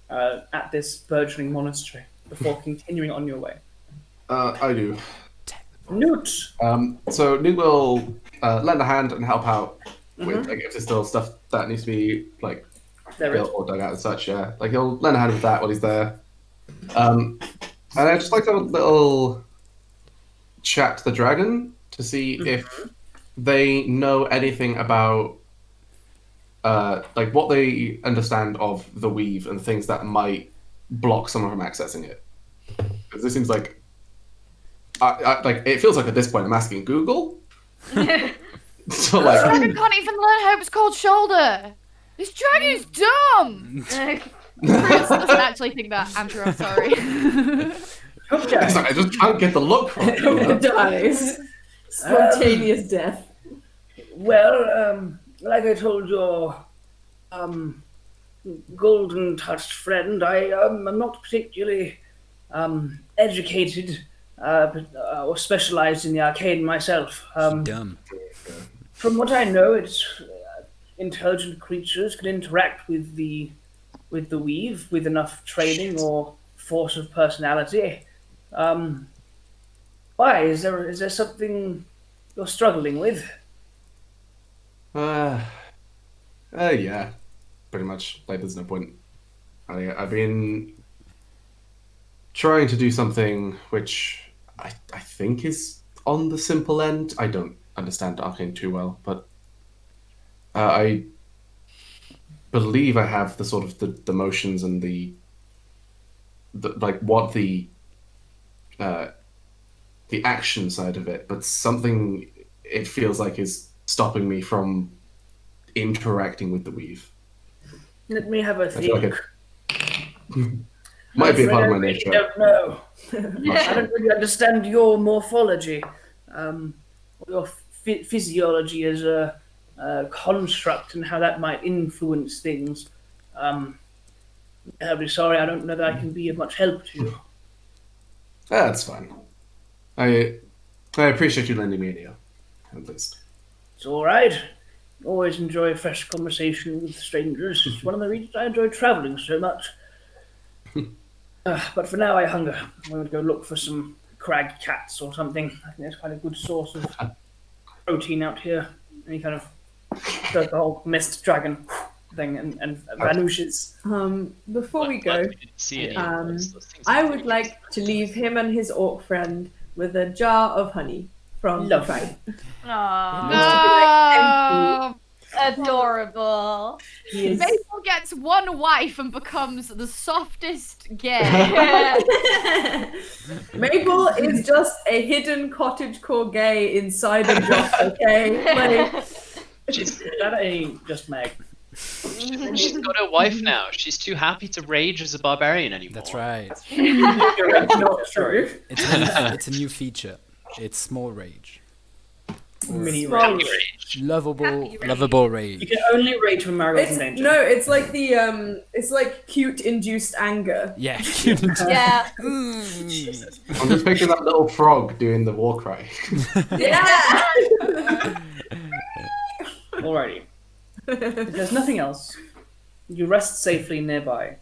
at this burgeoning monastery before continuing on your way? I do. Newt! So Newt will lend a hand and help out with, like, if there's still stuff that needs to be, like, There is. built or dug out and such, yeah. Like, he'll lend a hand with that while he's there. And I'd just like to have a little chat to the dragon to see if they know anything about, like, what they understand of the weave and things that might block someone from accessing it. Because this seems like, like, it feels like at this point I'm asking Google. So, like, Dragon can't even learn Hope's cold shoulder. This dragon is dumb. Prudence doesn't actually think that. Andrew, I'm sorry. Okay. I just can't get the look right. you know? Dies. Spontaneous death. Well, like I told your golden touched friend, I am not particularly educated or specialized in the arcane myself. Dumb. From what I know, it's intelligent creatures can interact with the weave with enough training or force of personality. Why is there something you're struggling with? Yeah, pretty much. Like, there's no point. I've been trying to do something which I think is on the simple end. I don't understand arcane too well, but I believe I have the sort of the motions and the like what the action side of it, but something it feels like is stopping me from interacting with the weave. Let me have a I feel think. like it might be a part of my I nature. don't know. I don't really understand your morphology, or your physiology as a construct and how that might influence things. I'm terribly sorry, I don't know that I can be of much help to you. That's fine. I appreciate you lending me an ear, at least. It's all right. Always enjoy a fresh conversation with strangers. It's one of the reasons I enjoy traveling so much. But for now, I hunger. I'm going to go look for some crag cats or something. I think that's quite a good source of protein out here. And he kind of does the whole mist dragon thing and vanishes. Before we go, We didn't see any of those things. I would like to leave him and his orc friend with a jar of honey from Love. the tribe. Aww. Adorable. He is Mabel gets one wife and becomes the softest gay. Mabel is just a hidden cottagecore gay inside of Josh, okay? Like, that ain't just Meg. She's got a wife now. She's too happy to rage as a barbarian anymore. That's right. Not true. It's a new feature. It's small rage. Mini Small rage. Lovable rage. You can only rage when Marigold's in danger. no, it's like it's like cute induced anger. Yeah. Yeah. I'm just picturing that little frog doing the war cry. Yeah. Alrighty. If there's nothing else, you rest safely nearby.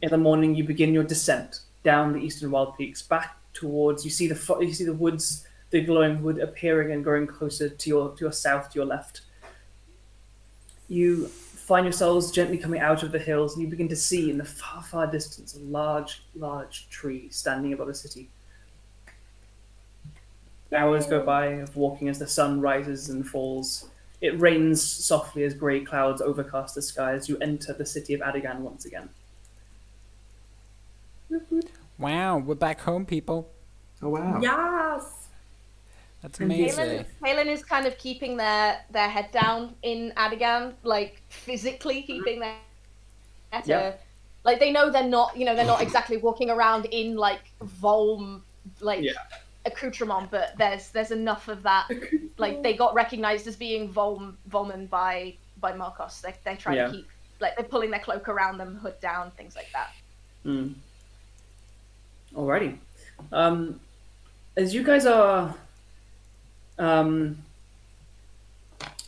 In the morning, you begin your descent down the eastern wild peaks, back towards. You see the woods, the glowing wood appearing and growing closer to your south, to your left. You find yourselves gently coming out of the hills, and you begin to see in the far, far distance a large, large tree standing above the city. Hours go by of walking as the sun rises and falls. It rains softly as grey clouds overcast the sky as you enter the city of Addagan once again. Wow, we're back home, people. Oh wow. Yes. That's amazing. Caelen is kind of keeping their head down in Addagan, like physically keeping their head. Yeah. Like they know they're not exactly walking around in like Volm accoutrement, but there's enough of that. Like they got recognized as being Volman by Markos. They try to keep, like, they're pulling their cloak around them, hood down, things like that. Alrighty. As you guys are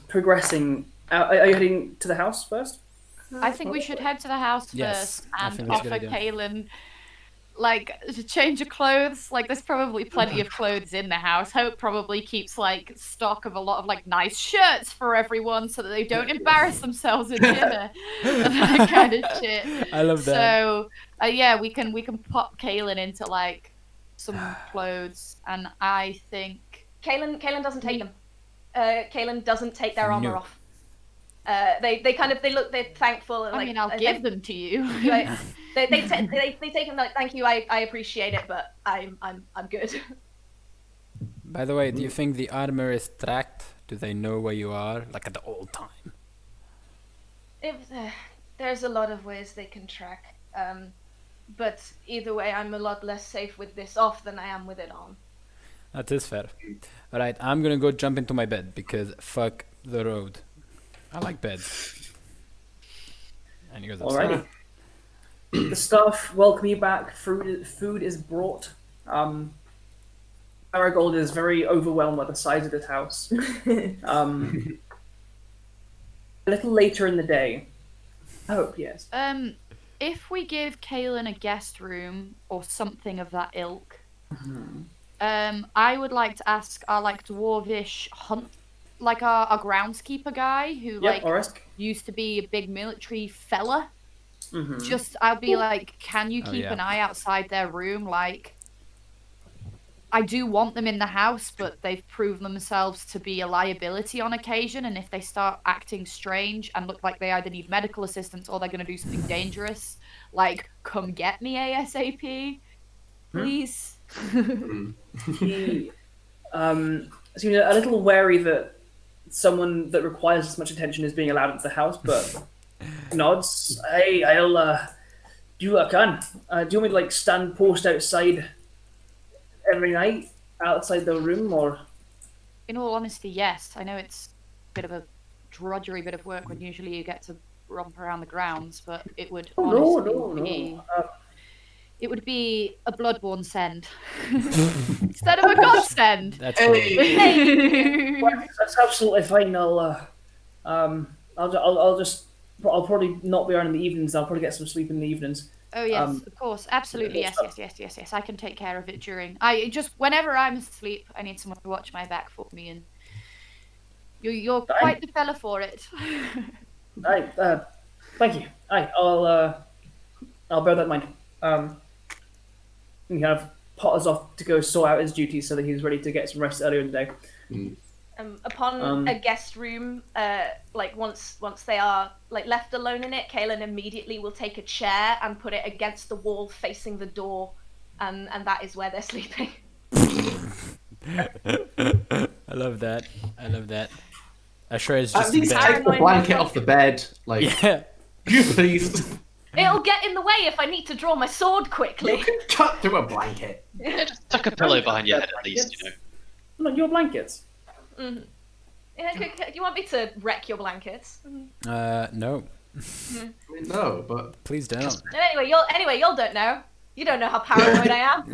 progressing, are you heading to the house first? I think we should head to the house Yes, first I and think that's a offer good idea. Caelen like a change of clothes. Like there's probably plenty of clothes in the house. Hope probably keeps like stock of a lot of like nice shirts for everyone so that they don't embarrass themselves at dinner and that kind of shit. I love that. So yeah, we can pop Caelen into like some clothes, and I think Caelen doesn't take them. Caelen doesn't take their armor No. off. They're thankful. And, I mean, I'll give them to you. Like, they take them like, thank you, I appreciate it, but I'm good. By the way, do you think the armor is tracked? Do they know where you are, like at all time? There's a lot of ways they can track, but either way, I'm a lot less safe with this off than I am with it on. That is fair. Alright, I'm gonna go jump into my bed because fuck the road. I like beds. And he goes upstairs. Alrighty. The staff welcome you back. Food is brought. Marigold is very overwhelmed by the size of this house. A little later in the day. Oh, yes. If we give Caelen a guest room or something of that ilk, I would like to ask our like dwarvish hunt, like our groundskeeper guy who Orisk. used to be a big military fella. Just I'll be like, can you keep an eye outside their room? Like, I do want them in the house, but they've proven themselves to be a liability on occasion. And if they start acting strange and look like they either need medical assistance or they're going to do something dangerous, like, come get me ASAP, please. He seemed a little wary that someone that requires as much attention is being allowed into the house, but nods. Hey, I'll do what I can. Do you want me to like stand post outside every night outside the room, or? In all honesty, yes. I know it's a bit of a drudgery bit of work when usually you get to romp around the grounds, but it would honestly it would be a bloodborne send instead of a godsend. That's That's absolutely fine. I'll probably not be around in the evenings. I'll probably get some sleep in the evenings. Oh yes, of course, absolutely, yes. I can take care of it during. Whenever I'm asleep, I need someone to watch my back for me, and you're quite the fella for it. Thank you. I'll bear that in mind. He kind of potters off to go sort out his duties so that he's ready to get some rest earlier in the day. Upon a guest room, like once they are like left alone in it, Caelen immediately will take a chair and put it against the wall facing the door, and that is where they're sleeping. I love that. Ashura is just At in least bed. take the blanket off the bed. Like, Yeah. you please. It'll get in the way if I need to draw my sword quickly. You can cut through a blanket. Yeah, just tuck a pillow behind your head at least, you know. Not your blankets. Yeah, you want me to wreck your blankets? No. I mean, no, but Please don't. Anyway, y'all don't know. You don't know how paranoid I am.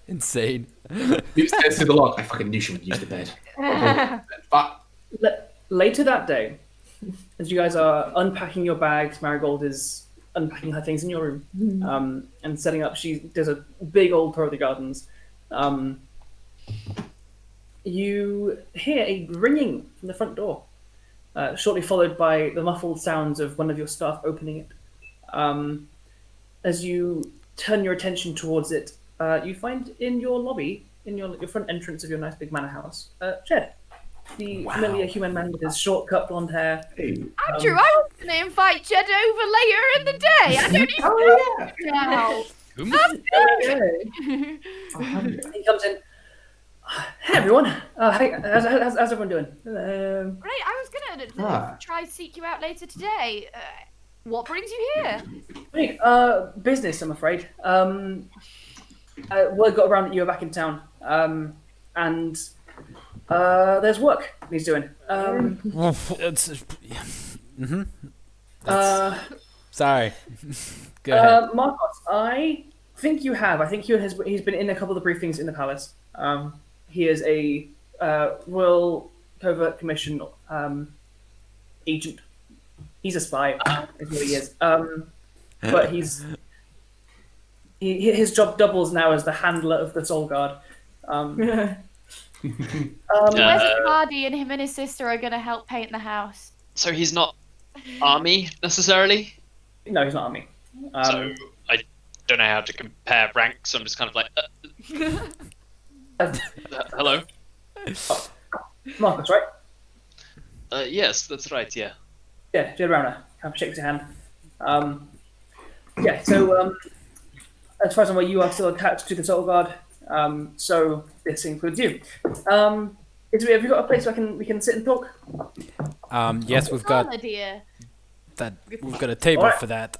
Insane. you said to the lock. I fucking knew she would use the bed. But Later that day, as you guys are unpacking your bags, Marigold is unpacking her things in your room and setting up. She does a big old tour of the gardens. You hear a ringing from the front door, shortly followed by the muffled sounds of one of your staff opening it. As you turn your attention towards it, you find in your lobby, in your front entrance of your nice big manor house, Jed, the familiar human man with his short cut blonde hair. Andrew, I was going to invite Jed over later in the day. I don't even know now. He comes in. Hey everyone, hey, how's everyone doing? Right, I was going to try to seek you out later today. What brings you here? Hey, business, I'm afraid. Word got around that you were back in town, and there's work he's doing. Sorry. Go ahead. Markos, I think you have. I think he's been in a couple of the briefings in the palace. He is a Royal Covert Commission agent. He's a spy, is what he is. But his job doubles now as the handler of the Soulguard. Where's Hardy and him and his sister are going to help paint the house? So he's not army necessarily. No, he's not army. So I don't know how to compare ranks. I'm just kind of like, hello. Markos, right? Yes, that's right. Yeah. Yeah, Jed Rowner. Kind of shakes your hand. So as far as I'm aware, you are still attached to the Soulguard. So this includes you. Have you got a place where we can sit and talk? Yes, we've got Idea. that. We've got a table for that.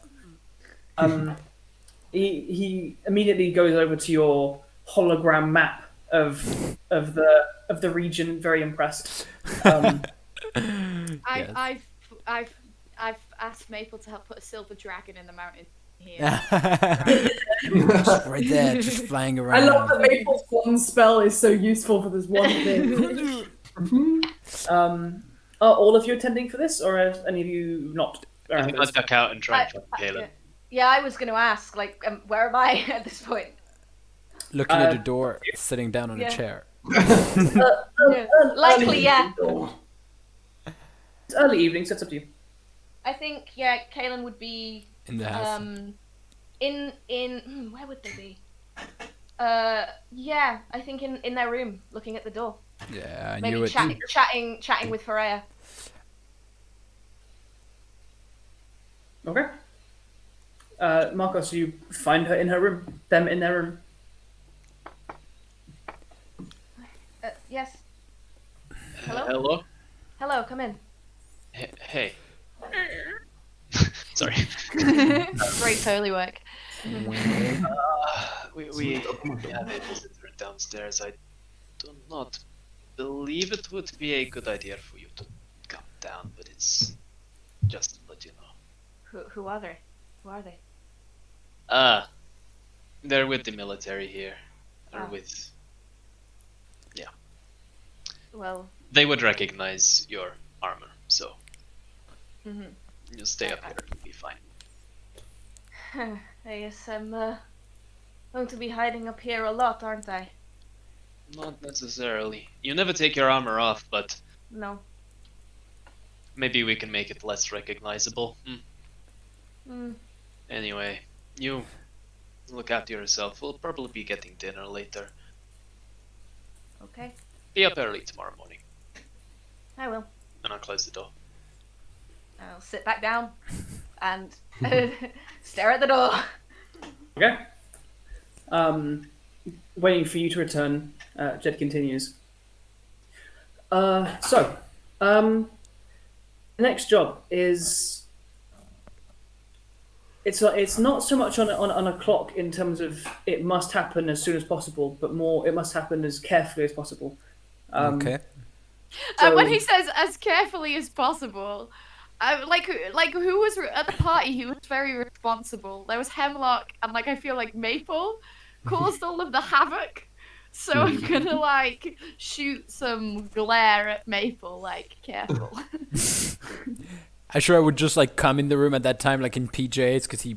He immediately goes over to your hologram map of the region, very impressed. I've asked Maple to help put a silver dragon in the mountain here. Just right there, just flying around. I love that Maple's one spell is so useful for this one thing. Are all of you attending for this, or are any of you not? I think I'd duck out and try and find Caelen. Yeah, I was going to ask, like, where am I at this point? Looking at the door, sitting down on a chair. Likely, yeah. It's early evening, so it's up to you. I think, yeah, Caelen would be In the house. where would they be? Yeah, I think in their room, looking at the door. Yeah, I Maybe knew it. chatting with Freya. Okay. Markos, you find her in her room. Them in their room. Yes. Hello? Hello? Hello, come in. Hey. Sorry. Great totally work. We have a visitor downstairs. I do not believe it would be a good idea for you to come down, but it's just to let you know. Who are they? Who are they? They're with the military here. They're with... Yeah. Well... They would recognize your armor, so... You stay up here, you'll be fine. I guess I'm going to be hiding up here a lot, aren't I? Not necessarily. You never take your armor off, but No. maybe we can make it less recognizable. Anyway, you Look after yourself. We'll probably be getting dinner later. Okay, Be up early tomorrow morning. I will. And I'll close the door. I'll sit back down and stare at the door. Okay. Waiting for you to return, Jed continues. The next job is... It's not so much on a clock in terms of it must happen as soon as possible, but more it must happen as carefully as possible. Okay. When he says as carefully as possible, like who was at the party who was very responsible? There was Hemlock and I feel like Maple caused all of the havoc. So I'm gonna shoot some glare at Maple, careful. Ashura would just come in the room at that time, in PJs, because he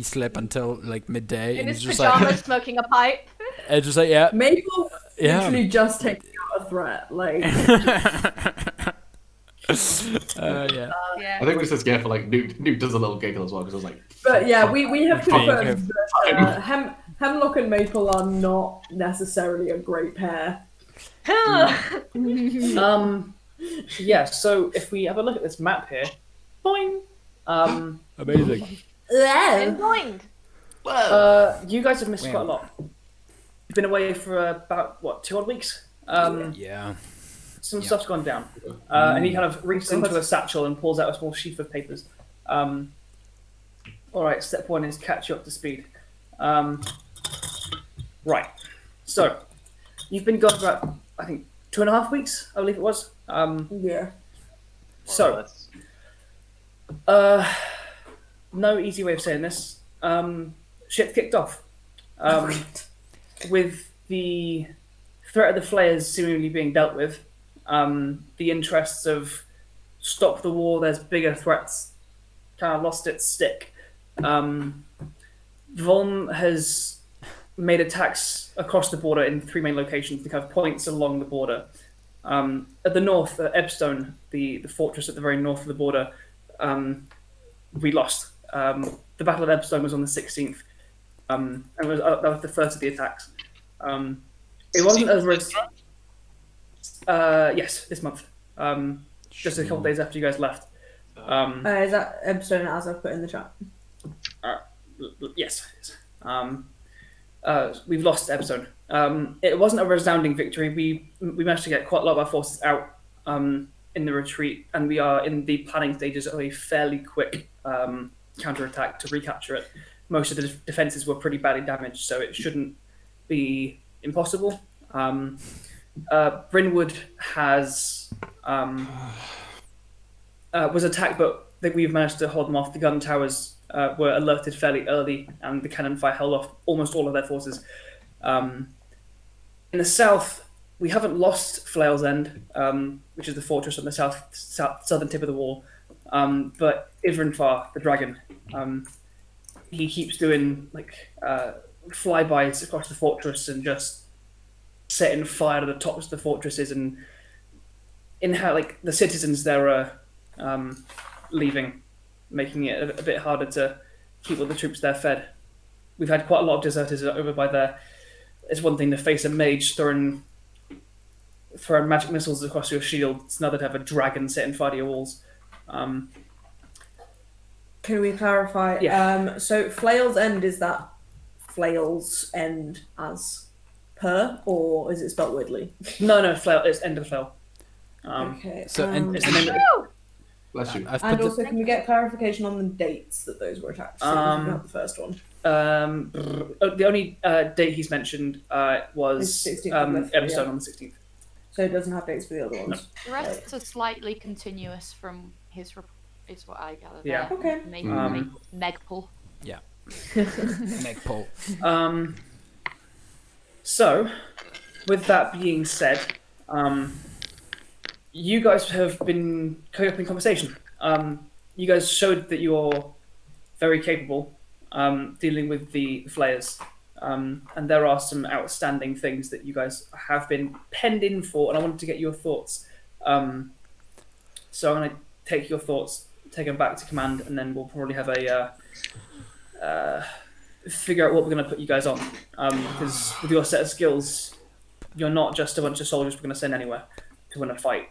slept until midday, In and his he's just pajamas, smoking a pipe. and just yeah. Maple Yeah. literally just taking out a threat. Yeah. Yeah. I think this is careful. Newt does a little giggle as well because I was like. But yeah, we have confirmed Okay. that Hemlock and Maple are not necessarily a great pair. Yeah, so if we have a look at this map here, boing. Amazing. And joined. You guys have missed quite a lot. You've been away for about 2 odd weeks. Yeah. Some stuff's gone down, and he kind of reaches into a satchel and pulls out a small sheaf of papers. All right, step 1 is catch you up to speed. Right, so you've been gone for about, I think, 2.5 weeks, I believe it was. Yeah. So, no easy way of saying this. Shit kicked off. With the threat of the flayers seemingly being dealt with, the interests of stop the war, there's bigger threats, kind of lost its stick. Volm has made attacks across the border in 3 main locations, the kind of points along the border. At the north, Ebstone, the fortress at the very north of the border, we lost. The Battle of Ebstone was on the 16th, and that was the first of the attacks. It wasn't over as... yes, this month. Just a couple days after you guys left. Is that Ebstone as I've put in the chat? Yes. We've lost Ebstone. It wasn't a resounding victory. We managed to get quite a lot of our forces out in the retreat, and we are in the planning stages of a fairly quick counterattack to recapture it. Most of the defences were pretty badly damaged, so it shouldn't be impossible. Brynwood has was attacked, but we've managed to hold them off. The gun towers were alerted fairly early, and the cannon fire held off almost all of their forces. In the south, we haven't lost Flail's End, which is the fortress on the southern tip of the wall, but Ivrinfar, the dragon, he keeps doing flybys across the fortress and just setting fire to the tops of the fortresses, and in how the citizens there are leaving, making it a bit harder to keep all the troops there fed. We've had quite a lot of deserters over by there. It's one thing to face a mage throwing magic missiles across your shield. It's another to have a dragon setting fire to your walls. Can we clarify? Yeah. So Flail's End, is that Flail's End as per, or is it spelled weirdly? No, Flail. It's end of Flail. Okay. So it's the name of Bless you. I've And put also, can we get clarification on the dates that those were attacked? So not the first one. the only date he's mentioned was It's 16th of February, Ebstone yeah. on the 16th. So it doesn't have dates for the other ones. The rest are slightly continuous from his is what I gather. Yeah. there. Okay. Megpul. Megpul. So, with that being said, you guys have been coming up in conversation. You guys showed that you're very capable dealing with the flayers. And there are some outstanding things that you guys have been penned in for, and I wanted to get your thoughts. So I'm going to take your thoughts, take them back to command, and then we'll probably have a figure out what we're going to put you guys on. Because with your set of skills, you're not just a bunch of soldiers we're going to send anywhere to win a fight.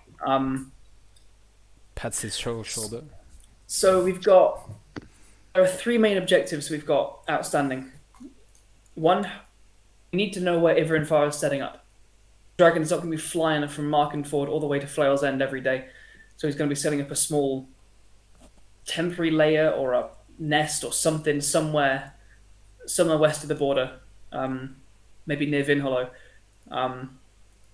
Pats his shoulder. So there are 3 main objectives we've got outstanding. 1, we need to know where Iverinfar is setting up. Dragon's not going to be flying from Markenford all the way to Flail's End every day. So he's going to be setting up a small temporary layer or a nest or something somewhere west of the border, maybe near Vinhollow.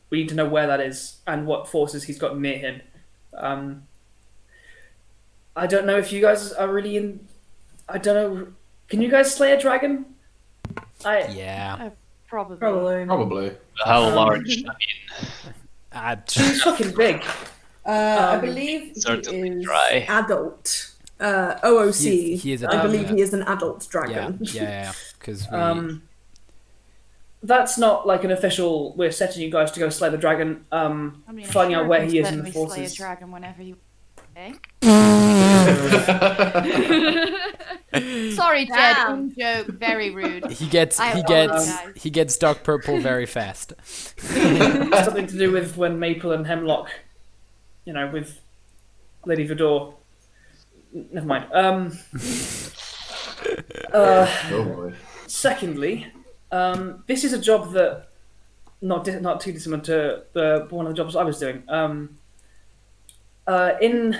We need to know where that is and what forces he's got near him. I don't know if you guys are really in... I don't know. Can you guys slay a dragon? Yeah. Probably. How large? He's fucking big. I believe he certainly is dry. adult. OOC. He is I believe he is an adult dragon. Yeah. Because that's not like an official. We're setting you guys to go slay the dragon. Finding out where he is in the forces. Slay a dragon whenever you. Okay. Sorry, Jed. In joke. Very rude. he gets dark purple very fast. Something to do with when Maple and Hemlock, with Lady Vidor. Never mind. Oh boy. Secondly, this is a job that not too dissimilar to one of the jobs I was doing. In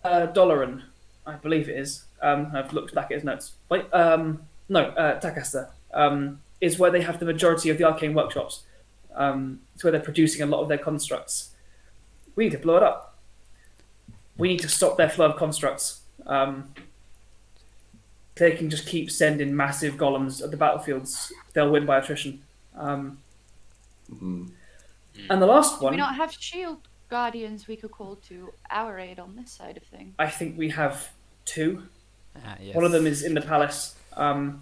Doloran, I believe it is. I've looked back at his notes. Wait, Takahashi is where they have the majority of the arcane workshops. It's where they're producing a lot of their constructs. We need to blow it up. We need to stop their flow of constructs. They can just keep sending massive golems at the battlefields. They'll win by attrition. And the last one... Do we not have shield guardians we could call to our aid on this side of things? I think we have 2. Yes. One of them is in the palace. I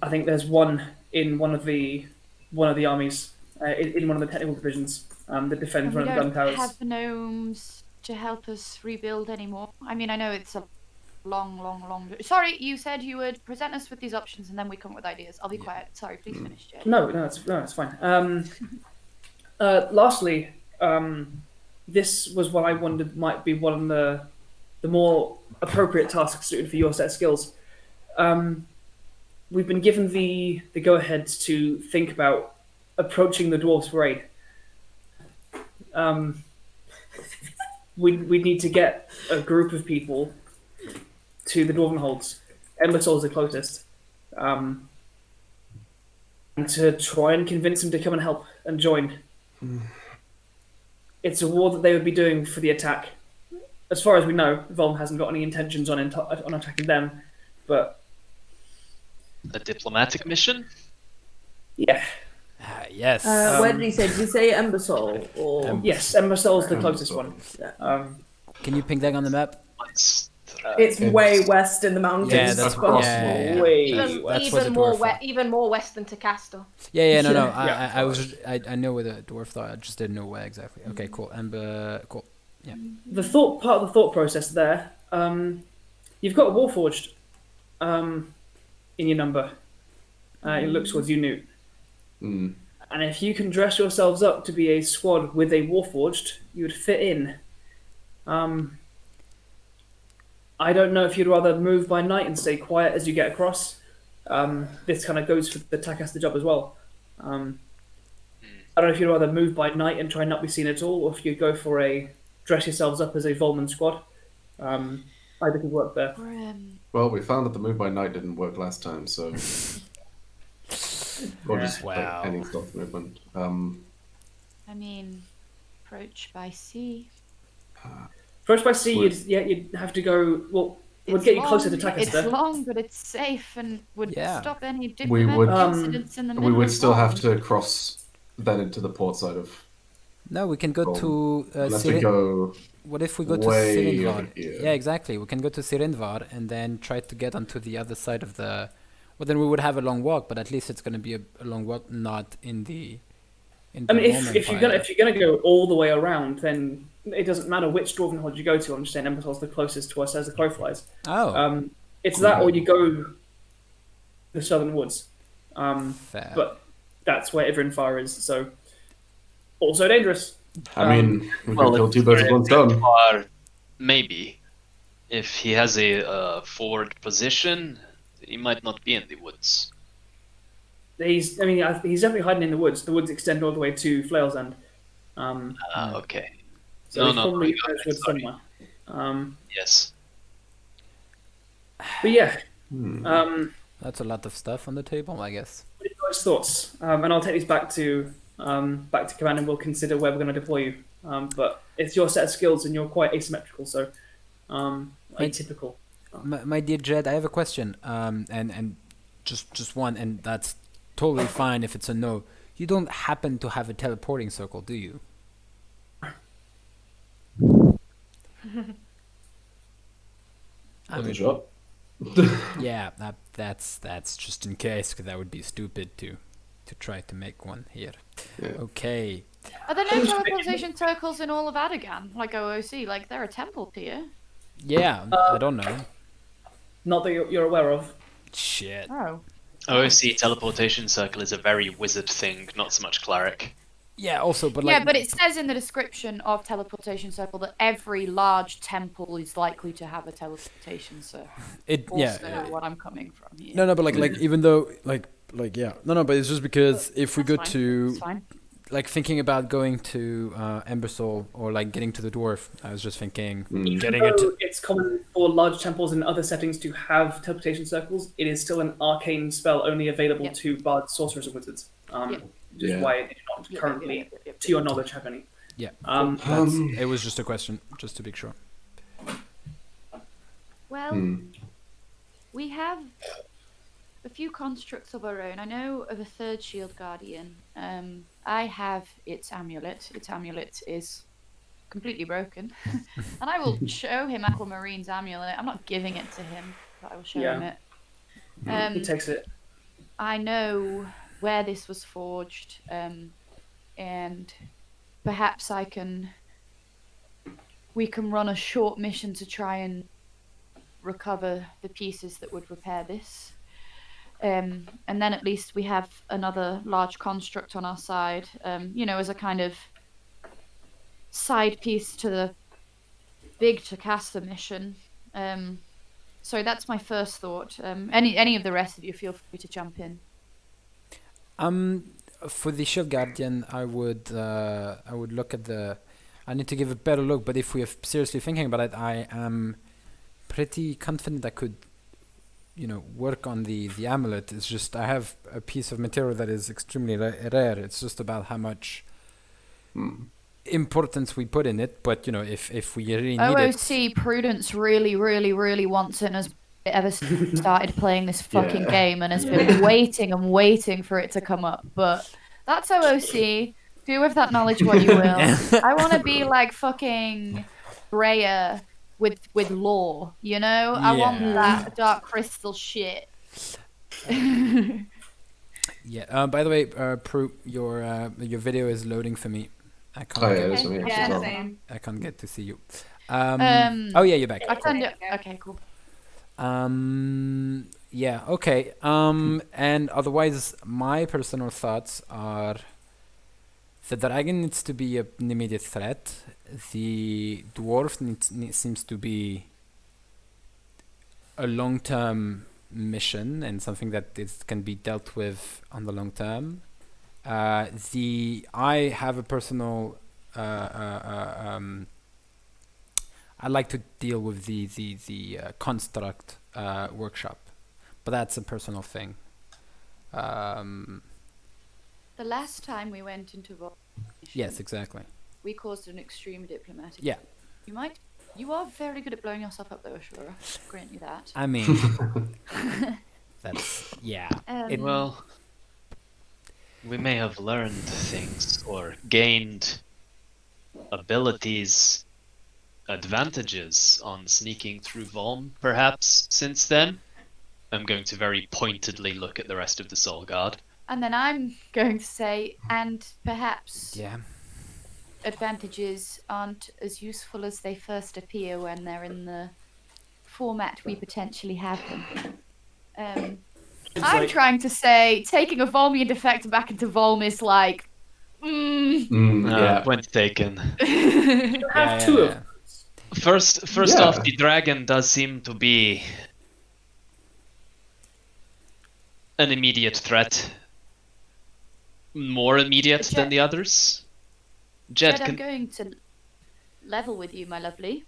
think there's one in one of the armies, in one of the technical divisions that defends one of the gun towers. We don't have gnomes to help us rebuild anymore. I mean, I know it's a long... Sorry, you said you would present us with these options and then we come up with ideas. I'll be quiet. Sorry, please finish, Jed. No, it's fine. Lastly, this was what I wondered might be one of the more appropriate tasks suited for your set of skills. We've been given the go-ahead to think about approaching the dwarves for aid. We need to get a group of people to the Dwarven Holds. Embersol's the closest. And to try and convince them to come and help and join. It's a war that they would be doing for the attack. As far as we know, Volm hasn't got any intentions on attacking them, but... A diplomatic mission? Yeah. Yes. Where did he say? Did he say Embersol? Or... Yes, Embersol's the closest one. Can you ping that on the map? It's way west in the mountains. Yeah, that's way Even more west than Takahashi. No. I know where the dwarf thought. I just didn't know where exactly. Okay, cool. Cool. Yeah. Part of the thought process there. You've got a Warforged in your number. It looks towards you, Newt. And if you can dress yourselves up to be a squad with a Warforged, you would fit in. I don't know if you'd rather move by night and stay quiet as you get across. This kind of goes for the Takahashi job as well. I don't know if you'd rather move by night and try and not be seen at all, or if you'd go for a dress yourselves up as a Volman squad. Either could work there. Well, we found that the move by night didn't work last time, so... Or just like any stealth movement. I mean, approach by sea. Approach by sea, you'd have to go... Well, it would get you closer to Takahashi. It's long, but it's safe and would stop any we would, incidents in the middle. We would still have to cross then into the port side of... No, we can go to... What if we go to Sirindvar? Yeah, exactly. We can go to Sirindvar and then try to get onto the other side of the... Well, then we would have a long walk, but at least it's going to be a long walk, not in the... I mean, if you're gonna go all the way around, then it doesn't matter which Dwarven Hold you go to. I'm just saying Embersol's the closest to us as the crow flies. Oh. It's that, or you go the southern woods. Fair. But that's where Ivrinfar is, so also dangerous. I mean, we well, could kill two birds with one stone. Or maybe if he has a forward position, he might not be in the woods. He's definitely hiding in the woods. The woods extend all the way to Flail's End. Okay. So he's probably in those woods sorry. somewhere. Yes. But yeah, That's a lot of stuff on the table, I guess. what are your guys' thoughts? And I'll take these back to command, and we'll consider where we're going to deploy you. But it's your set of skills, and you're quite asymmetrical, so atypical. My dear Jed, I have a question, and just one, and that's totally fine if it's a no. You don't happen to have a teleporting circle, do you? Worth a shot. Yeah, that's just in case, because that would be stupid to try to make one here. Yeah. Okay. Are there no teleportation circles in all of Addagan, like OOC? Like, they're a temple tier. Yeah, I don't know. Not that you're aware of. Shit. Oh. OOC teleportation circle is a very wizard thing, not so much cleric. Yeah, also, but Yeah, but it says in the description of teleportation circle that every large temple is likely to have a teleportation circle. Also what I'm coming from here. No, but like even though yeah, no, but it's just because if we go That's fine. to It's fine. like thinking about going to Embersoul or like getting to the dwarf, I was just thinking getting it. Though it's common for large temples in other settings to have teleportation circles, it is still an arcane spell only available to bards, sorcerers, and wizards. Which is why it does not currently, to your knowledge, have any. Yeah. It was just a question, just to be sure. Well, we have a few constructs of our own. I know of a third shield guardian. I have its amulet. Its amulet is completely broken. And I will show him Aquamarine's amulet. I'm not giving it to him, but I will show him it. He takes it. I know where this was forged, and perhaps we can run a short mission to try and recover the pieces that would repair this. And then at least we have another large construct on our side, as a kind of side piece to the big Takasa mission. So that's my first thought. Any of the rest of you, feel free to jump in. For the Shield Guardian, I would look at I need to give a better look, but if we are seriously thinking about it, I am pretty confident I could, work on the amulet. It's just I have a piece of material that is extremely rare. It's just about how much importance we put in it. But if we really need it. OOC Prudence really, really, really wants it and has ever started playing this fucking game and has been waiting and waiting for it to come up. But that's OOC. Do with that knowledge what you will. I want to be like fucking Breya with lore, I want that Dark Crystal shit. Yeah. By the way, Prue, your video is loading for me. I can't. Same. I can't get to see you. Oh yeah, you're back. I turned it. Okay, cool. Yeah. Okay. And otherwise, my personal thoughts are: the dragon needs to be an immediate threat. The dwarf seems to be a long-term mission and something that can be dealt with on the long term. I have a personal. I like to deal with the construct workshop, but that's a personal thing. The last time we went into yes, exactly. we caused an extreme diplomatic. Yeah. You are very good at blowing yourself up, though, Ashura. Grant you that. I mean, that's Well, we may have learned things or gained abilities, advantages on sneaking through Volm, perhaps, since then. I'm going to very pointedly look at the rest of the Soulguard. And then I'm going to say, and perhaps advantages aren't as useful as they first appear when they're in the format we potentially have them. It's I'm like- trying to say taking a Volmian defector back into Volm is like. Yeah. Point taken. You have two of them. First Yeah. off, the dragon does seem to be an immediate threat. More immediate than the others. Jed, Jed, I'm going to level with you, my lovely.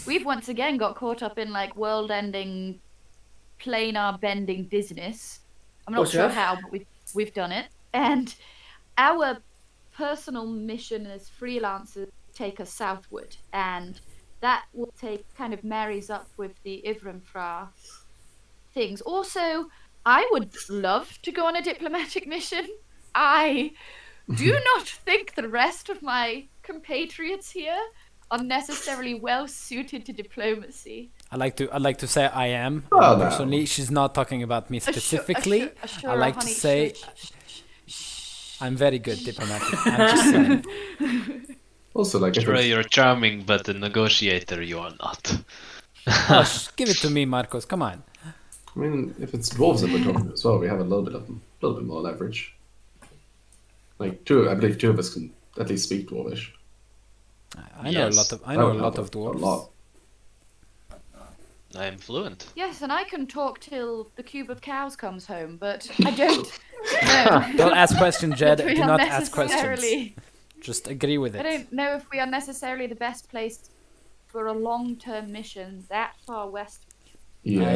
We've once again got caught up in like world-ending, planar bending business. I'm not What's sure that? how, but we've done it. And our personal mission as freelancers take us southward, and that will kind of marries up with the Ivrimfra things. Also, I would love to go on a diplomatic mission. I do not think the rest of my compatriots here are necessarily well suited to diplomacy. I like to say I am. Oh, no. Personally, she's not talking about me specifically. Ashura, I like to honey, say shh. I'm very good diplomatic. I'm just saying. Also, like, if Troy, it's, you're charming, but a negotiator you are not. Oh, give it to me, Marcos. Come on. I mean, if it's dwarves that we're talking to as well, we have a little bit more leverage. Like I believe two of us can at least speak dwarvish. I know Yes. a lot of A dwarves. lot. I am fluent. Yes, and I can talk till the cube of cows comes home, but I don't know. Don't ask questions, Jed. if we Do are not ask questions. necessarily- Just agree with I it. don't know if we are necessarily the best place for a long-term mission that far west, Yeah.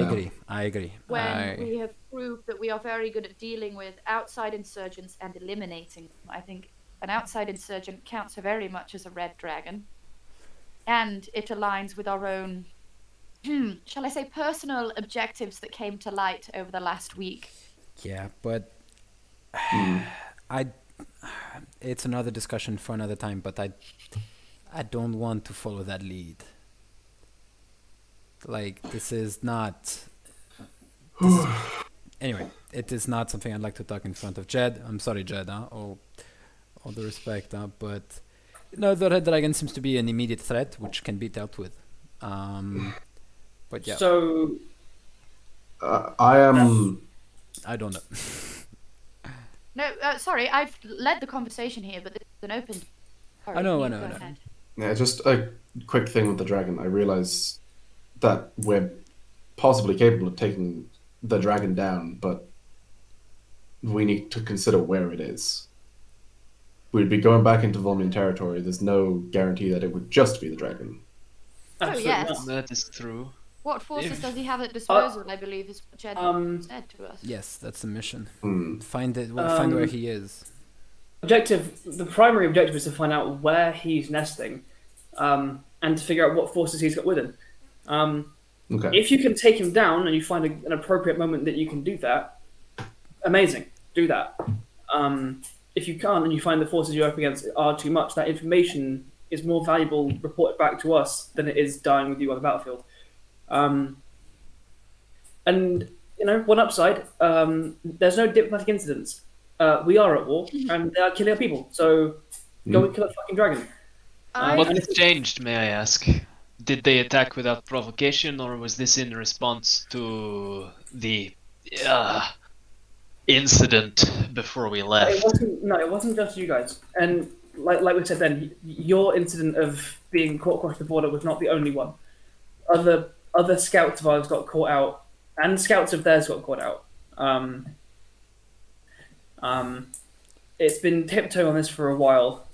I agree. when we have proved that we are very good at dealing with outside insurgents and eliminating them. I think an outside insurgent counts very much as a red dragon, and it aligns with our own, shall I say, personal objectives that came to light over the last week. Yeah, but it's another discussion for another time, but I don't want to follow that lead. Like, this is not... Anyway, it is not something I'd like to talk in front of Jed. I'm sorry, Jed, all the respect, but... No, the Red Dragon seems to be an immediate threat, which can be dealt with. But yeah, So I am. I don't know. No, sorry, I've led the conversation here, but it's an open... Sorry, I know. go ahead. Yeah, just a quick thing with the dragon. I realize that we're possibly capable of taking the dragon down, but we need to consider where it is. We'd be going back into Volmian territory. There's no guarantee that it would just be the dragon. absolutely yes. not. That is true. What forces If- does he have at disposal, I believe, is what Jed said to us. Yes, that's the mission. Hmm. Find where he is. The primary objective is to find out where he's nesting, and to figure out what forces he's got with him. Okay. If you can take him down and you find an appropriate moment that you can do that, amazing, do that. If you can't and you find the forces you're up against are too much, that information is more valuable reported back to us than it is dying with you on the battlefield. And, one upside, there's no diplomatic incidents. We are at war, and they are killing our people, so go and kill a fucking dragon. What has changed, may I ask? Did they attack without provocation, or was this in response to the incident before we left? It wasn't just you guys. And like we said then, your incident of being caught across the border was not the only one. Other scouts of ours got caught out, and scouts of theirs got caught out. It's been tiptoe on this for a while.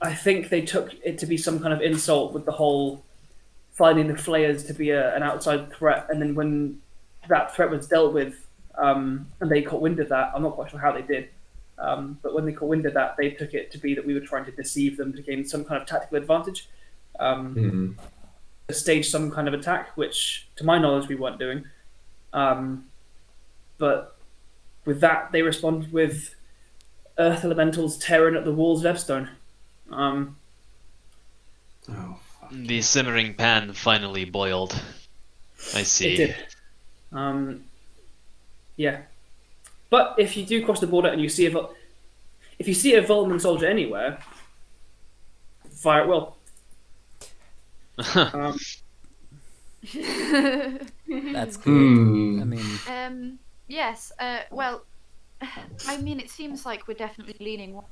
I think they took it to be some kind of insult with the whole finding the flayers to be an outside threat, and then when that threat was dealt with, and they caught wind of that, I'm not quite sure how they did, but when they caught wind of that, they took it to be that we were trying to deceive them to gain some kind of tactical advantage, to stage some kind of attack, which, to my knowledge, we weren't doing. But with that, they responded with earth elementals tearing at the walls of Epstone. Oh, fuck. The simmering pan finally boiled. I It see. did. Yeah. But if you do cross the border and you see a Volman soldier anywhere, fire at will. Um, That's good. I mean, Yes. Well, I mean, it seems like we're definitely leaning one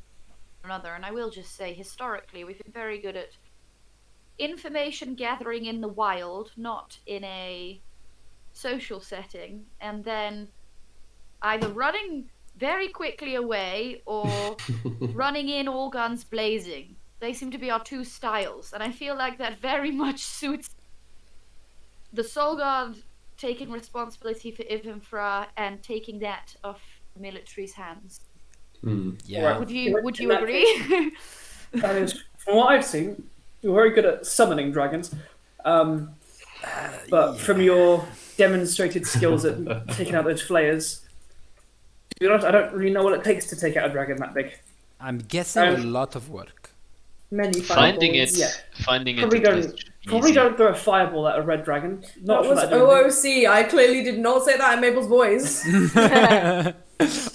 another, and I will just say, historically, we've been very good at information gathering in the wild, not in a social setting, and then either running very quickly away or running in all guns blazing. They seem to be our two styles, and I feel like that very much suits the Soulguard taking responsibility for Ivanfra and taking that off the military's hands. yeah. Would you agree? That is, from what I've seen, you're very good at summoning dragons. But from your demonstrated skills at taking out those flayers, to be honest, I don't really know what it takes to take out a dragon that big. I'm guessing a lot of work. Many Finding fireballs. it, Yeah. finding Probably it. Probably don't throw a fireball at a red dragon. Not That for was that doing thing. OOC. I clearly did not say that in Mabel's voice.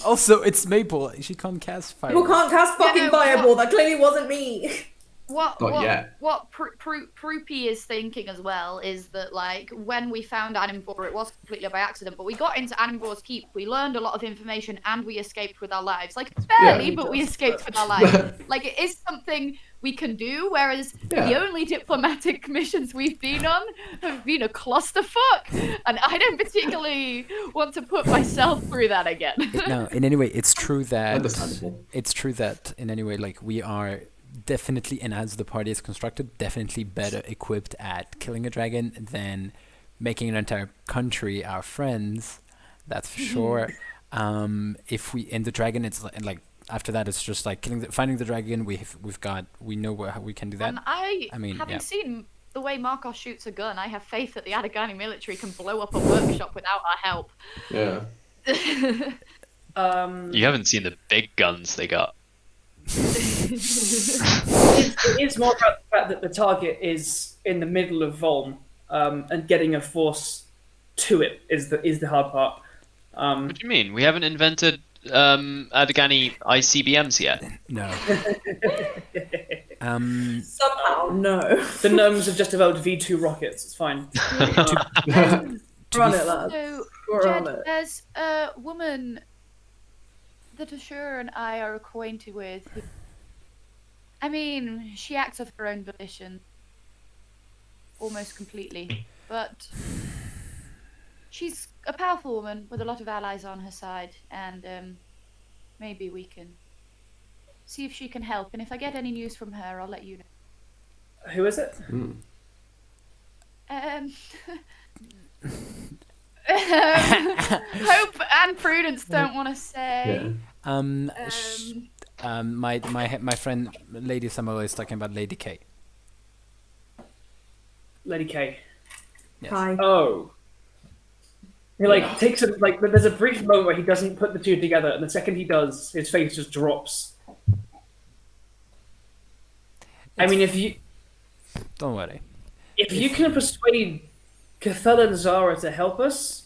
Also, it's Maple. She can't cast fire. People can't cast fucking no, fireball. That clearly wasn't me. Not yet. What Proopy is thinking as well is that, like, when we found Animvor, it was completely by accident, but we got into Animvor's keep, we learned a lot of information, and we escaped with our lives. Like, barely, but we escaped with our lives. Like, it is something we can do, whereas the only diplomatic missions we've been on have been a clusterfuck, and I don't particularly want to put myself through that again. No, in any way, it's true that Understandable. in any way, like, we are definitely, and as the party is constructed, definitely better equipped at killing a dragon than making an entire country our friends. That's for sure. If we end the dragon, it's like after that, it's just like finding the dragon. We know how we can do that. And I mean, having yeah. seen the way Markos shoots a gun, I have faith that the Addagan military can blow up a workshop without our help. Yeah. You haven't seen the big guns they got. It is more about the fact that the target is in the middle of Volm, and getting a force to it is the hard part. What do you mean? We haven't invented Addagani ICBMs yet. No. Somehow, no. The gnomes have just developed V2 rockets. It's fine. Run it, lads. So, We're on Jed, it. there's a woman that Ashura and I are acquainted with. I mean, she acts of her own volition, almost completely, but she's a powerful woman with a lot of allies on her side, and maybe we can see if she can help. And if I get any news from her, I'll let you know. Who is it? Hope and Prudence don't want to say. My friend Lady Samuel is talking about Lady K. Lady K. Yes. Hi. Oh. He takes it there's a brief moment where he doesn't put the two together, and the second he does, his face just drops. I mean, Don't worry. if you can persuade Caelan Zara to help us,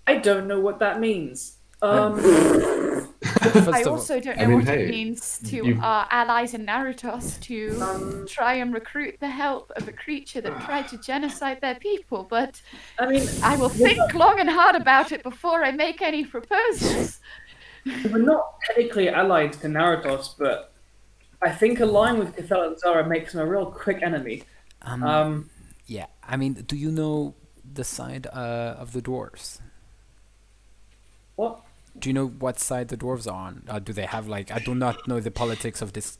I don't know what that means. First I of all, also don't know I mean, what hey, it means to you've- our allies in Narutos to try and recruit the help of a creature that tried to genocide their people, but I mean, I will think long and hard about it before I make any proposals. we're not technically allied to Narutos, but I think allying with Caelan Zara makes him a real quick enemy. yeah. I mean, do you know the side of the dwarves? What? Do you know what side the dwarves are on? Do they have I do not know the politics of this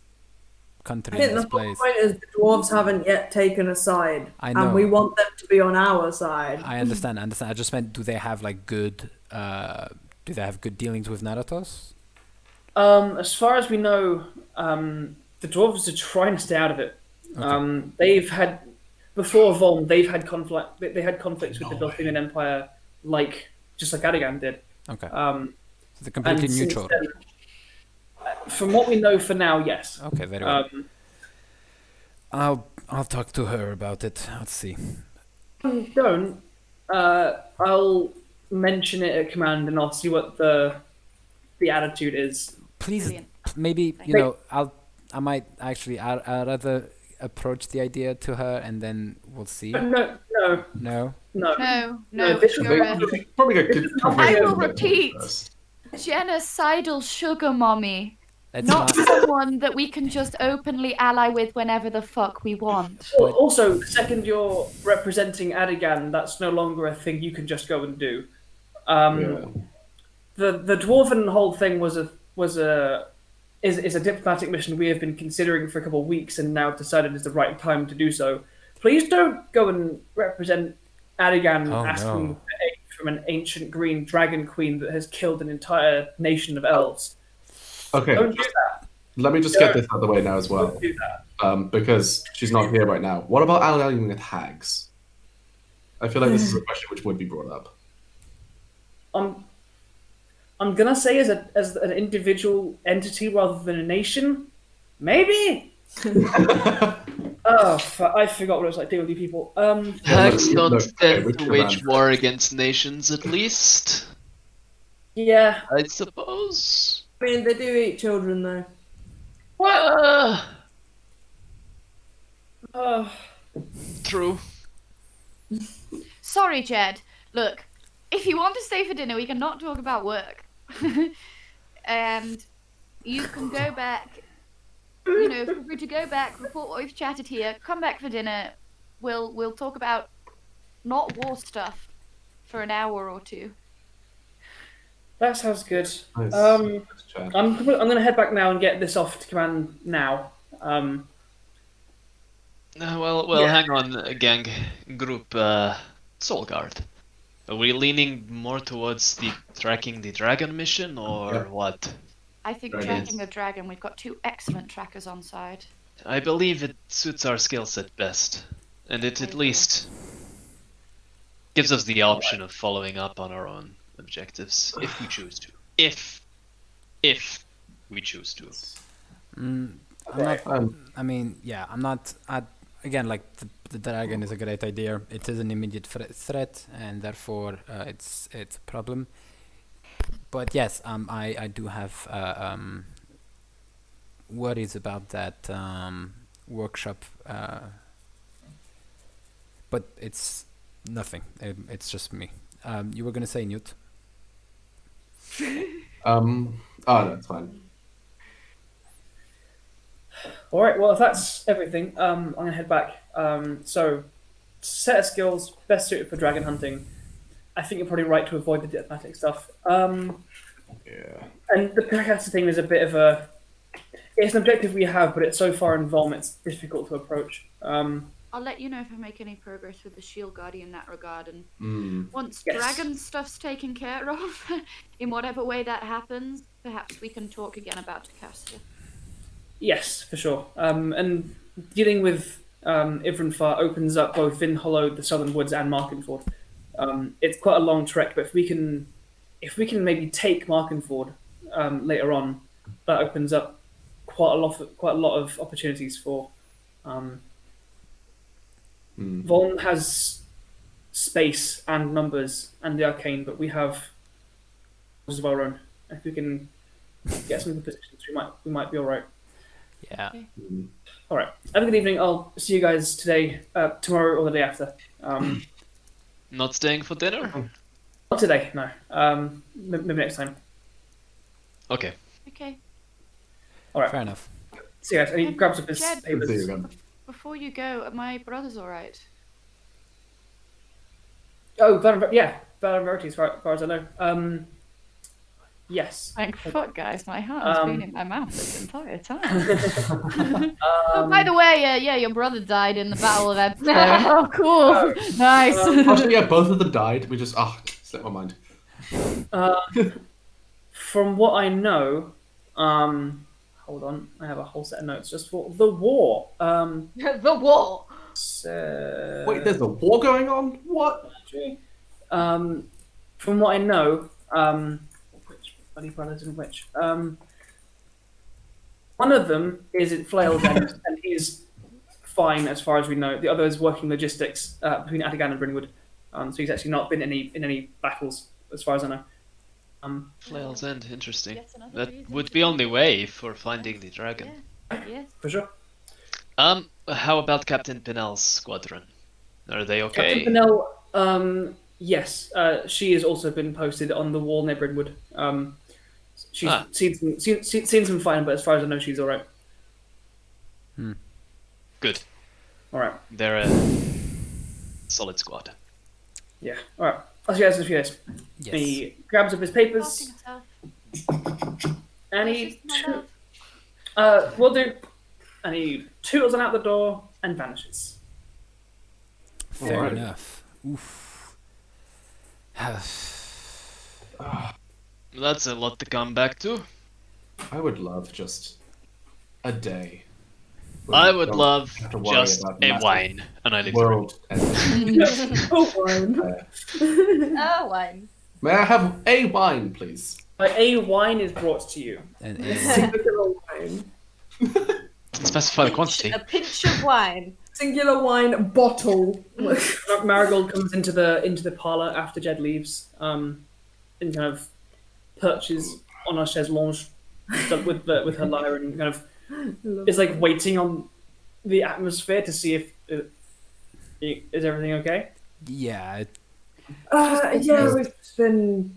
country, I think in the this whole place. point is the dwarves haven't yet taken a side, I know. and we want them to be on our side. I understand. I just meant, do they have good? Do they have good dealings with Narutos? As far as we know, the dwarves are trying to stay out of it. Okay. They've had before Volm, they've had conflict. They had conflicts with the Dolphinian Empire, just like Addagan did. Okay. Um, They're completely and since neutral. then, from what we know for now, yes. Okay, very well. I'll talk to her about it. Let's see. Don't. I'll mention it at command, and I'll see what the attitude is. Please, Brilliant. maybe you. I might actually. I'd rather approach the idea to her and then we'll see? No. No? No, this is you're Probably a good I will conversation repeat. first. genocidal sugar mommy. Let's Not not. someone that we can just openly ally with whenever the fuck we want. Well, also, the second you're representing Addagan, that's no longer a thing you can just go and do. The dwarven whole thing is a diplomatic mission we have been considering for a couple of weeks and now decided is the right time to do so. Please don't go and represent Addagan asking for aid from an ancient green dragon queen that has killed an entire nation of elves. Okay. Don't do that. Let me just get this out of the way now as well. Don't do that. Because she's not here right now. What about allying with hags? I feel like this is a question which would be brought up. I'm gonna say as an individual entity rather than a nation, maybe. I forgot what it was like dealing with you people. Hags don't look, tend okay, to wage war against nations, at least. Yeah. I suppose. I mean, they do eat children, though. What? Uh, True. Sorry, Jed. Look, if you want to stay for dinner, we can not talk about work. And you can go back, you know, feel free to go back, report what we've chatted here, come back for dinner. We'll talk about not war stuff for an hour or two. that sounds good. Nice. I'm gonna head back now and get this off to command now. Well, hang on, gang, group, Soulguard. Are we leaning more towards the tracking the dragon mission, or what? I think Dragons. tracking a dragon, we've got 2 excellent trackers on side. I believe it suits our skill set best, and it at least gives us the option of following up on our own objectives, if we choose to. If we choose to. I'm not. I mean, yeah, I'm not. Again, like the dragon is a great idea. It is an immediate threat, and therefore it's a problem. But yes, I do have worries about that workshop. But it's nothing. It's just me. You were gonna say, Newt? Oh, that's fine. All right. Well, if that's everything, I'm gonna head back. So, set of skills best suited for dragon hunting. I think you're probably right to avoid the diplomatic stuff. Yeah. And the Takahashi thing is a bit of a. It's an objective we have, but it's so far involved, it's difficult to approach. I'll let you know if I make any progress with the Shield Guardian in that regard, and once dragon stuff's taken care of, in whatever way that happens, perhaps we can talk again about Takahashi. Yes, for sure. And dealing with Ivrenfar opens up both Vin Hollow, the Southern Woods, and Markenford. It's quite a long trek, but if we can maybe take Markenford later on, that opens up quite a lot of opportunities for. Von has space and numbers and the arcane, but we have of our own. If we can get some good positions, we might be all right. Yeah. Okay. All right. Have a good evening. I'll see you guys today, tomorrow, or the day after. Not staying for dinner? Not today, no. Maybe next time. Okay. Okay. All right. Fair enough. See you guys. I need to grab some See you papers. again. Before you go, are my brother's alright? Oh, Valor Verities, as far as I know. Yes. Thank fuck, guys. My heart has been in my mouth this entire time. Oh, by the way, yeah, your brother died in the Battle of Hepworth. Oh, cool. Nice. Actually, yeah, both of them died. We just slipped my mind. From what I know, hold on, I have a whole set of notes just for the war. The war. So, Wait, there's a war going on? What? from what I know, which bloody brothers and which? One of them is at Flail's End, and he's fine as far as we know. The other is working logistics between Addagan and Brynwood. So he's actually not been in any battles as far as I know. Flail's End, interesting. Yet another That reason would to be do on the way for finding the dragon. Yes. For sure. How about Captain Pinel's squadron? Are they Captain okay? Pinnell, yes, she has also been posted on the wall near Brynwood. She's seen some fighting, but as far as I know, she's all right. Good. All right. They're a solid squad. Yeah. All right. I'll see you guys in a few days. Yes. He grabs up his papers and he will do. And he tootles on out the door and vanishes. Fair Alright. enough. Oof. That's a lot to come back to. I would love just a day. where I we would don't love have to worry just about a massive wine, and I live world ending. Oh, wine. Oh, wine. May I have a wine, please? A wine is brought to you. And Singular wine. Specify the quantity. A pinch of wine. Singular wine bottle. Marigold comes into the parlor after Jed leaves, and kind of perches on a chaise lounge with her lyre and kind of is like waiting on the atmosphere to see if is everything okay. yeah, Yeah, we've been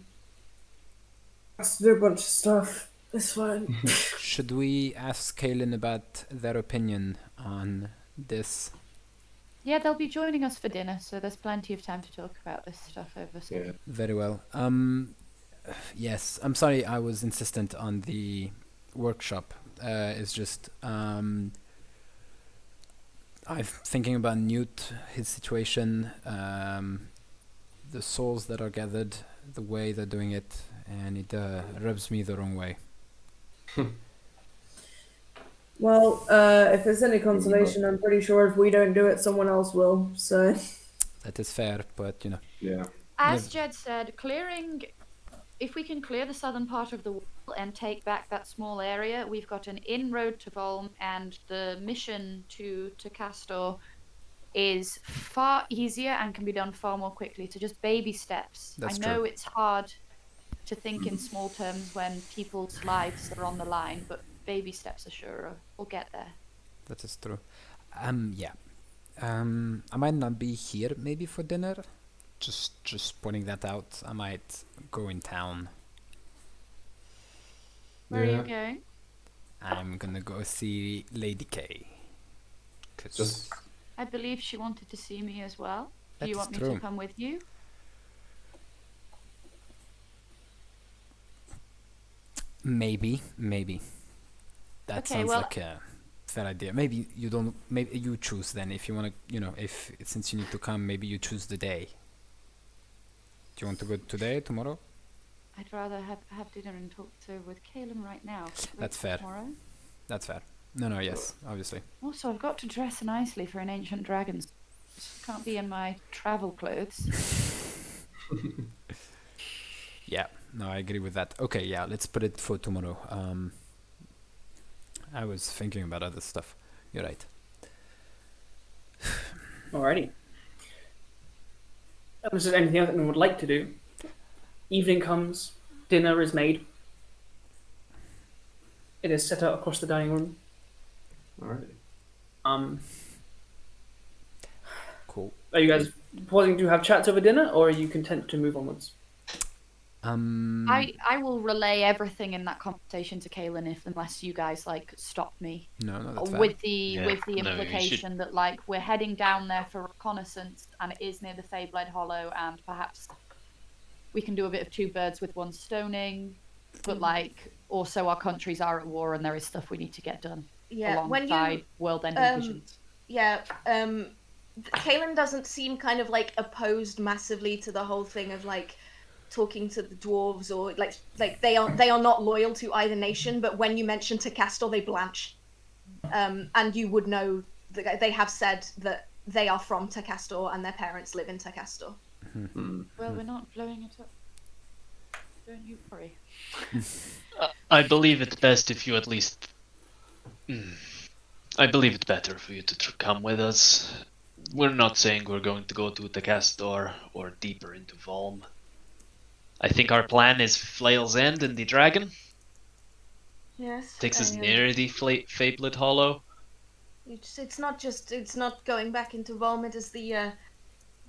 asked to do a bunch of stuff. It's fine. should we ask Caelen about their opinion on this? Yeah, they'll be joining us for dinner, so there's plenty of time to talk about this stuff over. Yeah. Very well. Yes, I'm sorry I was insistent on the workshop. It's just I'm thinking about Newt, his situation, the souls that are gathered, the way they're doing it, and it rubs me the wrong way. Well, if there's any consolation, I'm pretty sure if we don't do it, someone else will. So That is fair, but you know. Yeah. As Jed said, if we can clear the southern part of the wall and take back that small area, we've got an inroad to Volm, and the mission to Castor is far easier and can be done far more quickly. So just baby steps. That's I know true. it's hard to think in small terms when people's lives are on the line, but baby steps, Ashura. We'll get there. That is true. Yeah. I might not be here maybe for dinner. Just pointing that out. I might go in town. Where are Yeah. you going? I'm gonna go see Lady K. 'Cause Just I believe she wanted to see me as well. Do That you is want me true. to come with you? maybe. That Okay, sounds well- like a fair idea. Maybe you don't. Maybe you choose then if you wanna. You know, if since you need to come, maybe you choose the day. Do you want to go today, tomorrow? I'd rather have dinner and talk with Caelen right now. Wait That's till fair. Tomorrow. That's fair. No, yes, obviously. Also, I've got to dress nicely for an ancient dragon. Can't be in my travel clothes. Yeah, no, I agree with that. Okay, yeah, let's put it for tomorrow. I was thinking about other stuff. You're right. Alrighty. Unless there's anything else anyone would like to do. Evening comes, dinner is made. It is set out across the dining room. alright. Cool. Are you guys pausing to have chats over dinner, or are you content to move onwards? I will relay everything in that conversation to Caelen unless you guys stop me. No, that's fair. With the Yeah, no, you implication that we're heading down there for reconnaissance and it is near the Feyblade Hollow and perhaps we can do a bit of two birds with one stoning, but also our countries are at war and there is stuff we need to get done Yeah, when alongside you world-ending visions. yeah, Caelen doesn't seem kind of opposed massively to the whole thing of talking to the dwarves or they are not loyal to either nation. But when you mention Takastor, they blanch, and you would know that they have said that they are from Takastor and their parents live in Takastor. Well, we're not blowing it up. Don't you worry. I believe it's best if you at least. I believe it's better for you to come with us. We're not saying we're going to go to Takastor or deeper into Volm. I think our plan is Flail's End and the Dragon. Yes. Takes us near the Fablet Hollow. It's not going back into Rome. It is the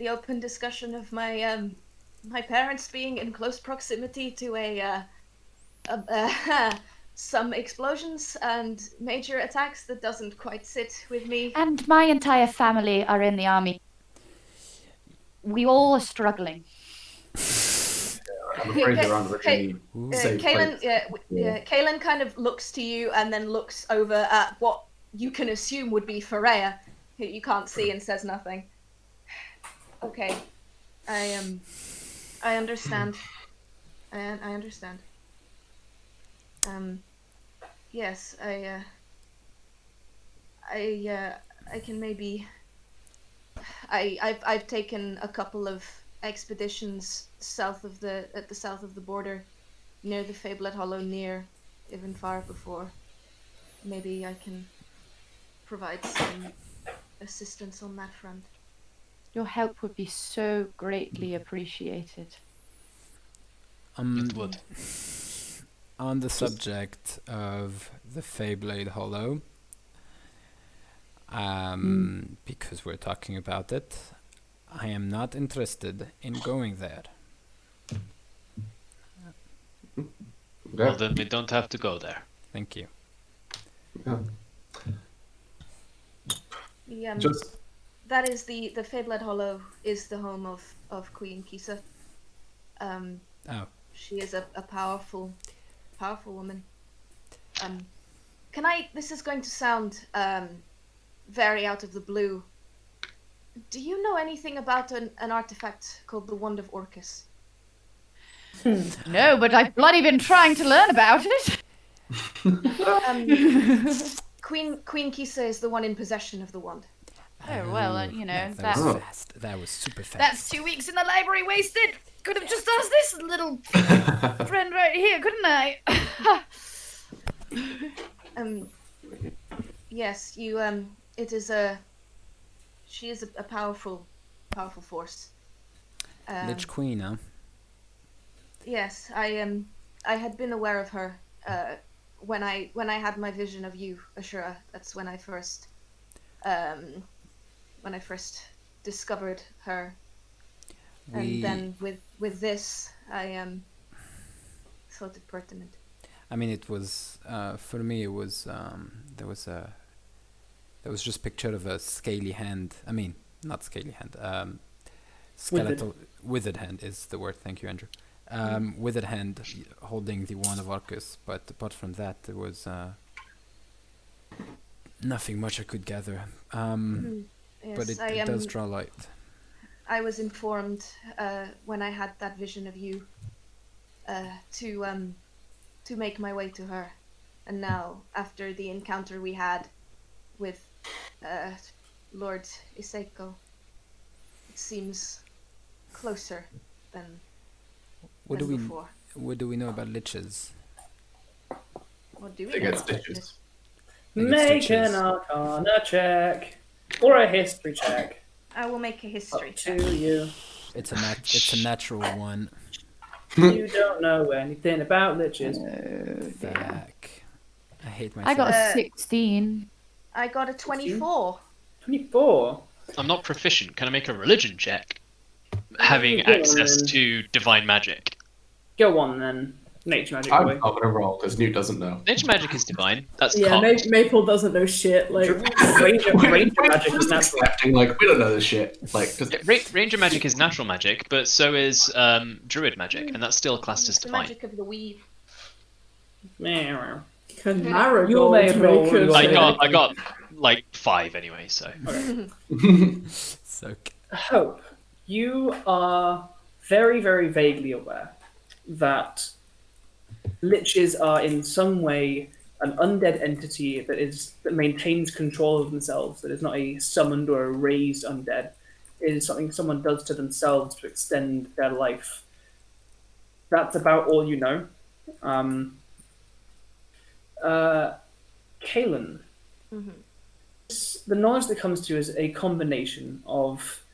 open discussion of my my parents being in close proximity to some explosions and major attacks that doesn't quite sit with me. And my entire family are in the army. We all are struggling. I'm afraid you're on really safe Caelen, place. Caelen kind of looks to you and then looks over at what you can assume would be Freya, who you can't see, and says nothing. Okay, I understand. I understand. Yes, I can maybe. I've taken a couple of expeditions south of the south of the border, near the Fablet Hollow, near Ivanfar before. Maybe I can provide some assistance on that front. Your help would be so greatly appreciated. It would. On the subject of the Feyblade Hollow, because we're talking about it, I am not interested in going there. Well, then we don't have to go there. Thank you. That is the Fablet Hollow is the home of Queen Kisa. She is a powerful woman. This is going to sound very out of the blue. Do you know anything about an artifact called the Wand of Orcus? No, but I've bloody been trying to learn about it. Queen Kisa is the one in possession of the wand. Oh, well, you know, that was fast. That was super fast. That's 2 weeks in the library wasted. Could have just asked this little friend right here, couldn't I? Yes, you, she is a powerful force. Lich Queen, huh? Yes, I had been aware of her, when I had my vision of you, Ashura. That's when I first discovered her. And then with this, I thought it pertinent. I mean, it was for me. It was there was just picture of a scaly hand. I mean, not scaly hand. Skeletal withered hand is the word. Thank you, Andrew. Withered hand holding the wand of Arcus, but apart from that, there was nothing much I could gather. Yes, but it does draw light. I was informed when I had that vision of you to make my way to her, and now after the encounter we had with Lord Iseko, it seems closer than before. What do we know about liches? What do we They know get about stitches. this? Make an Arcana check or a history check. I will make a history Up check. to you. It's a natural one. You don't know anything about liches. Fuck. I hate myself. I got a 16. I got a 24. 24. I'm not proficient. Can I make a religion check? Having Go on, access then. to divine magic. Go on then. Nature magic I'm boy. not going to roll because Newt doesn't know. Nature magic is divine. That's Yeah, cocked. Maple doesn't know shit. Like, Ranger magic is natural. Acting like we don't know this shit. Like, cause Ranger magic is natural magic, but so is druid magic, and that's still classed as It's the divine. magic of the weave. Meow. can Marigold You may roll make a your- I got like 5 anyway, so. So Hope, you are very, very vaguely aware that liches are in some way an undead entity that maintains control of themselves, that is not a summoned or a raised undead. It is something someone does to themselves to extend their life. That's about all you know. Caelen, the knowledge that comes to you is a combination of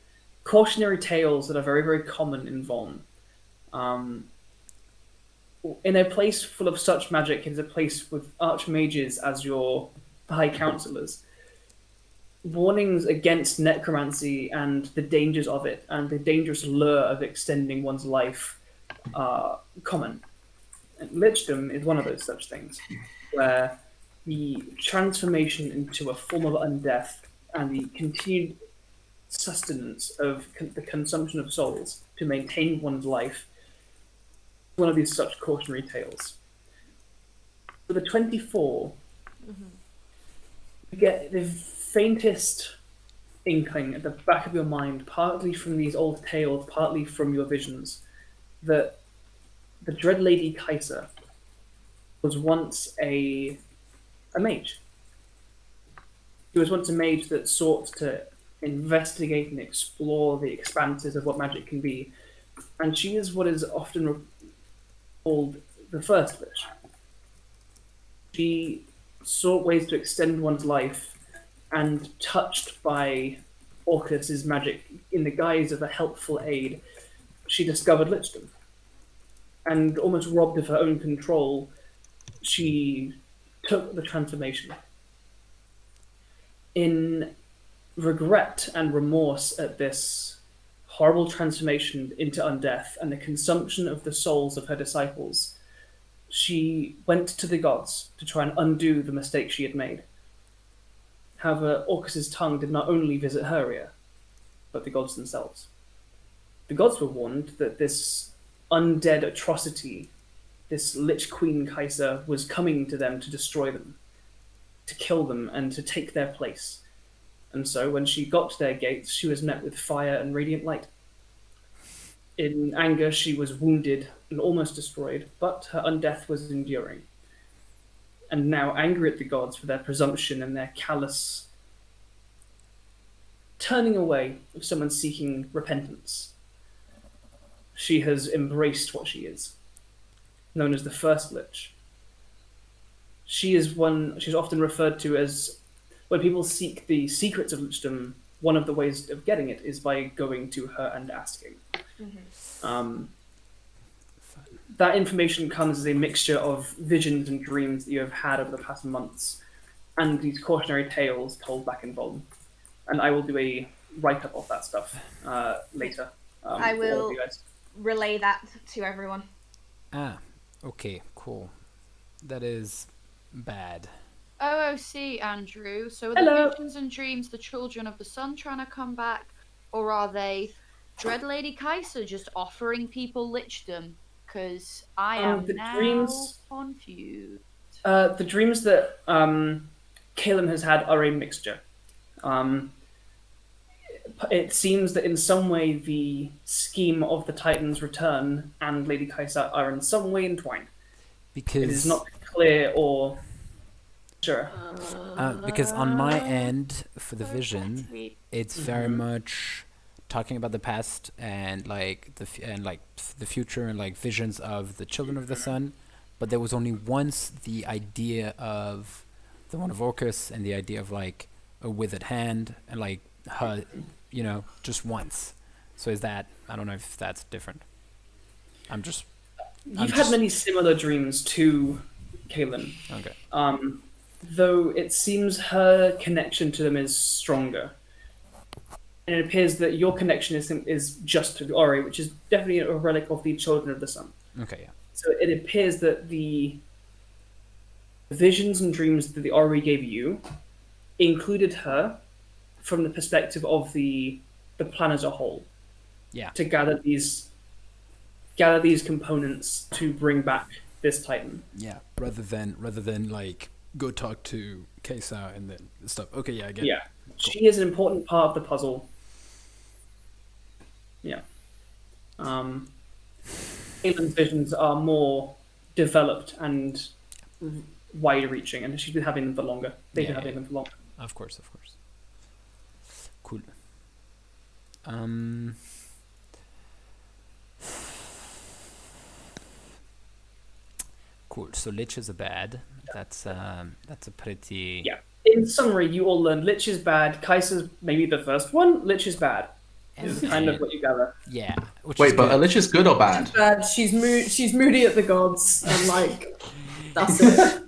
cautionary tales that are very, very common in Von. In a place full of such magic, it is a place with archmages as your high counselors. warnings against necromancy and the dangers of it, and the dangerous lure of extending one's life are common. And lichdom is one of those such things, where the transformation into a form of undeath and the continued sustenance of the consumption of souls to maintain one's life is one of these such cautionary tales. For the 24, you get the faintest inkling at the back of your mind, partly from these old tales, partly from your visions, that the Dread Lady Kaiser was once a mage. She was once a mage that sought to investigate and explore the expanses of what magic can be, and she is what is often called the First Lich. She sought ways to extend one's life, and touched by Orcus's magic in the guise of a helpful aid, she discovered lichdom. And almost robbed of her own control, she took the transformation. In regret and remorse at this horrible transformation into undeath and the consumption of the souls of her disciples, she went to the gods to try and undo the mistake she had made. However, Orcus's tongue did not only visit her ear, but the gods themselves. The gods were warned that this undead atrocity, this Lich Queen Kaiser, was coming to them to destroy them, to kill them, and to take their place. And so when she got to their gates, she was met with fire and radiant light. In anger, she was wounded and almost destroyed, but her undeath was enduring. And now, angry at the gods for their presumption and their callous turning away of someone seeking repentance, she has embraced what she is, known as the First Lich. She's often referred to as, when people seek the secrets of lichdom, one of the ways of getting it is by going to her and asking. That information comes as a mixture of visions and dreams that you have had over the past months, and these cautionary tales told back in Voln. And I will do a write-up of that stuff later. I will relay that to everyone. Okay, cool. That is bad. OOC, Andrew. So are Hello. the visions and dreams the children of the sun trying to come back, or are they Dread Lady Kaiser just offering people lichdom? Because I am now confused. The dreams that Caelen has had are a mixture. It seems that in some way the scheme of the Titan's return and Lady Kaiser are in some way entwined. Because it is not clear or sure. Because on my end, for the vision, it's very much talking about the past and like the future and like visions of the children of the sun. But there was only once the idea of the one of Orcus and the idea of like a withered hand and like her, just once. So is that, I don't know if that's different. You've had many similar dreams to Caelen. Okay. Though it seems her connection to them is stronger. And it appears that your connection is just to the Ori, which is definitely a relic of the children of the sun. Okay, yeah. So it appears that the visions and dreams that the Ori gave you included her from the perspective of the plan as a whole. Yeah. To gather these components to bring back this Titan. Yeah. Rather than like go talk to Kesa and then stuff. Okay, yeah, I get it. Yeah. Cool. She is an important part of the puzzle. Yeah. Caelen's visions are more developed and wide-reaching, and she's been having them for longer. They've been having them for longer. Of course. Cool. Cool. So liches are bad. That's a pretty. Yeah. In summary, you all learned Lich is bad. Kaiser's maybe the first one. Lich is bad. Is kind of what you gather. Yeah. Wait, but a Lich is good or bad? She's moody at the gods, and like that's it.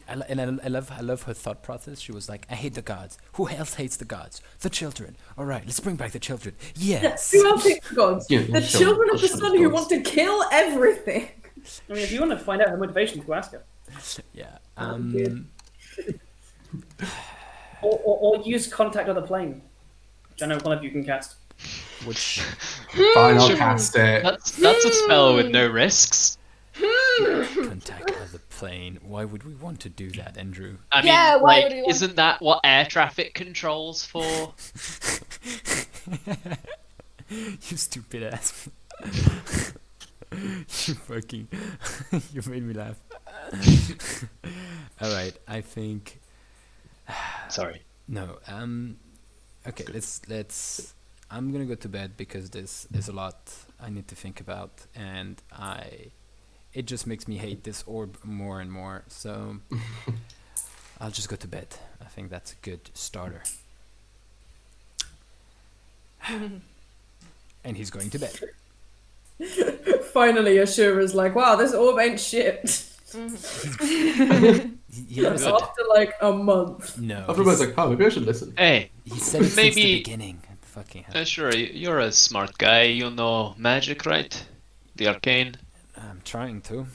I love her thought process. She was like, I hate the gods. Who else hates the gods? The children. All right, let's bring back the children. Yes. Who else hates the gods? Yeah, The children of the sun who gods. want to kill everything. I mean, if you want to find out her motivation, go ask her. Yeah. Or use contact other plane, which I know one of you can cast. Which Fine, I'll cast it. That's a spell with no risks. contact other plane? Why would we want to do that, Andrew? I mean, Yeah, why would like, we want- isn't that what air traffic controls for? You stupid ass. You fucking. You made me laugh. Alright, I think. Sorry. No, okay, let's. I'm gonna go to bed because there's a lot I need to think about, and it just makes me hate this orb more and more. So I'll just go to bed. I think that's a good starter. And he's going to bed. Finally, Ashura's like, wow, this orb ain't shit. He knows it. After like a month. No, Everybody's like, oh, maybe I should listen. Hey, he said it since the maybe- beginning. Fucking hell. Sure, you're a smart guy. You know magic, right? The arcane. I'm trying to.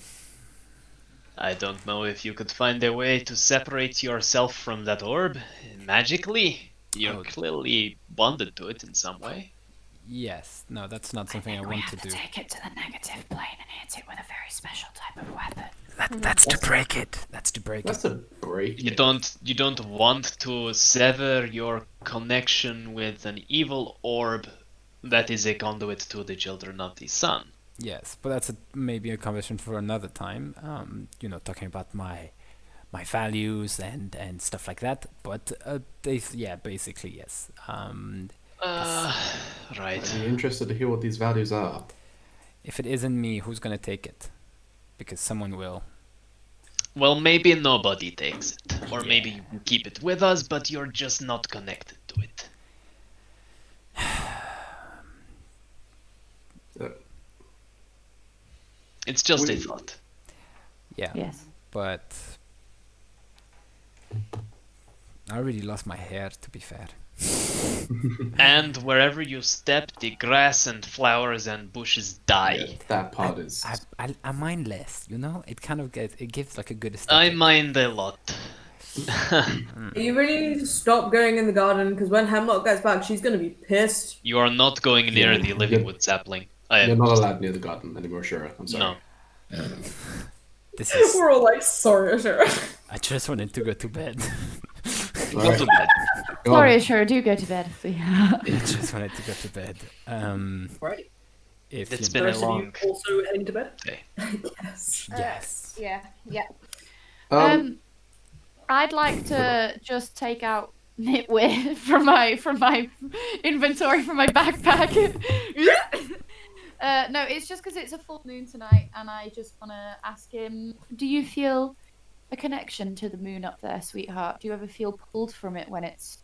I don't know if you could find a way to separate yourself from that orb magically. You're Oh. clearly bonded to it in some way. Yes. No, that's not something I want to do. Take it to the negative plane and hit it with a very special type of weapon. That's to break it. That's to break That's it. a break. You don't want to sever your connection with an evil orb that is a conduit to the children of the sun. Yes, but that's maybe a conversation for another time. Talking about my values and stuff like that. But basically yes. Right. I'd be interested to hear what these values are. If it isn't me, who's gonna take it? Because someone will. Well, maybe nobody takes it. Or maybe you keep it with us, but you're just not connected to it. It's just a thought. Yeah. Yes. But I already lost my hair, to be fair. And wherever you step, the grass and flowers and bushes die. That part is. I mind less, It kind of gives like a good I aesthetic. mind a lot. You really need to stop going in the garden because when Hemlock gets back, she's going to be pissed. You are not going near Yeah, the living wood sapling. You're not allowed near the garden anymore, sure. I'm sorry. No. This is. We're all like, sorry, Ashura. I just wanted to go to bed. All Go right, to bed. go on. Sorry, sure, do go to bed. I just wanted to go to bed. Right. If It's you been The a rest of long you also heading to bed? Yes. yes. Yeah. I'd like to just take out Nitwit from my inventory from my backpack. No, it's just because it's a full moon tonight, and I just want to ask him: do you feel a connection to the moon up there, sweetheart? Do you ever feel pulled from it when it's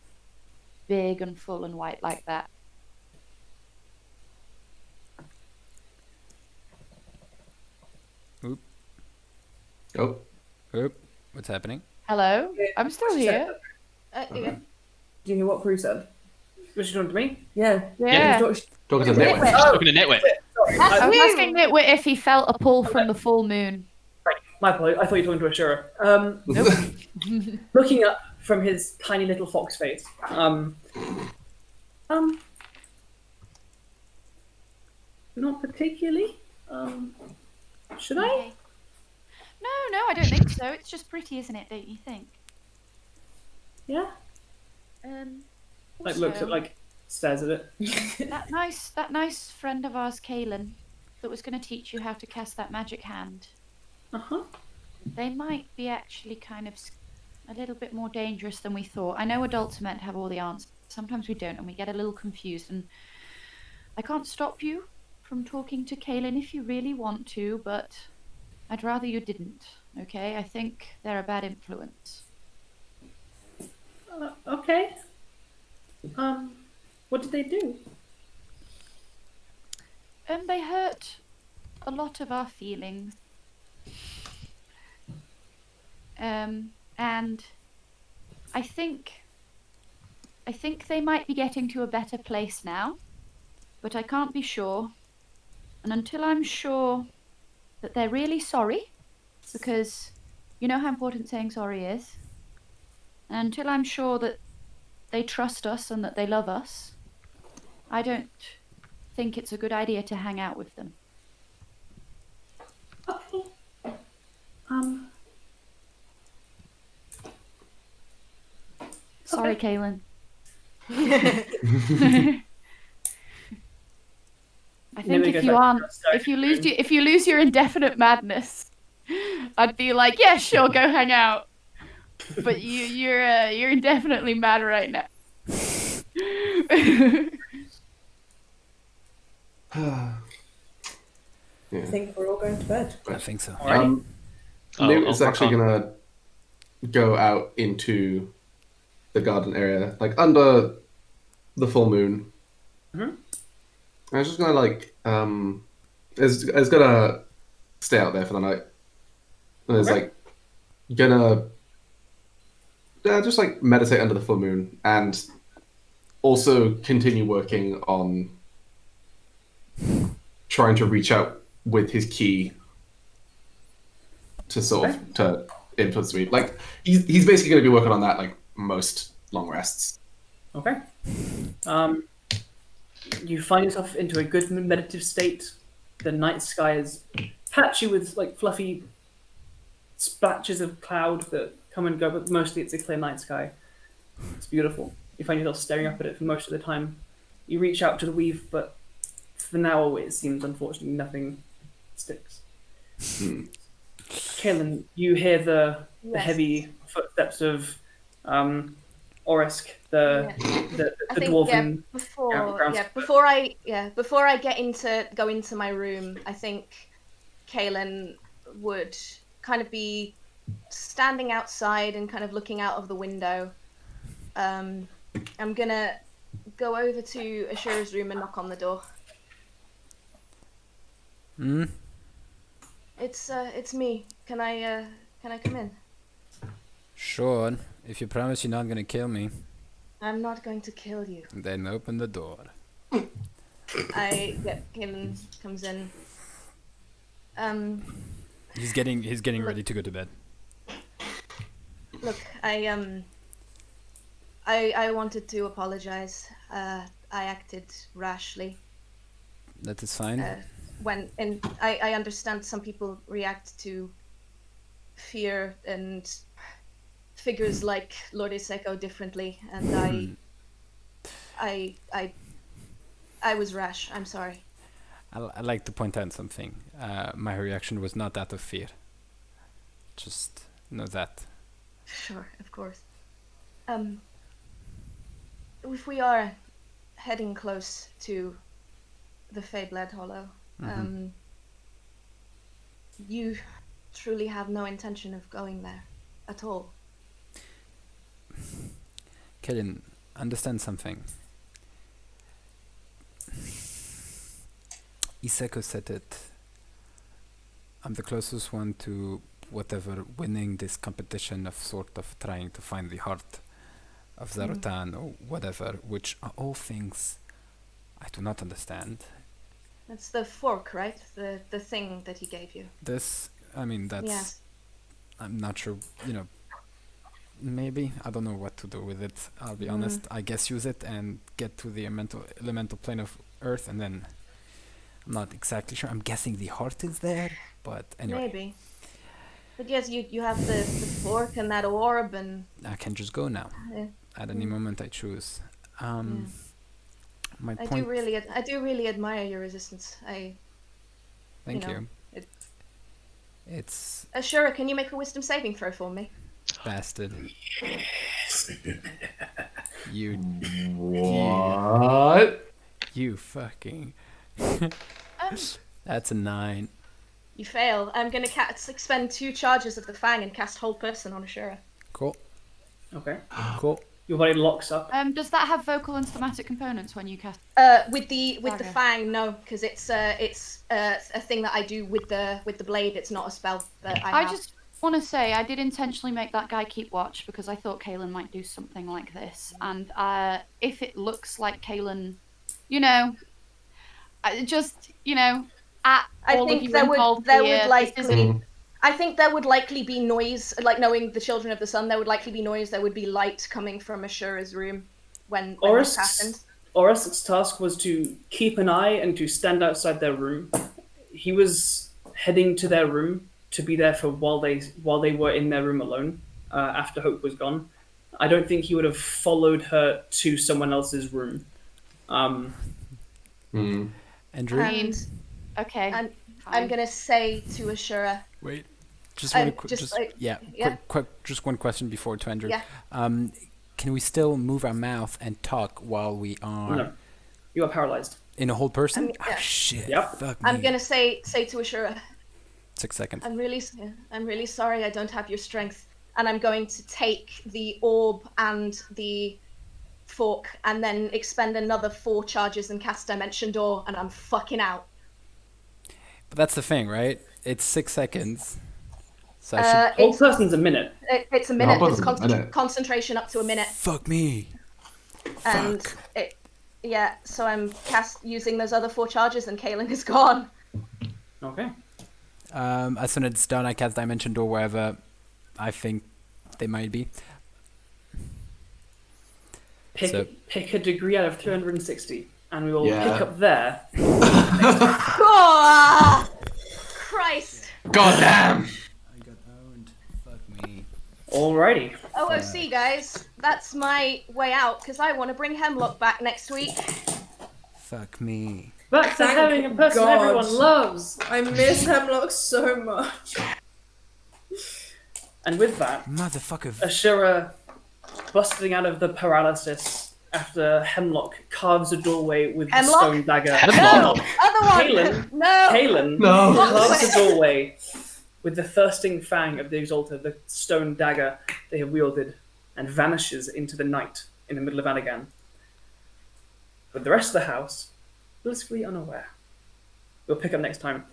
big and full and white like that? Oh, Oop. What's happening? Hello, I'm still here. Yeah. Do you hear what Prue said? What's she doing to me? Yeah. Yeah. talking to Nitwit. Talking to Nitwit. Sorry, I was asking Nitwit if he felt a pull from the full moon. my apologies. I thought you were talking to Ashura. Looking up from his tiny little fox face. Not particularly. Should I? No, I don't think so. It's just pretty, isn't it? Don't you think? Yeah. Like looks at also, like stares at it. that nice friend of ours, Caelen, that was going to teach you how to cast that magic hand. Uh-huh. They might be actually kind of a little bit more dangerous than we thought. I know adults are meant to have all the answers. Sometimes we don't, and we get a little confused. And I can't stop you from talking to Caelen if you really want to, but I'd rather you didn't. Okay? I think they're a bad influence. Okay. What did they do? They hurt a lot of our feelings. and I think they might be getting to a better place now, but I can't be sure. And until I'm sure that they're really sorry, because you know how important saying sorry is, and until I'm sure that they trust us and that they love us, I don't think it's a good idea to hang out with them. Okay. Sorry, Okay. Caelen. I think if you lose your indefinite madness, I'd be like, yeah, sure, go hang out. But you're indefinitely mad right now. I think we're all going to bed. I think so. Newt is I'll actually crack on. gonna go out into the garden area, like under the full moon. Mhm. I was just gonna like is gonna stay out there for the night. And is Okay. like gonna just like meditate under the full moon and also continue working on trying to reach out with his key to sort of to influence me. Like he's basically going to be working on that like most long rests. Okay. You find yourself into a good meditative state. The night sky is patchy with like fluffy splatches of cloud that come and go, but mostly it's a clear night sky. It's beautiful. You find yourself staring up at it for most of the time. You reach out to the weave, but for now it seems unfortunately nothing sticks. Caelen, you hear the Yes. heavy footsteps of Orisk, the I think dwarven. before I go into my room, I think Caelen would kind of be standing outside and kind of looking out of the window. I'm gonna go over to Ashura's room and knock on the door. It's me. Can I come in? Sure. If you promise you're not gonna kill me, I'm not going to kill you. then open the door. Caelen comes in. He's getting ready to go to bed. Look, I wanted to apologize. I acted rashly. That is fine. I understand some people react to fear and figures like Lord Iseko differently, and I was rash. I'm sorry. I'd like to point out something. My reaction was not out of fear. Just know that. Sure, of course. If we are heading close to the Feyblade Hollow, you truly have no intention of going there at all. Caelen, understand something. Iseko said it. I'm the closest one to whatever winning this competition of sort of trying to find the heart of Zarutan or whatever, which are all things I do not understand. That's the fork, right? The thing that he gave you. This, I mean, that's... Yeah. I'm not sure, maybe. I don't know what to do with it, I'll be honest. I guess use it and get to the elemental plane of Earth, and then... I'm not exactly sure. I'm guessing the heart is there, but anyway. Maybe. But yes, you have the fork and that orb, and... I can just go now. At any moment I choose. My I point... do really admire your resistance. Thank you. It's... Ashura, can you make a wisdom saving throw for me? Bastard. Yes. What? You fucking... That's a 9. You fail. I'm going to expend 2 charges of the Fang and cast Hold Person on Ashura. Cool. Okay. Cool. Your body locks up. Does that have vocal and thematic components when you cast? With the Fang, no, because it's a thing that I do with the blade. It's not a spell that I have. want to say I did intentionally make that guy keep watch because I thought Caelen might do something like this. And if it looks like Caelen, you know, just, you know, at I all of think you there involved would here, this likely. isn't- I think there would likely be noise, like knowing the Children of the Sun. There would likely be noise. There would be light coming from Ashura's room when this happened. Orisk's task was to keep an eye and to stand outside their room. He was heading to their room to be there for while they were in their room alone after Hope was gone. I don't think he would have followed her to someone else's room. Andrew? And okay. And I'm gonna say to Ashura. Wait. Just Um, one, just like- yeah. just one question before to Andrew. Yeah. Can we still move our mouth and talk while we are No. You are paralyzed. in a whole person? Yeah. Shit. Yep. Fuck me. I'm gonna say to Ashura. 6 seconds. I'm really sorry I don't have your strength, and I'm going to take the orb and the fork, and then expend another 4 charges and cast Dimension Door, and I'm fucking out. But that's the thing, right? It's 6 seconds. So I Whole person's a minute. It's a minute. No, It's a minute. concentration up to a minute, Fuck me. and Fuck. so I'm using those other 4 charges, and Caelen is gone. Okay. As soon as it's done, I cast Dimension Door wherever I think they might be. Pick a degree out of 360, and we will Yeah. pick up there. Oh, Christ. God damn! I got owned. Fuck me. Alrighty. OOC, guys. That's my way out, because I want to bring Hemlock back next week. Fuck me. Back to Thank having a person God. everyone loves. I miss Hemlock so much. And with that, Motherfucker. Ashura, busting out of the paralysis after Hemlock carves a doorway with the Hemlock? stone dagger. No! Other one! Caelen. No! Caelen No. carves a doorway with the thirsting fang of the Exalted, the stone dagger they have wielded, and vanishes into the night in the middle of Addagan. But the rest of the house, blissfully unaware. We'll pick up next time.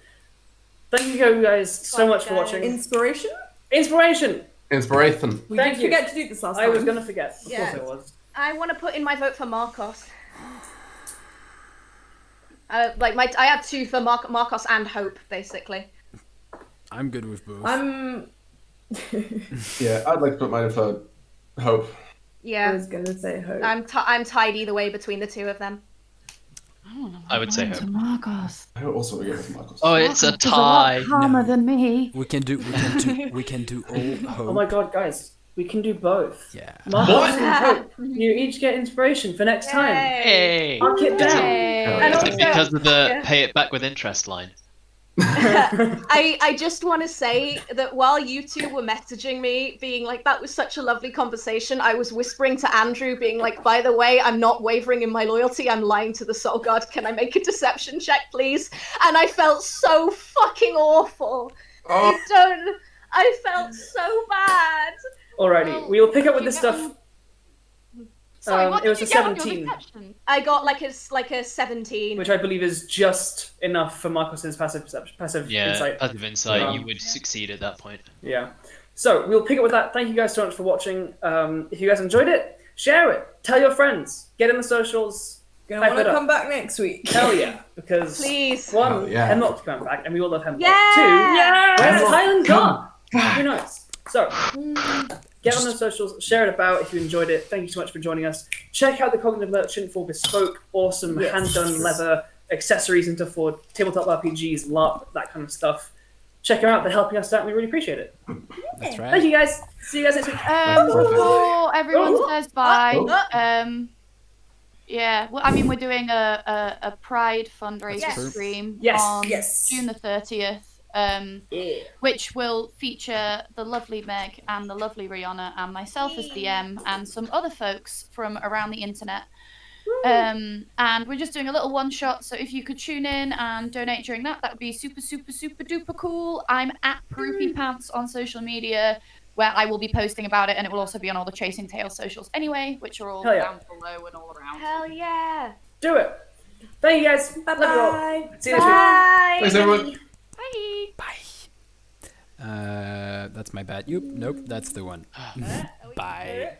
Thank you guys so much for watching. Inspiration? Inspiration! Inspiration. We Thank did you. forget to do this last I time. was going to forget. Of Yeah. course I was. I want to put in my vote for Markos. I had 2 for Markos and Hope, basically. I'm good with both. I'm... Yeah, I'd like to put mine for Hope. I Yeah, was going to say Hope. I'm tied either way between the 2 of them. I would say Hope. Markos. I also would go with Markos. Oh, it's a Markos is a lot tie. calmer than me. We can do all hope. Oh my god, guys. We can do both. Yeah. Markos and Hope. You each get inspiration for next time. Hey! Mark it down. And Is also, it because of the yeah. pay it back with interest line? I just want to say that while you 2 were messaging me, being like, that was such a lovely conversation, I was whispering to Andrew, being like, by the way, I'm not wavering in my loyalty, I'm lying to the Soulguard. Can I make a deception check, please? And I felt so fucking awful. Oh. I felt so bad. Alrighty, we will pick up with this stuff. Sorry, what it was did a you get on your 17. deception? I got like a 17. Which I believe is just enough for Marcos's passive Yeah, insight. passive insight, Yeah. you would succeed at that point. Yeah. So we'll pick up with that. Thank you guys so much for watching. If you guys enjoyed it, share it. Tell your friends. Get in the socials. Gonna Hype want it to up. come back next week. Hell yeah. Because Please. one, Hell yeah. Hemlock's coming back, and we all love Hemlock. Yeah. 2, Yeah. where's Hemlock, Caelen come gone? Who knows? So, get on the socials, share it about if you enjoyed it. Thank you so much for joining us. Check out the Cognitive Merchant for bespoke, awesome, hand-done leather accessories into for tabletop RPGs, LARP, that kind of stuff. Check them out. They're helping us out, and we really appreciate it. That's right. Thank you, guys. See you guys next week. Before everyone Oh. says bye, Oh. yeah, well, I mean, we're doing a Pride fundraiser Yes. stream Yes. on Yes. June the 30th, which will feature the lovely Meg and the lovely Riona and myself as DM and some other folks from around the internet. And we're just doing a little one shot, so if you could tune in and donate during that, that would be super, super, super duper cool. I'm at Poopy Pants on social media, where I will be posting about it, and it will also be on all the Chasing Tails socials anyway, which are all Hell yeah. down below and all around. Hell yeah. Do it. Thank you, guys. Bye Love you all. bye. See you next week. Bye. Thanks, everyone. Bye! Bye. That's my bad. Nope, that's the one. Bye.